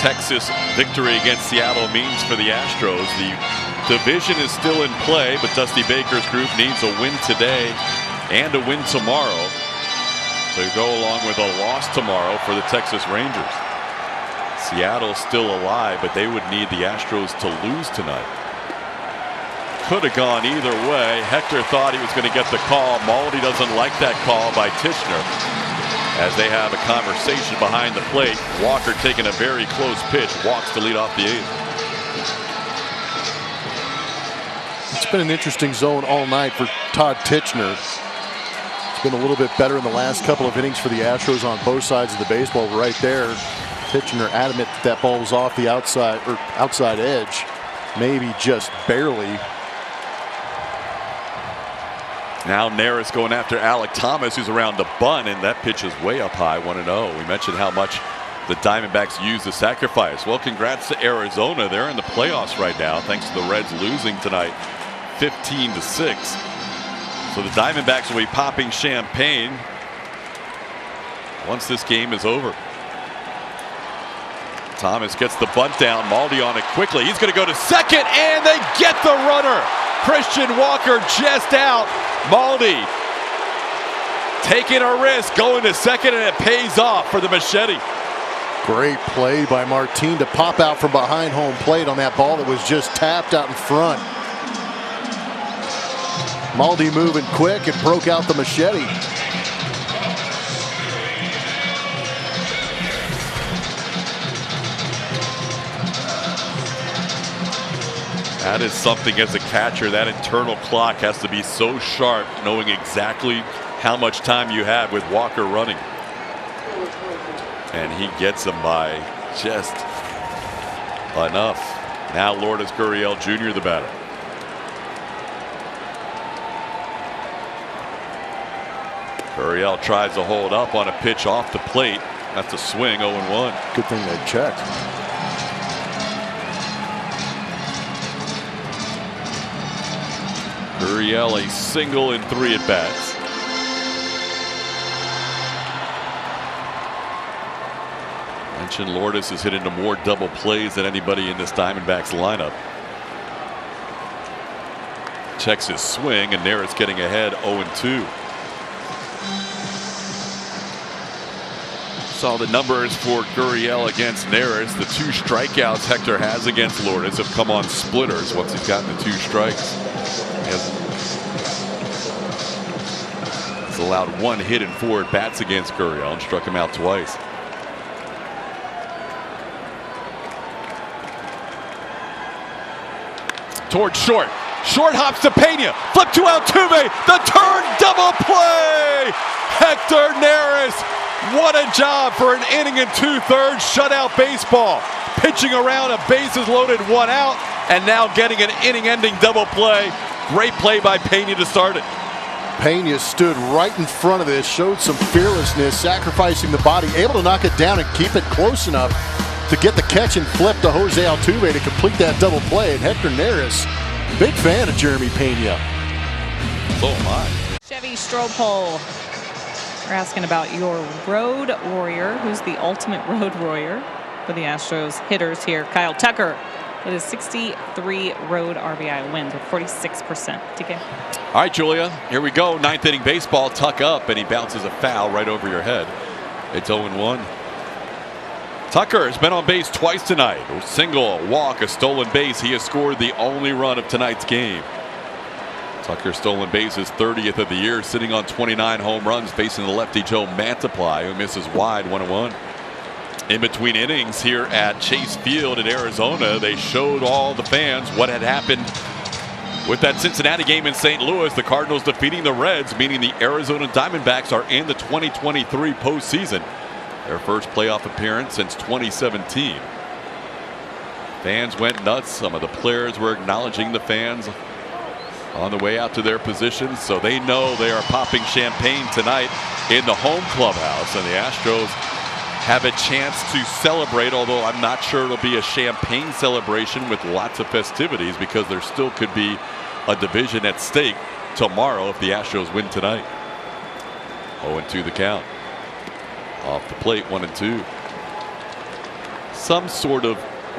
Texas victory against Seattle means for the Astros, the division is still in play, but Dusty Baker's group needs a win today and a win tomorrow to go along with a loss tomorrow for the Texas Rangers. Seattle's still alive, but they would need the Astros to lose tonight. Could have gone either way. Hector thought he was going to get the call. Maldi doesn't like that call by Tichenor. As they have a conversation behind the plate, Walker taking a very close pitch, walks to lead off the 8th. It's been an interesting zone all night for Todd Tichenor. It's been a little bit better in the last couple of innings for the Astros on both sides of the baseball. Right there, Tichenor adamant that ball was off the outside edge, maybe just barely. Now Neris going after Alec Thomas, who's around the bunt, and that pitch is way up high, 1-0. We mentioned how much the Diamondbacks use the sacrifice. Well, congrats to Arizona. They're in the playoffs right now, thanks to the Reds losing tonight 15-6. So the Diamondbacks will be popping champagne once this game is over. Thomas gets the bunt down. Maldi on it quickly. He's going to go to second, and they get the runner. Christian Walker just out. Maldi taking a risk, going to second, and it pays off for the Machete. Great play by Martin to pop out from behind home plate on that ball that was just tapped out in front. Maldi moving quick and broke out the machete. That is something as a catcher. That internal clock has to be so sharp, knowing exactly how much time you have with Walker running. And he gets him by just enough. Now Lourdes Gurriel Jr. the batter. Gurriel tries to hold up on a pitch off the plate. That's a swing, 0-1. Good thing they checked. Gurriel a single in 3 at-bats. Mentioned Lourdes has hit into more double plays than anybody in this Diamondbacks lineup. Checks his swing, and there it's getting ahead 0-2. Saw the numbers for Gurriel against Neris. The 2 strikeouts Hector has against Lourdes have come on splitters once he's gotten the 2 strikes. He's allowed 1 hit and 4 at bats against Gurriel and struck him out twice. Towards short. Short hops to Pena. Flip to Altuve. The turn double play. Hector Neris. What a job for an inning and 2/3 shutout baseball. Pitching around a bases loaded 1 out and now getting an inning ending double play. Great play by Pena to start it. Pena stood right in front of this, showed some fearlessness, sacrificing the body, able to knock it down and keep it close enough to get the catch and flip to Jose Altuve to complete that double play. And Hector Neris, big fan of Jeremy Pena. So am I. Chevy Stropole. We're asking about your road warrior. Who's the ultimate road warrior for the Astros hitters here? Kyle Tucker with his 63 road RBI wins with 46%. TK. All right, Julia, here we go. 9th inning baseball. Tuck up, and he bounces a foul right over your head. It's 0-1. Tucker has been on base twice tonight. A single, a walk, a stolen base. He has scored the only run of tonight's game. Tucker's stolen base is 30th of the year, sitting on 29 home runs, facing the lefty Joe Mantiply, who misses wide 1-1. In between innings here at Chase Field in Arizona, they showed all the fans what had happened with that Cincinnati game in St. Louis. The Cardinals defeating the Reds, meaning the Arizona Diamondbacks are in the 2023 postseason. Their first playoff appearance since 2017. Fans went nuts. Some of the players were acknowledging the fans on the way out to their positions, so they know they are popping champagne tonight in the home clubhouse, and the Astros have a chance to celebrate, although I'm not sure it'll be a champagne celebration with lots of festivities, because there still could be a division at stake tomorrow if the Astros win tonight. 0-2 the count. Off the plate, 1-2. Some sort of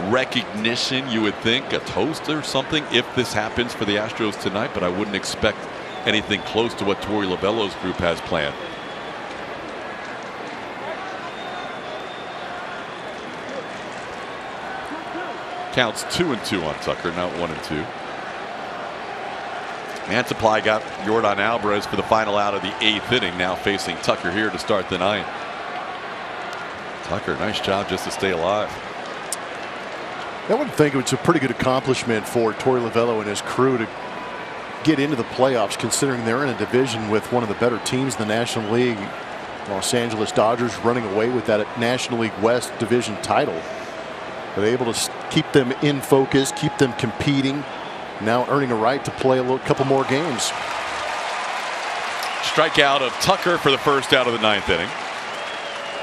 recognition, you would think, a toast or something, if this happens for the Astros tonight, but I wouldn't expect anything close to what Torey Lovullo's group has planned. Counts 2-2 on Tucker, not 1-2. Mantiply got Yordan Alvarez for the final out of the 8th inning, now facing Tucker here to start the 9th. Tucker, nice job just to stay alive. I would think it was a pretty good accomplishment for Torey Lovullo and his crew to get into the playoffs, considering they're in a division with one of the better teams in the National League. Los Angeles Dodgers running away with that National League West division title. They're able to keep them in focus, keep them competing, now earning a right to play a couple more games. Strikeout of Tucker for the first out of the 9th inning.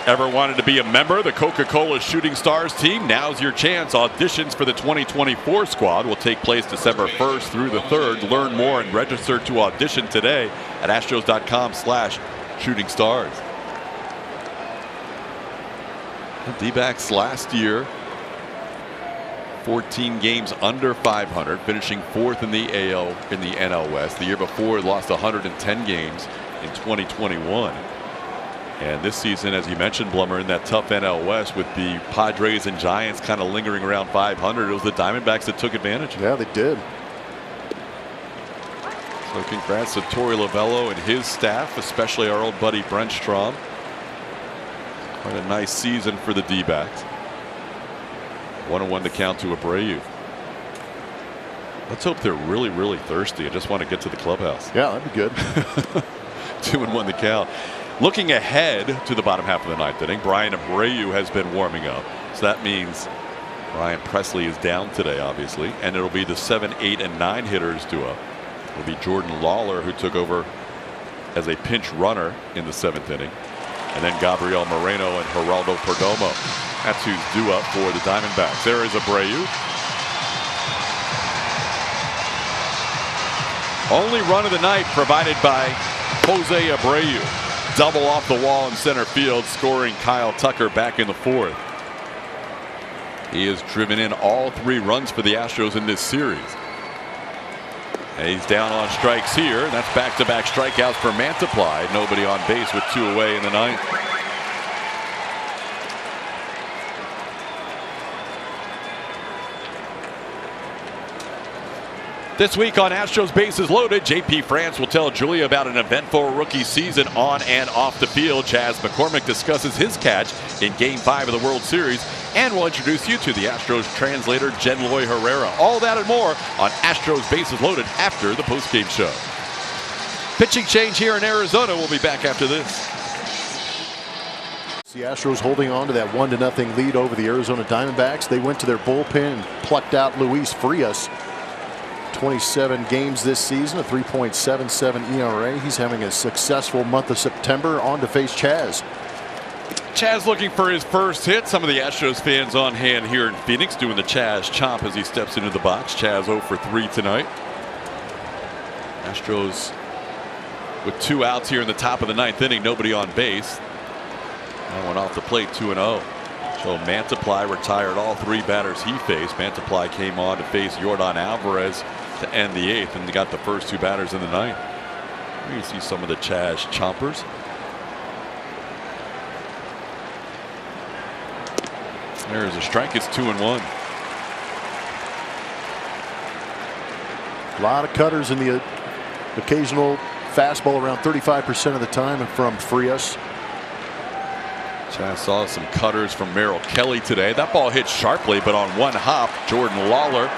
Ever wanted to be a member of the Coca-Cola Shooting Stars team? Now's your chance. Auditions for the 2024 squad will take place December 1st through the 3rd. Learn more and register to audition today at astros.com/shootingstars. The D-backs last year, 14 games under 500, finishing 4th in the NL West. The year before, lost 110 games in 2021. And this season, as you mentioned, Blummer, in that tough NL West with the Padres and Giants kind of lingering around 500, it was the Diamondbacks that took advantage. Yeah, they did. So congrats to Torey Lovello and his staff, especially our old buddy Brent Strom. Quite a nice season for the D-backs. 1-1 to count to Abreu. Let's hope they're really, really thirsty and just want to get to the clubhouse. Yeah, that'd be good. 2-1 to count. Looking ahead to the bottom half of the ninth inning, Brian Abreu has been warming up. So that means Ryan Presley is down today, obviously, and it'll be the 7, 8, and 9 hitters due up. It'll be Jordan Lawler, who took over as a pinch runner in the 7th inning. And then Gabriel Moreno and Geraldo Perdomo. That's who's due up for the Diamondbacks. There is Abreu. Only run of the night provided by Jose Abreu. Double off the wall in center field, scoring Kyle Tucker back in the 4th. He has driven in all 3 runs for the Astros in this series. And he's down on strikes here, and that's back-to-back strikeouts for Mantiply. Nobody on base with 2 away in the 9th. This week on Astros Bases Loaded, JP France will tell Julia about an eventful rookie season on and off the field. Chaz McCormick discusses his catch in Game 5 of the World Series, and we'll introduce you to the Astros translator, Jenloy Herrera. All that and more on Astros Bases Loaded after the postgame show. Pitching change here in Arizona. We'll be back after this. The Astros holding on to that 1-0 lead over the Arizona Diamondbacks. They went to their bullpen and plucked out Luis Frias. 27 games this season, a 3.77 ERA. He's having a successful month of September. On to face Chaz. Chaz looking for his first hit. Some of the Astros fans on hand here in Phoenix doing the Chaz chomp as he steps into the box. Chaz 0 for 3 tonight. Astros with 2 outs here in the top of the 9th inning. Nobody on base. That one off the plate, 2-0. So Mantiply retired all 3 batters he faced. Mantiply came on to face Yordan Alvarez to end the 8th, and they got the first 2 batters in the 9th. You see some of the Chaz chompers. There's a strike. It's 2-1. A lot of cutters in the occasional fastball, around 35% of the time from Frias. Chaz saw some cutters from Merrill Kelly today. That ball hit sharply, but on one hop, Jordan Lawler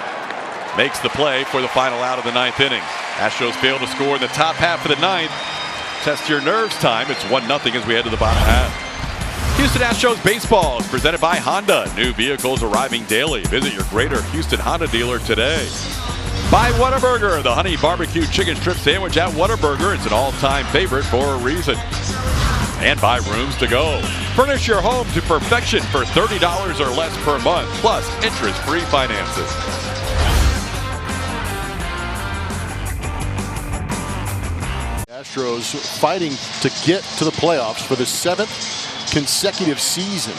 makes the play for the final out of the 9th inning. Astros fail to score in the top half of the 9th. Test your nerves time. It's 1-0 as we head to the bottom half. Houston Astros baseball is presented by Honda. New vehicles arriving daily. Visit your Greater Houston Honda dealer today. By Whataburger, the honey barbecue chicken strip sandwich at Whataburger. It's an all-time favorite for a reason. And by Rooms to Go. Furnish your home to perfection for $30 or less per month, plus interest-free finances. Astros fighting to get to the playoffs for the 7th consecutive season.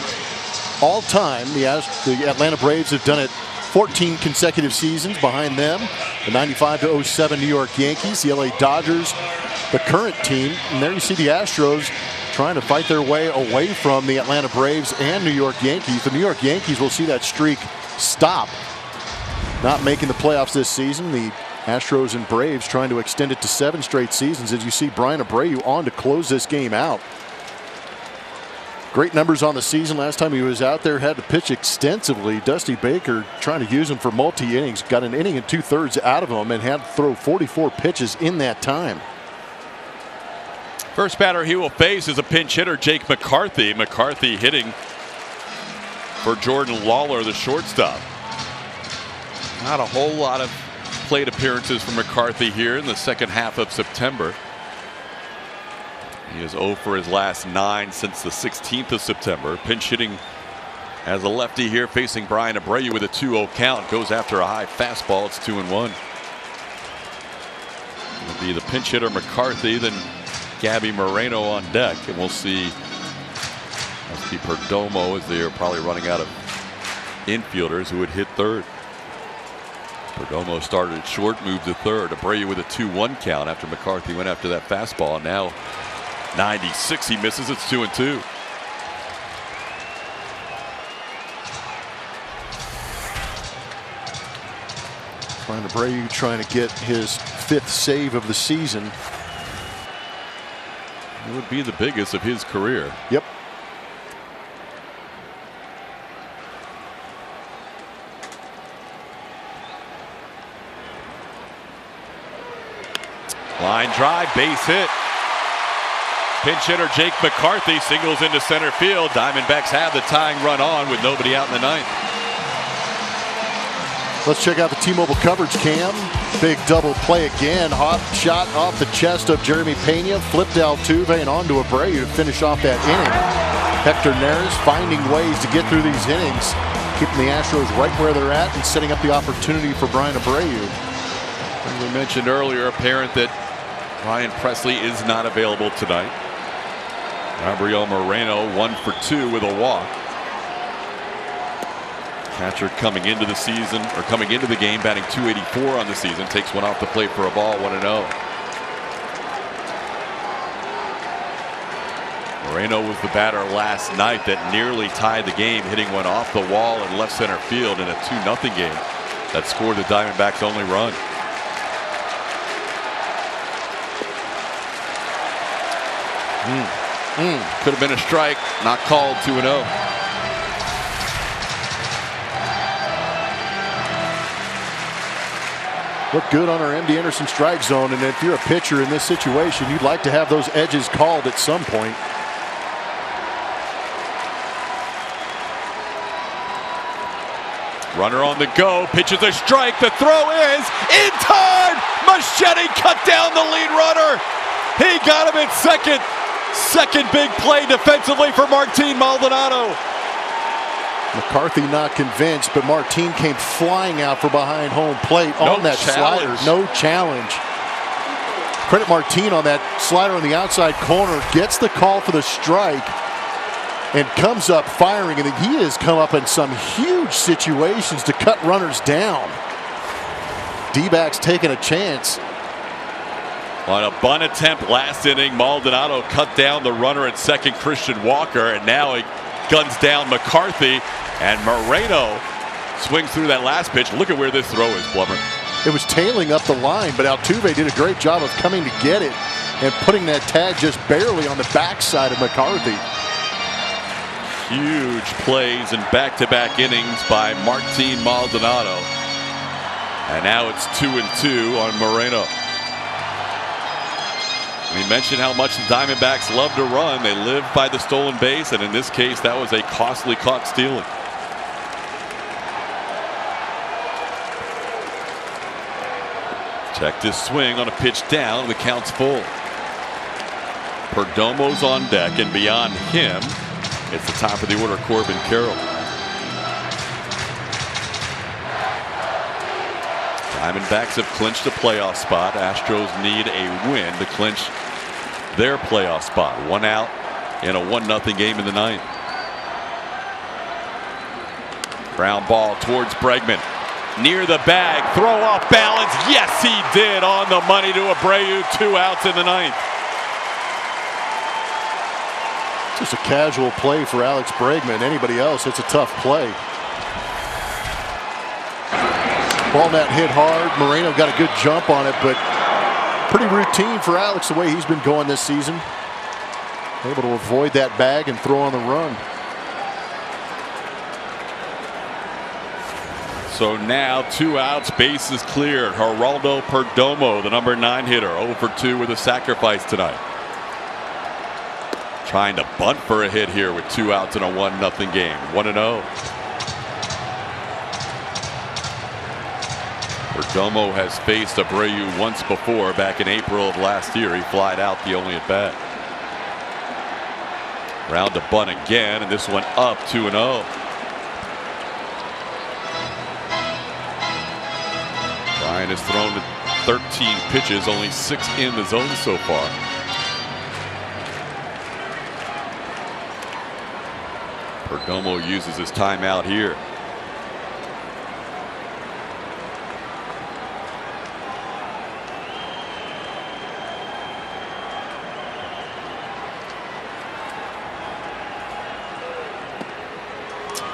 All time, the Atlanta Braves have done it 14 consecutive seasons. Behind them, the 95-07 New York Yankees, the LA Dodgers, the current team. And there you see the Astros trying to fight their way away from the Atlanta Braves and New York Yankees. The New York Yankees will see that streak stop, not making the playoffs this season. The Astros and Braves trying to extend it to 7 straight seasons, as you see Brian Abreu on to close this game out. Great numbers on the season. Last time he was out there, had to pitch extensively. Dusty Baker trying to use him for multi-innings. Got an inning and 2/3 out of him and had to throw 44 pitches in that time. First batter he will face is a pinch hitter, Jake McCarthy. McCarthy hitting for Jordan Lawler, the shortstop. Not a whole lot of plate appearances for McCarthy here in the second half of September. He is 0 for his last 9 since the 16th of September. Pinch hitting as a lefty here, facing Brian Abreu with a 2-0 count. Goes after a high fastball. It's 2-1. It'll be the pinch hitter McCarthy, then Gabby Moreno on deck, and we'll see. Must be Perdomo, as they are probably running out of infielders who would hit third. Perdomo started at short, moved to third. Abreu with a 2-1 count after McCarthy went after that fastball. Now 96, he misses. It's 2-2. Brian Abreu trying to get his 5th save of the season. It would be the biggest of his career. Yep. Line drive, base hit. Pinch hitter Jake McCarthy singles into center field. Diamondbacks have the tying run on with nobody out in the 9th. Let's check out the T-Mobile coverage cam. Big double play again. Hot shot off the chest of Jeremy Pena. Flipped Altuve and onto Abreu to finish off that inning. Hector Neris finding ways to get through these innings, keeping the Astros right where they're at and setting up the opportunity for Brian Abreu. As we mentioned earlier, apparent that Ryan Presley is not available tonight. Gabriel Moreno 1 for 2 with a walk. Catcher coming into the season, or coming into the game, batting .284 on the season, takes one off the plate for a ball, 1-0. Moreno was the batter last night that nearly tied the game, hitting one off the wall in left center field in a 2-0 game that scored the Diamondbacks' only run. Could have been a strike, not called. 2-0. Look good on our MD Anderson strike zone, and if you're a pitcher in this situation, you'd like to have those edges called at some point. Runner on the go, pitches a strike. The throw is in time. Machete cut down the lead runner. He got him at second. Second big play defensively for Martin Maldonado. McCarthy not convinced, but Martin came flying out for behind home plate on that slider. No challenge. Credit Martin on that slider on the outside corner. Gets the call for the strike and comes up firing. And he has come up in some huge situations to cut runners down. D-backs taking a chance. On a bunt attempt last inning, Maldonado cut down the runner at second, Christian Walker, and now he guns down McCarthy, and Moreno swings through that last pitch. Look at where this throw is, Blummer. It was tailing up the line, but Altuve did a great job of coming to get it and putting that tag just barely on the backside of McCarthy. Huge plays in back-to-back innings by Martin Maldonado. And now it's 2-2 on Moreno. We mentioned how much the Diamondbacks love to run. They live by the stolen base, and in this case, that was a costly caught stealing. Check this swing on a pitch down. The count's full. Perdomo's on deck, and beyond him, it's the top of the order, Corbin Carroll. Diamondbacks have clinched a playoff spot. Astros need a win to clinch their playoff spot. One out in a 1-0 game in the 9th. Ground ball towards Bregman. Near the bag. Throw off balance. Yes, he did. On the money to Abreu. 2 outs in the 9th. Just a casual play for Alex Bregman. Anybody else, it's a tough play. Ball net hit hard. Moreno got a good jump on it, but pretty routine for Alex the way he's been going this season. Able to avoid that bag and throw on the run. So now 2 outs, bases cleared. Geraldo Perdomo, the number 9 hitter, 0 for 2 with a sacrifice tonight. Trying to bunt for a hit here with 2 outs in a 1-0 game. 1-0. Perdomo has faced Abreu once before, back in April of last year. He flied out the only at bat. Round to bunt again, and this one up 2-0. Ryan has thrown 13 pitches, only 6 in the zone so far. Perdomo uses his timeout here.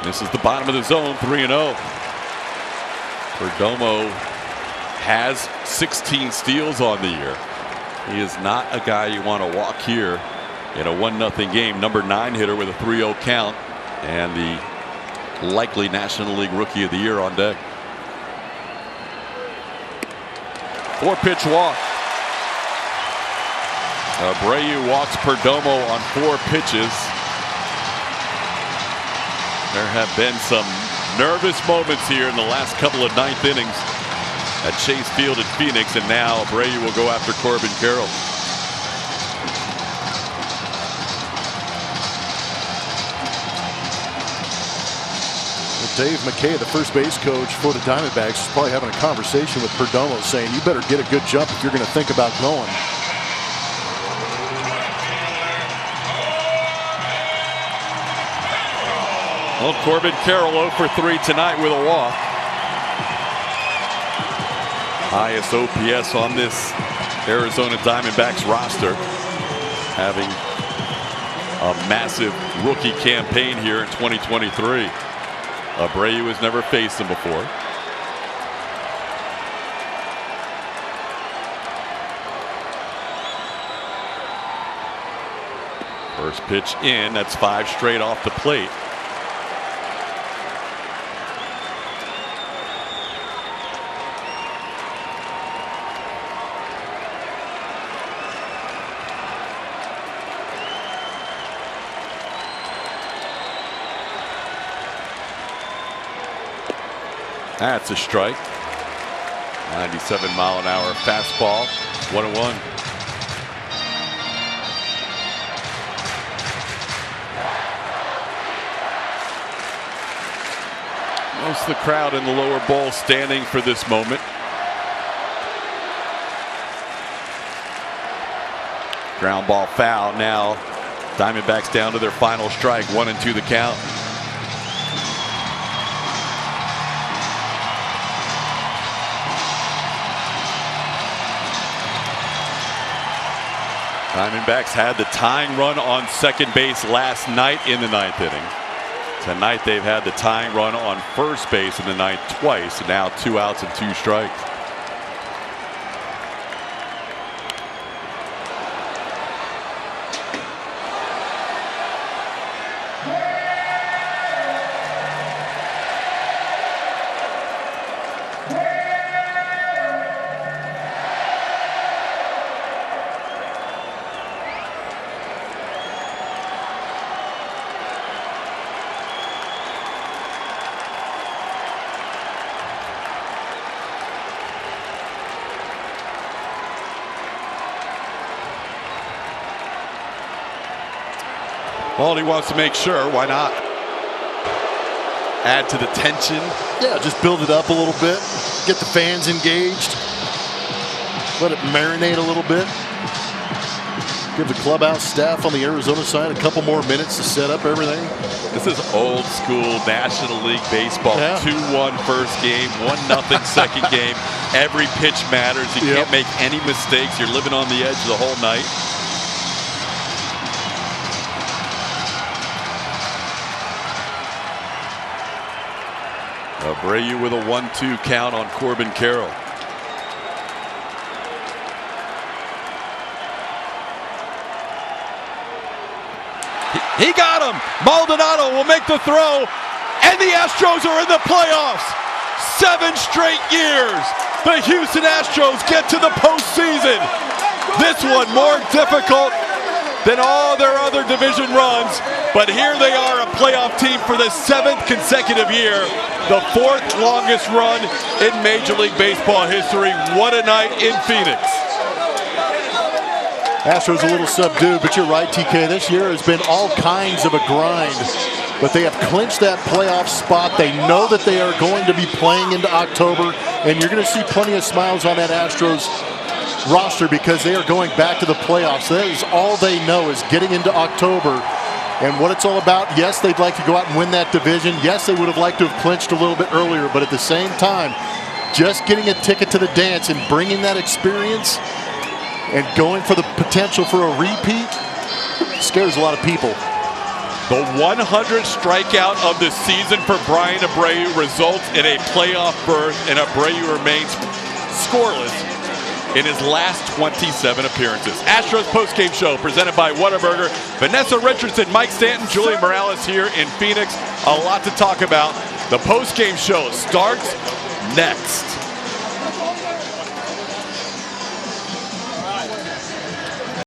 This is the bottom of the zone, 3-0. Perdomo has 16 steals on the year. He is not a guy you want to walk here in a 1-0 game. Number 9 hitter with a 3-0 count, and the likely National League Rookie of the Year on deck. 4-pitch walk. Abreu walks Perdomo on 4 pitches. There have been some nervous moments here in the last couple of 9th innings at Chase Field in Phoenix, and now Abreu will go after Corbin Carroll. Dave McKay, the first base coach for the Diamondbacks, is probably having a conversation with Perdomo saying, you better get a good jump if you're going to think about going. Well, Corbin Carroll 0 for 3 tonight with a walk. Highest OPS on this Arizona Diamondbacks roster, having a massive rookie campaign here in 2023. Abreu has never faced him before. First pitch in, that's 5 straight off the plate. That's a strike. 97-mile-an-hour fastball. 1-1. Most of the crowd in the lower bowl standing for this moment. Ground ball foul. Now Diamondbacks down to their final strike. 1-2 the count. Diamondbacks had the tying run on second base last night in the 9th inning. Tonight they've had the tying run on first base in the 9th twice, and now 2 outs and 2 strikes. Well, he wants to make sure. Why not? Add to the tension. Yeah, just build it up a little bit. Get the fans engaged. Let it marinate a little bit. Give the clubhouse staff on the Arizona side a couple more minutes to set up everything. This is old school National League baseball. Yeah. 2-1 first game, 1-0 second game. Every pitch matters. You can't make any mistakes. You're living on the edge the whole night. Abreu with a 1-2 count on Corbin Carroll. He got him. Maldonado will make the throw, and the Astros are in the playoffs. 7 straight years. The Houston Astros get to the postseason. This one more difficult than all their other division runs, but here they are, a playoff team for the 7th consecutive year, the 4th longest run in Major League Baseball history. What a night in Phoenix. Astros a little subdued, but you're right, TK. This year has been all kinds of a grind, but they have clinched that playoff spot. They know that they are going to be playing into October, and you're going to see plenty of smiles on that Astros roster because they are going back to the playoffs. That is all they know, is getting into October and what it's all about. Yes, they'd like to go out and win that division. Yes, they would have liked to have clinched a little bit earlier, but at the same time, just getting a ticket to the dance and bringing that experience and going for the potential for a repeat scares a lot of people. The 100th strikeout of the season for Brian Abreu results in a playoff berth, and Abreu remains scoreless in his last 27 appearances. Astros postgame show presented by Whataburger. Vanessa Richardson, Mike Stanton, Julian Morales here in Phoenix. A lot to talk about. The postgame show starts next.